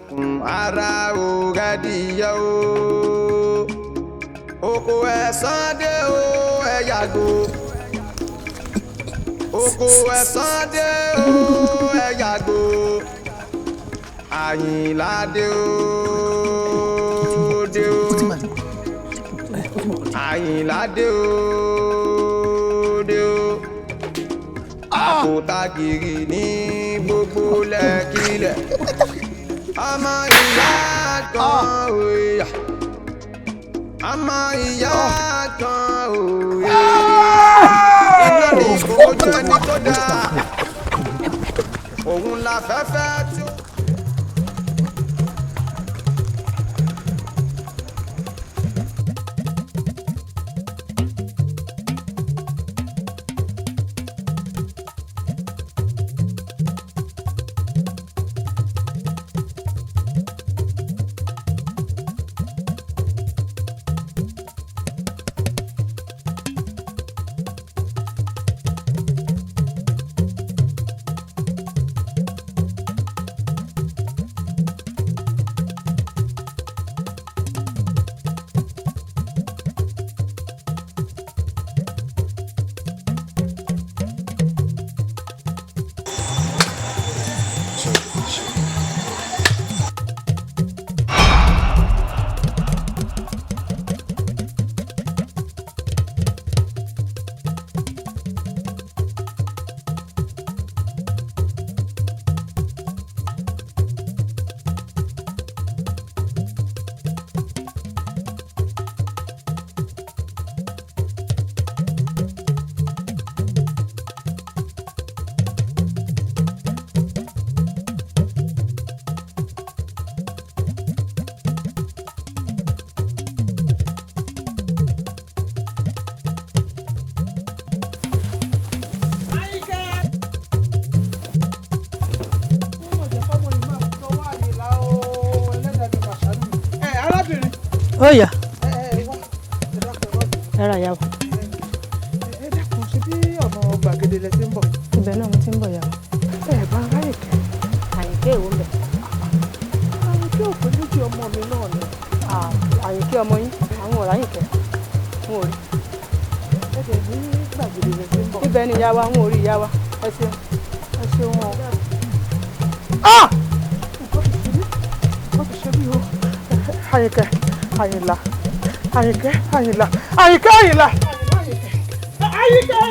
fún bàbá. ara ògàdìyẹ o oko ẹ̀sán dé o ẹ yàgò oko ẹ̀sán dé o ẹ yàgò Àyìnlá dé o dé o Àyìnlá dé o dé o àpótagìrì ní gbogbo lẹ́kílẹ̀ ọmọ ìyá kan òòyà ọmọ ìyá kan òòyà iná ní ojú ẹni tó dáa òun la fẹ́fẹ́ tí ó. ó yá ẹ̀rọ àyàwó. ẹ dákun ṣe bí ọ̀nà gbàgede lẹ ti ń bọ̀. ibẹ̀ náà mo ti ń bọ̀ yàwó. ẹ bá ráyè kẹ́. Àyìnkẹ́ èwo lẹ̀. Àyìnkẹ́ òpin méjì ọmọ mi náà ni. Àyìnkẹ́ ọmọ yín àwọn ọ̀rọ̀ Àyìnkẹ́ wọn ò rí. ẹ dẹ̀ ní gbàgede lẹ ti ń bọ̀. ibẹ̀ ni ìyá wa wọn ò rí ìyá wa ẹ ṣeun wọn. nǹkan ti ṣe bí o. Àyìnkẹ́ Àyìnlá Àyìnkẹ́ Àyìnlá Àyìnkẹ́ Àyìnlá Àyìnkẹ́.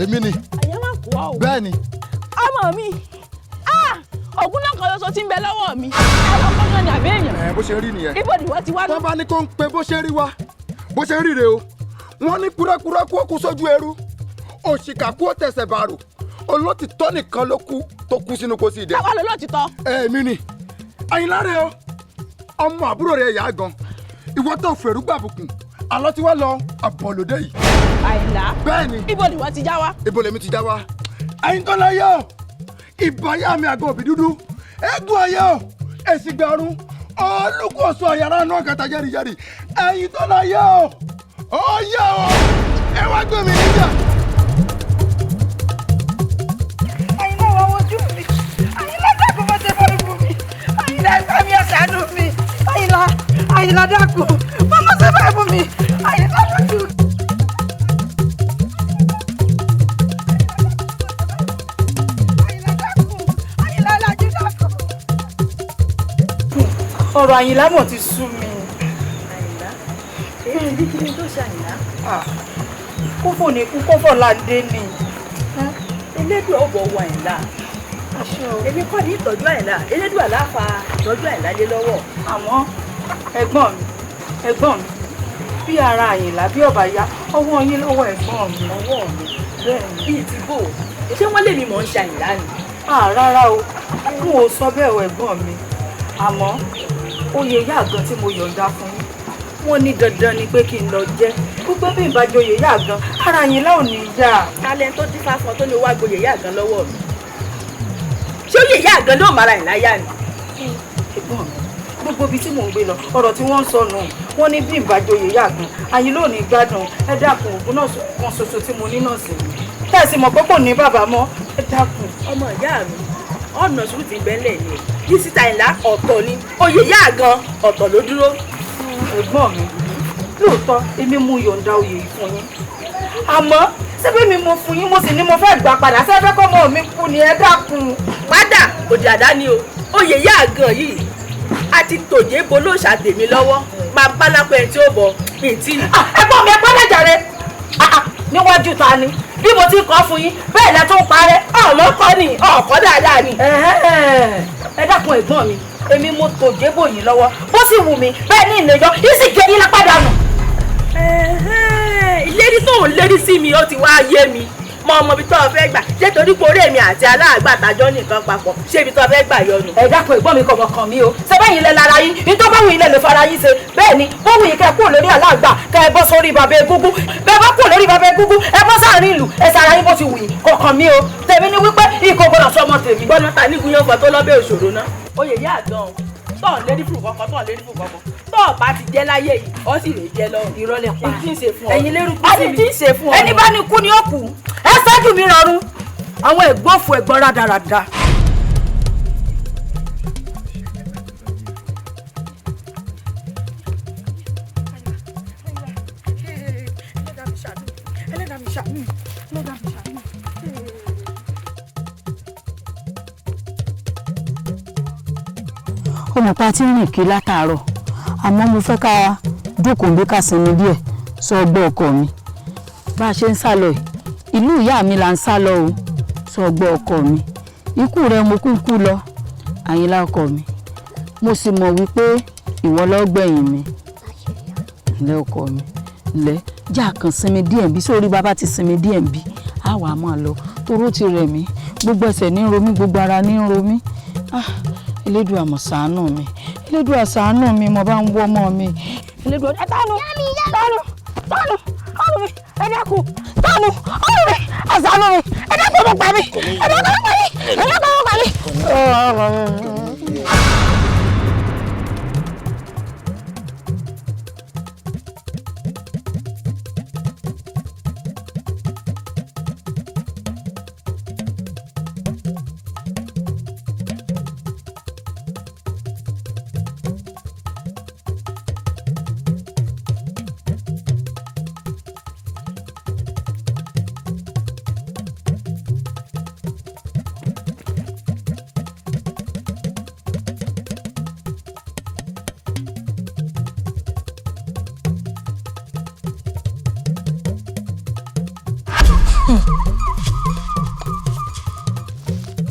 èmi ni. àyẹ̀ máa kú ọ. bẹ́ẹ̀ ni. ọmọ mi ògùn náà kan lọ́sọ tí ń bẹ lọ́wọ́ mi àwọn ọmọ ní àbẹ́ èèyàn. bó ṣe rí nìyẹn. ibo ni wọ́n ti wá. tó bá ní kó ń pe bó ṣe rí wa bó ṣe rí rè o wọ́n ní kúrẹ́kúrẹ́ kú ó kú sójú ẹrú òṣìkà kú ó tẹ̀sẹ̀ bàrò olótìtọ́ nìkan ló kú tó kú sínú kó sì dé. táwa ló lótìtọ́. èmi ni Àyìnlá rẹ o ọmọ àbúrò rẹ yà á gan ìwọ tó fèrú gbàbùkún àlọ́ tí wọ́n lọ àbọ̀lódé yìí. Àyìnlá. bẹ́ẹ̀ ni. ibo ni wọ́n ti já wa. ibo lèmi ti já wa. ẹ̀yin tó lọ yọ ìbáyà mi àgọ́ òbí dúdú eégún ayọ̀ èsì gbàrún olùkóso àyàrá náà kàtà jẹ́rìjẹ́rì ẹ̀yin tó lọ yọ ó yọ ẹ wá gbé mi níjà. Àyìnlá wà wojú mi Àyìnlá dákun bó ṣe fọ́ ibú mi Àyìnlá ẹgbẹ́ mi ọ̀sánú mi Àyìnlá dákun bó ṣe fọ́ ibú mi Àyìnlá wojú mi. ọ̀rọ̀ Àyìnlá mọ̀ ti sú mi. Àyìnlá èyí ni kí ni tó ṣe Àyìnlá. kófò ní kú kófò láǹdé ni. elédùn ọ̀bọ̀ wọ Àyìnlá. èmi kọ́ ní ìtọ́jú Àyìnlá elédùn àláfà ìtọ́jú Àyìnlá lé lọ́wọ́. àmọ́ ẹ̀gbọ́n mi bí ara Àyìnlá bí ọ̀bà ya ọwọ́ yín lọ́wọ́ ẹ̀gbọ́n mi. ọwọ́ mi bíi ti bò ṣé wọ́n lè mi mọ̀ ń ṣe Àyìnlá ni. rárá o n ò sọ bẹ́ẹ̀ o ẹ̀gbọ́n mi àmọ́ oyè ìyá àgàn tí mo yọ̀ǹda fún yín wọ́n ní dandan ni pé kí n lọ jẹ́ gbogbo bí ìbájọ oyè ìyá àgàn ara Àyìnlá ò ní yá. talent tó dífá fún ọ tó ní wá gboyè ìyá àgàn lọ́wọ́ mi ṣé oyè ìyá àgàn ló mara Àyìnlá yá ni. ẹ̀gbọ́n mi gbogbo ibi tí mò ń gbé lọ ọ̀rọ̀ tí wọ́n ń sọ nù wọ́n ní bí ìbájọ oyè ìyá àgàn Àyìnlá ò ní gbádùn ẹ dákun ògùn náà kan ṣoṣo tí mo ní náà sí mi tẹ̀sí mọ̀ pé kò ní bàbá mọ́ ẹ dákun. ọmọ ìyá mi ọ̀nà sùúrù ti bẹ́lẹ̀ ni yìí síta Àyìnlá ọ̀tọ̀ ni oyè ìyá àgàn ọ̀tọ̀ ló dúró. ẹ̀gbọ́n mi lóòótọ́ èmi mú yọ̀ǹda oyè yìí fún yín àmọ́ ṣébí mi mo fún yín mo sì ní mo fẹ́ gbà padà ṣẹ́fẹ́ kọ́ mọ́ mi kú ni ẹ dákun. padà òdì àdáni o oyè ìyá àgàn yìí a ti tòjé bolóòṣà tèmi lọ́wọ́ máa bá lápẹ́ tí ó bọ̀ mí tí. ẹ̀gbọ́n mi ẹ pẹ́ lẹ́jàre níwájú ta ni bí mo ti kọ́ fún yín bẹ́ẹ̀ lẹ tún parẹ́ ọlọ́kọ́ ni ọ̀kọ́ dáadáa ni. ẹ dákun ẹ̀gbọ́n mi èmi mo tòjé bò yín lọ́wọ́ bó sì wù mí bẹ́ẹ̀ ní ìlẹ́jọ́ yìí sì gé yín lápá dànù. ìlérí tó ń lérí sí mi ó ti wá yé mi mọ ọmọ ibi tó o fẹ́ gbà ṣé torí pé orí èmi àti aláàgbà àtàjọ nìkan papọ̀ ṣé ibi tó o fẹ́ gbà yọnu. ẹ dákun ẹ̀gbọ́n mi kọ̀ọ̀kan kan mi o ṣé bẹ́ẹ̀ yín lẹ lára yín ní tó bá wù yín lẹ lè fara yín ṣe bẹ́ẹ̀ ni bó wù yín kẹ́ kúrò lórí aláàgbà kẹ́ ẹ bọ́ sórí bàbá egúngún bẹ́ẹ̀ bá kúrò lórí bàbá egúngún ẹ bọ́ sáàrin ìlú ẹ sara yín bó ti wù yín kọ̀ọ̀kan mi o tèmi ni wípé ikọ̀ gbọ́dọ̀ sọ ọmọ tèmi. gbọ́dọ̀ ta ní gúnyán fọ tó lọ́bẹ̀ òṣòro náà. oyè yá àgbọn tọ́ lérí fún kankan tọ́ lérí fún kankan tọ́ bá ti jẹ́ láyé yìí ọ sì lè jẹ́ lọ́rùn. ìrọ̀lẹ́ pa ẹ̀yin lérú kú sí mi. ẹni bá ní kú ni ó kú ẹ ṣáájú mi rọrùn àwọn ẹ̀gbọ́fù ẹ̀gbọ́n rádaràda. ọmọ pa tí ń rìn kí látàárọ̀ àmọ́ mo fẹ́ ká jókòó bí ká sinmi díẹ̀ sọ ọgbọ́n ọkọ mi bá a ṣe ń sá lọ ìlú ìyá mi là ń sá lọ o sọ ọgbọ́n ọkọ mi ikú rẹ mo kúkú lọ Àyìnlá ọkọ mi mo sì mọ̀ wípé ìwọ ló gbẹ̀yìn mi ǹlẹ́ ọkọ mi ǹlẹ́ já kan sinmi díẹ̀ bí sórí bàbá ti sinmi díẹ̀ bí á wàá máa lọ toró ti rẹ̀ mí gbogbo ẹsẹ̀ ní ń ro mí gbogbo ara ní ń ro mí Elédùà mọ̀ ṣàánú mi Elédùà ṣàánú mi mo bá ń wọ́ ọmọ mi Elédùà tánu mi ẹ dákun tánu ọ̀rọ̀ mi àṣàánú mi ẹ dákun mo pa mi ẹ dákun mo pa mi ẹ dákun mo pa mi.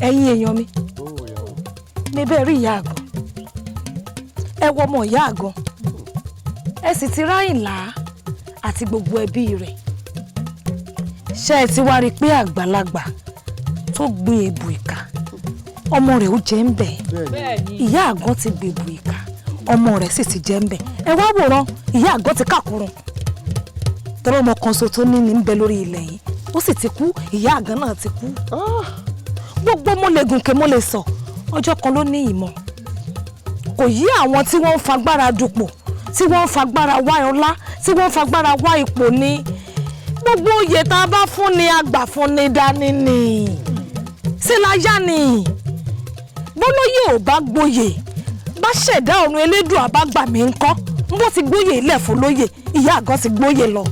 ẹ̀yin èèyàn mi níbẹ̀ rí ìyá àgàn ẹ wọ ọmọ ìyá àgàn ẹ sì ti ráyìnlá àti gbogbo ẹbí rẹ̀ ṣé ẹ ti wá rí i pé àgbàlagbà tó gbin èbù ìkà ọmọ rẹ̀ ó jẹ́ ń bẹ̀ ìyá àgàn ti gbèbù ìkà ọmọ rẹ̀ sì ti jẹ́ ń bẹ̀ ẹ wá wòran ìyá àgàn ti kàkúrun tọ́lọ́ ọmọ kan so tó ní ní ń bẹ lórí ilẹ̀ yìí ó sì ti kú ìyá àgàn náà ti kú gbogbo mo lè gùnkè mo lè sọ ọjọ́ kan ló ní ìmọ̀ kò yí àwọn tí wọ́n ń fagbára dupò tí wọ́n ń fagbára wá ọlá tí wọ́n ń fagbára wá ipò ní gbogbo oyè tá a bá fún ni àgbà fún ni dání ni ṣé láyá ni bólóyè ò bá gboyè bá ṣẹ̀dá ọ̀run elédùn àbágbà mi ń kọ́ n bó ti gbóyè ilẹ̀ fún lóyè ìyá àgàn ti gbóyè lọ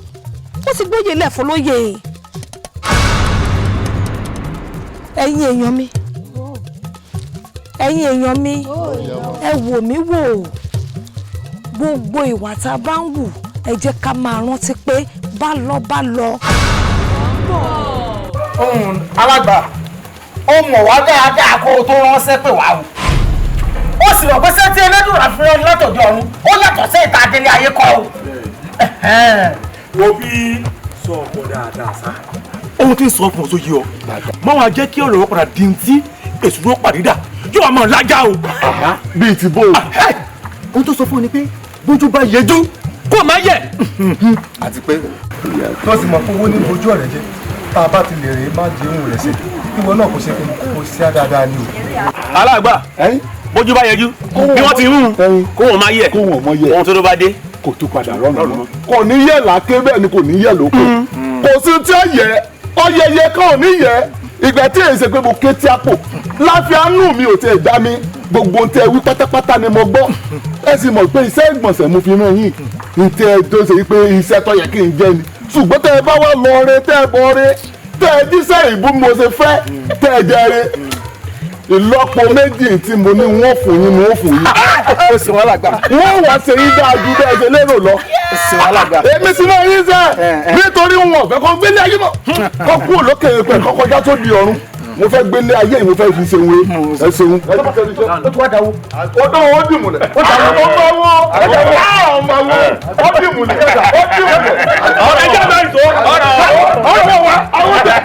ó ti gbóyè ilẹ̀ fún lóyè ẹ̀yin èèyàn mi ẹ̀yin èèyàn mi ẹ wò mí wò gbogbo ìwà tá a bá ń wù ẹ jẹ́ ká máa rántí pé bá lọ bá lọ. alàgbà ó mọ̀ wá dáadáa kó o tó ránṣẹ́ pè wá o ó sì rọ̀ pé sẹ́tí ẹlẹ́dùnrà fún ọ látọ̀dọ̀ ọ̀run ó yàtọ̀ sí ìta délé ayé kọ́ o. wo bí sọ ọ̀pọ̀ dáadáa sá ohun tí ń sọ ọkùnrin tó yí ọ máa wá jẹ́ kí ọ̀rọ̀ wọn padà di ti èṣù ló pàdé dà yóò wá máa lájà o. bíi ti bó o. ohun tó sọ fún ọ ni pé bójú bá yẹjú kó má yẹ. àti pé lọ́sìn mọ̀ fún owó ní ojú ọ̀rẹ́ jẹ́ tá a bá ti lè rè é má jẹun rẹ̀ ṣe ìwọ náà kò ṣe pé kò sí dáadáa ni o. alágbà bójú bá yẹjú bí wọ́n ti rún kó wọ́n má yẹ ohun tó ló bá dé kò tún padà rọ́nà mọ́. kò ní yẹ làáké bẹ́ẹ̀ ni kò ní yẹ lóko kò sí tí ó yẹ ọyẹyẹ kan ò ní yẹ ìgbà tí èyí ṣe pé mo ké tí a pò láfíà nù mi ò tẹ̀ dá mi gbogbo ń tẹ wí pátápátá ni mo gbọ́ ẹ sì mọ̀ pé iṣẹ́ ìgbọ̀nsẹ̀ mo fi ràn yín ń tẹ tó ṣe pé iṣẹ́ tó yẹ kí n jẹ́ ni ṣùgbọ́n tẹ ẹ bá wà lọ rẹ tẹ ẹ bọ rẹ tẹ ẹ jíṣẹ́ ìbú mo ṣe fẹ́ tẹ ẹ jẹ rẹ ìlọ́po méjì tí mo ní wọ́n fún yín ni wọ́n fún yín. ó sì wọ́n làgbà. wọ́n wá ṣe yín dáa ju bẹ́ẹ̀ ṣe lérò lọ. ó sì wọ́n làgbà. èmi sì náà yín sẹ́ nítorí wọn ò fẹ́ kọ́ gbélé ayé mọ́ kọ́ kú òlókè pẹ̀ kọ́ kọjá tó di ọ̀run mo fẹ́ gbélé ayé yìí mo fẹ́ fi ṣe wé ẹ ṣeun. ó tún wá dáwó. ó dán ó dì múlẹ̀. ó dà ó bá wó ọmọ wo ó dì múlẹ̀ ó dì múlẹ̀. ẹjẹ bá ń tó ọ̀rọ̀ wa àwọn tẹ.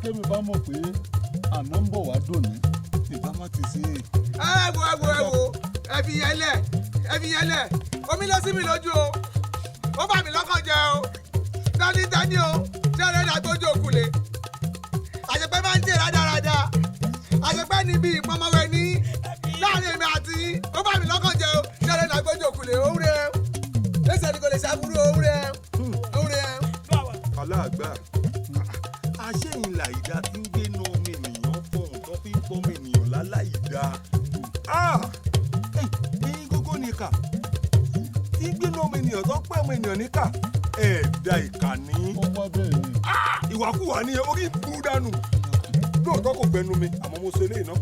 kémi bá mọ̀ pé àná ń bọ̀ wá dòní ìbá má ti ṣe é. ẹ wo ẹ fi yẹn lẹ̀ omi lọ sí mi lójú o ó bà mí lọ́kàn jẹ́ o dání o ṣẹ́rẹ́ náà tójú òkúlé àṣepẹ́ máa ń jẹ́ rádaràda àṣepẹ́ níbi ìpamọ́wẹ́ ní láàrin èmi àti ó bà mí lọ́kàn jẹ́ o ṣẹ́rẹ́ náà tójú òkúlé òun rẹ̀ lẹ́sẹ̀ ni kò lè ṣàbúrò òun rẹ̀. aláàgbà aṣẹ́yìnlá ìdá tí ń gbénu ọmọ ènìyàn fọ̀hún tó fi ń pọ́nmọ ènìyàn láláìdá. ẹ̀yin gógó nìkà tí ń gbénu ọmọ ènìyàn tó pẹ́ ọmọ ènìyàn níkà ẹ̀ẹ́dà ìkà ní. ìwàkúwà ni orí burú dànù lóòótọ́ kò gbẹnu mi àmọ́ mo ṣe eléyìí náà.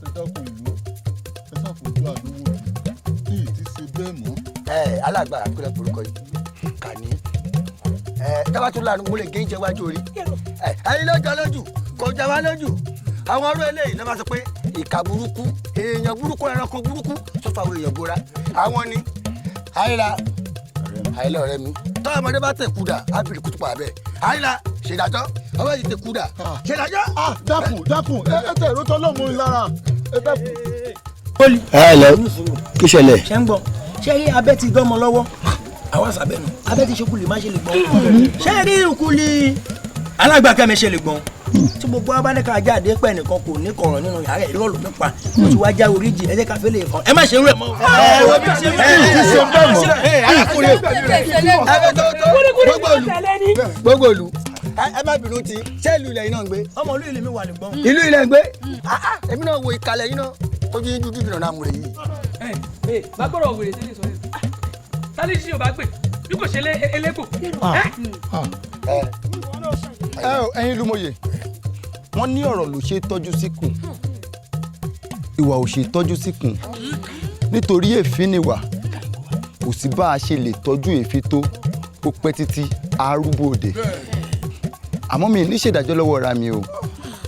ẹ dákun ìlú ẹ ṣàfojú àdúgbò tí ì ti ṣe bẹ́ẹ̀ mọ́. alágbára pẹ̀lẹ́ porúkọ yìí kà ní dábàá tó lanu mo lè gé ìjẹ wájú orí ẹyin lọ́jọ́ lójú kò jẹ wá lójú àwọn ọ̀rọ̀ eléyìí ló máa sọ pé ìkà burúkú èèyàn burúkú ẹranko burúkú tó fa àwọn èèyàn bora àwọn ni àyìnlá ọ̀rẹ́ mi tọ́wọ́ ọmọdé bá tẹ̀ kúdà á bìrì kútùpà bẹ́ẹ̀ àyìnlá ṣèdájọ́ ọmọ yìí tẹ̀ kúdà ṣèdájọ́. dákun ẹ tẹ̀ ló tọ́ lọ́mú lára ẹ dákun. poli. ẹ lẹ kí ṣẹlẹ̀. ṣé ń gbọ́ ṣé abẹ́ ti dánmọ lọ́wọ́ àwọn sàbẹ̀nu abẹ́ ti ṣekú lè má ṣe lè gbọ́n ṣé rí ikú lè alágbàkẹ́mi ṣe lè gbọ́n tí gbogbo abáníkà jáde pẹ̀ nìkan kò ní kọ̀rọ̀ nínú yàrá ìrọ̀ ló nípa ó ti wá já oríjì ẹ jẹ́ ká fẹ́ lè fọ́n ẹ má ṣe ń rẹ̀ mọ́. gbogbo olú ẹ má bínú ti ṣé ìlú ilẹ̀ yìí náà ń gbé. ọmọ ìlú ilé mi wà ní gbọ́n. ìlú ilẹ̀ ń gbé èmi náà wo ìkàlẹ̀ yìí náà tójú yín dúdú ìrànà àmúrè yìí. bá gbọ́dọ̀ wèrè sílẹ̀ sọ yẹn tálí sí ò bá gbé bí kò ṣe eléko. ẹ̀yin lùmọ̀yè wọ́n ní ọ̀rọ̀ ló ṣe tọ́jú síkùn ìwà ò ṣe tọ́jú síkùn nítorí èéfín nìwà kò sí bá a ṣe lè tọ́jú èéfín tó kó pẹ́ títí arúgbó òde àmọ́ mi ní ṣèdájọ́ lọ́wọ́ ra mi o.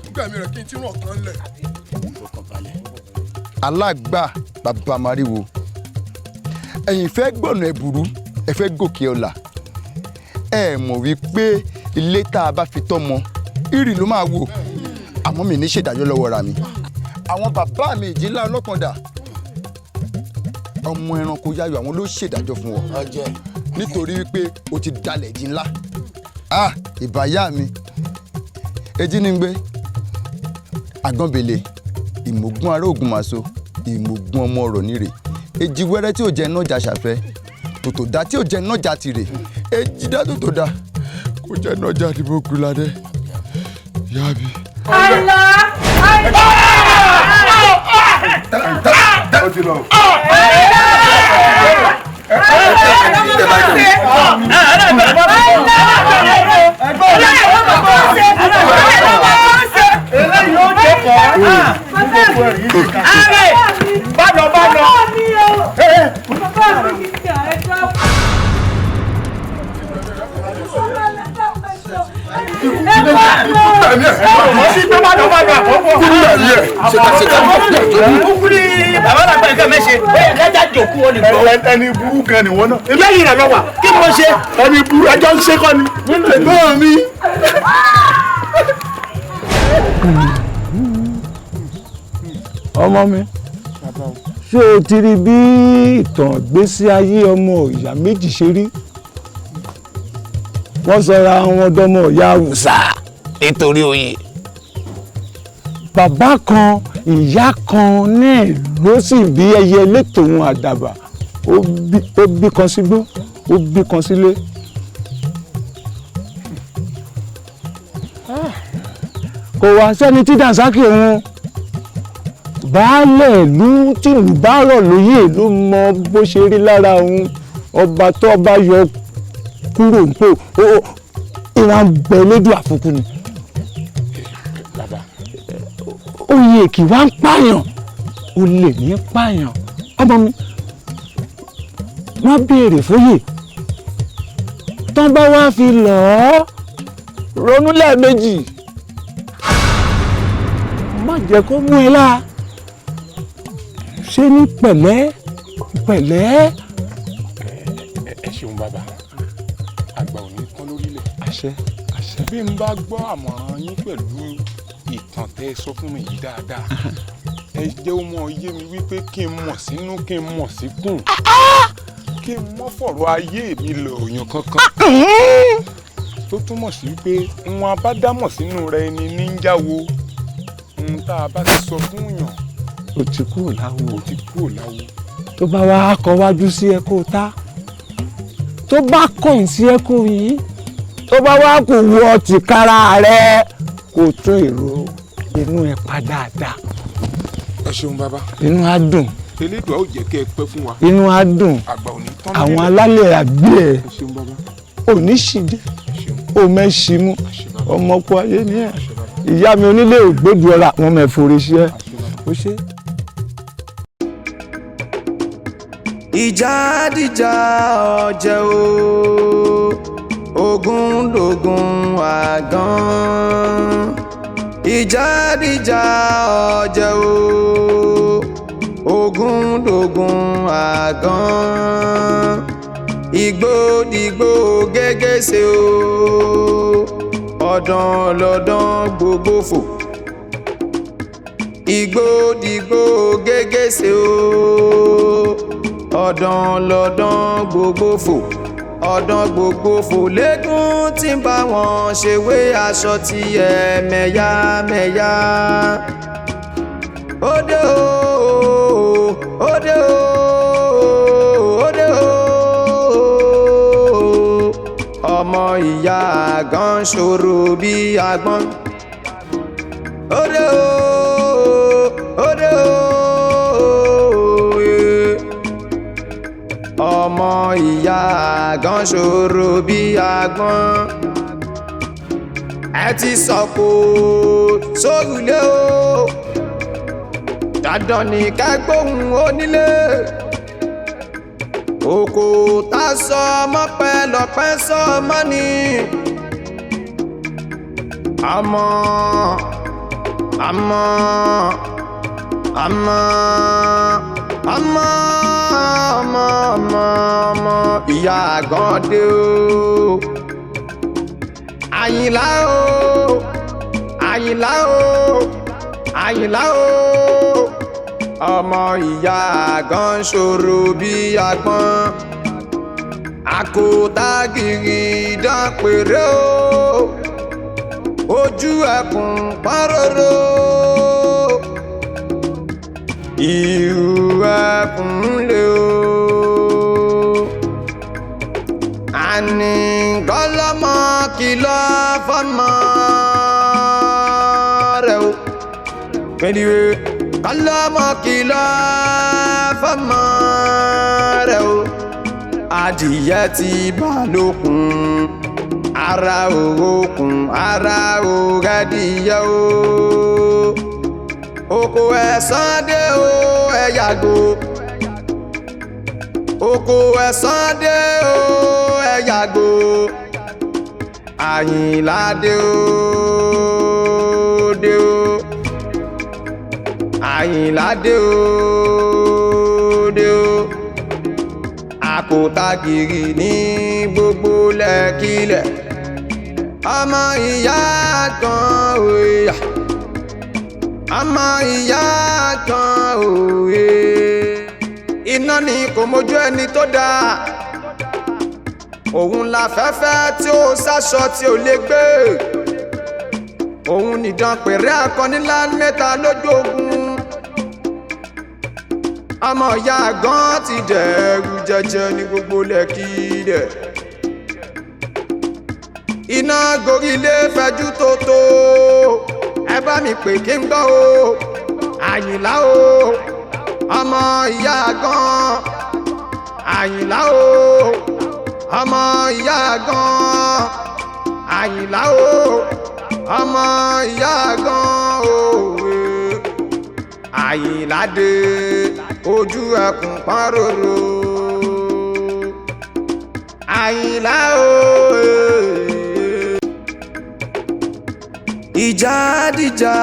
nígbà mi rẹ̀ kí n tí ràn kán lẹ̀. alágbà bàbá mariwo ẹ̀yin fẹ́ gbọ̀nà ẹ̀bùrú ẹ fẹ́ gòkè ọ̀la ẹ mọ̀ wípé ilé tá a bá fi tọ́mọ ìrì ló máa wò àmọ́ mi ní ṣèdájọ́ lọ́wọ́ ra mi. àwọn bàbá mi ìjìnlá ọlọ́kàndà ọmọ ẹranko yáyọ àwọn ló ṣèdájọ́ fún ọ nítorí wípé o ti dalẹ̀ di ńlá ìbáyá mi ejínigbé àgànbèlè ìmọ̀gún ará Ògùnmàṣó ìmọ̀gún ọmọ ọ̀rọ̀ nírè èjì wẹ́rẹ́ tí ò jẹ́ náà jà ṣàfẹ́ tòtò dá tí ò jẹ́ náà jà tìrè èjì dá tòtò dá kò jẹ́ náà jà Àdìbò Ògúnládé yábí. àìlá àìlá. ó ti lọ. eléyìí ó jẹ́ kọ́ bá lọ. ẹni burú kan ni wọ́n náà. lẹ́yìn rẹ̀ lọ́wọ́ kí mo ṣe. ẹni burú ẹjọ́ ń ṣe kọ́ ni. ẹ̀gbọ́n mi. ọmọ mi ṣé o ti rí bí ìtàn ìgbésí ayé ọmọ ìyá méjì ṣe rí wọ́n sọra wọn dọ́mọ ìyá Haúsá nítorí oyè bàbá kan ìyá kan náà ló sì bí ẹyẹ létòun àdàbà ó bí kan sígbó ó bí kan sílé. kò wá sẹ́ni tí dànsákì òun baálẹ̀ ìlú tí ìlú bá rọ̀ lóyè ló mọ bó ṣe rí lára òun ọba tó bá yọ kúrò ń pò ìran bẹ lójú àfikún ni. oyè kì wá ń pààyàn ó lè ní pààyàn ọmọ mi wọ́n béèrè fóyè tán bá wá fi lọ́ọ́ ronú lẹ́ẹ̀mejì má jẹ́ kó mú ẹ láà ṣe ní pẹ̀lẹ́ pẹ̀lẹ́. ẹ ṣeun bàbá àgbà ò ní kán lórílẹ̀. àṣẹ àṣẹ. bí n bá gbọ́ àmọ̀ràn yín pẹ̀lú ìtàn tẹ́ ẹ sọ fún mi yìí dáadáa ẹ jẹ́ ó mọ iye mi wípé kí n mọ̀ sínú kí n mọ̀ síkùn kí n mọ́ fọ̀rọ̀ ayé mi lọ òyàn kankan tó túmọ̀ sí wípé wọn bá dámọ̀ sínú rẹ ni níjàwó ohun tá a bá ti sọ fún yàn ó ti kúrò láwo. ó ti kúrò láwo. tó bá wá kọ wájú sí ẹ kó ta tó bá kọ̀yìn sí ẹ kó yín tó bá wá kò wọ tìkára rẹ kó tún èrò inú ẹ pa dáadáa. ẹ ṣeun bàbá. inú á dùn. elédùà ó jẹ́ kẹ́ ẹ pẹ́ fún wa. inú á dùn. àgbà ò ní tán àwọn alálẹ̀ àgbẹ̀ ẹ̀ ẹ ṣeun bàbá. ò ní ṣìdé ò mẹ́ṣimú ọmọkọ ayé ni ẹ̀ ìyá mi onílé ògbódù ọ̀la wọn mẹ́fòrè ṣe ẹ́ ó ṣe. ìjà dìjà ọ̀jẹ̀ o ogun lógun àgàn ìjà dìjà ọ̀jẹ̀ o ogun lógun àgàn igbó dìgbò gégéṣe o ọ̀dàn lọ́dàn gbogbo fò igbó dìgbò gégéṣe o ọ̀dàn lọ́dàn gbogbo fò ọ̀dàn gbogbo fò lẹ́gùn tí ń bá wọn ṣèwé aṣọ ti ẹ̀ mẹ̀yàmẹ̀yà òde o òde o òde o ọmọ ìyá àgàn ṣòro bí agbọ́n òde o òde o ọmọ ìyá àgàn ṣòro bí agbọ́n ẹ ti sọ̀kò sórùlé o dandan ní kẹ́gbóhùn onílé oko tá a sọ mọ́pẹ́ lọ́pẹ́ sọ mọ́ ni àmọ́ àmọ́ àmọ́ àmọ́ àmọ́ àmọ́ ìyá àgàndé o àyìnlá o àyìnlá o àyìnlá o ọmọ ìyá àgàn ṣòro bí agbọ́n àkótágìrì dánpẹ̀rẹ̀ o ojú ẹkùn páróró ìrù ẹkùn lé o àní gọlọmọ kìlọ̀ fọ́mọ rẹ̀ o pẹ̀lú gọlọmọ kìlọ̀ fọ́mọ rẹ̀ o adìyẹ ti bá lókun ara òrókun ara òrẹ́dìyẹ o oko ẹ̀sán dé o ẹ yàgò oko ẹ̀sán dé o ẹ yàgò Àyìnlá dé o dé o Àyìnlá dé o dé o àkótágìrì ní gbogbo lẹ́kílẹ̀ ọmọ ìyá kan òye ọmọ ìyá kan òye iná ni kò mójú ẹni tó dáa òun la fẹ́fẹ́ tí ó sáṣọ tí ó lè gbé òun nìdán pèrè akọnilá mẹ́ta lójú ogun ọmọ ìyá gan ti dẹ̀rù jẹjẹ ní gbogbo lẹ́kì dẹ̀ iná gorí ilé fẹjú tótó ẹ bá mi pè kí n gbọ́ o Àyìnlá o ọmọ ìyá gan Àyìnlá o ọmọ ìyá gan Àyìnlá o ọmọ ìyá gan òwe Àyìnlá dé ojú ẹkùn páróró Àyìnlá o ìjà dìjà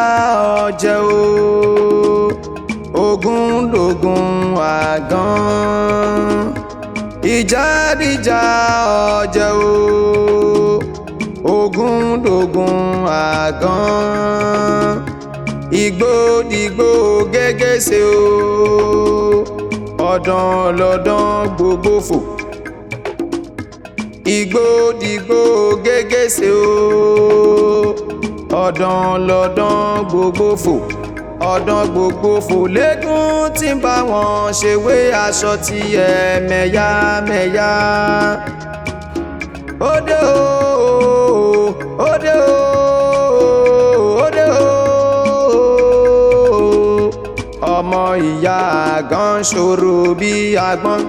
ọ̀jẹ̀ o ogun lógun àgàn ìjà dìjà ọ̀jẹ̀ o ogun lógun àgàn igbó dìgbò gégése o ọ̀dàn lọ́dàn gbogbo fò igbó dìgbò gégése o ọ̀dàn lọ́dàn gbogbo fò ọ̀dàn gbogbo fò lẹ́gùn tí ń bá wọn ṣèwé aṣọ ti ẹ̀ mẹ́yàmẹ́yà òde o òde o òde o ọmọ ìyá gan ṣòro bí agbọ́n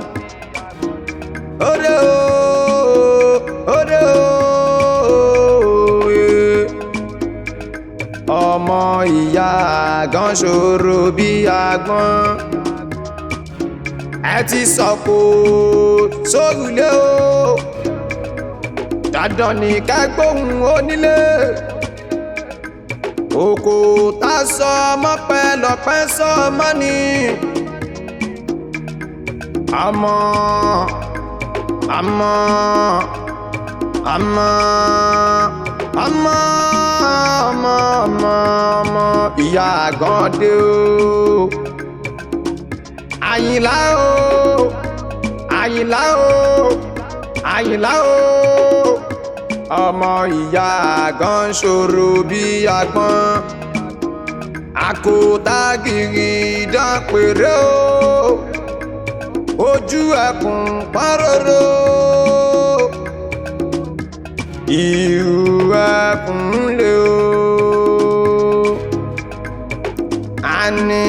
òde o òde o ọmọ ìyá gan ṣòro bí agbọ́n ẹ ti sọ̀kò sórùlé o dandan ní kẹ́gbóhùn onílé oko tá a sọ mọ́pẹ́ lọ́pẹ́ sọ mọ́ ni àmọ́ àmọ́ àmọ́ àmọ́ àmọ́ ìyá àgàndé o Àyìnlá o Àyìnlá o Àyìnlá o ọmọ ìyá àgàn ṣòro bí agbọ́n àkótágìrì dánpẹ̀rẹ̀ o ojú ẹkùn páróró ìrù ẹkùn lé o àní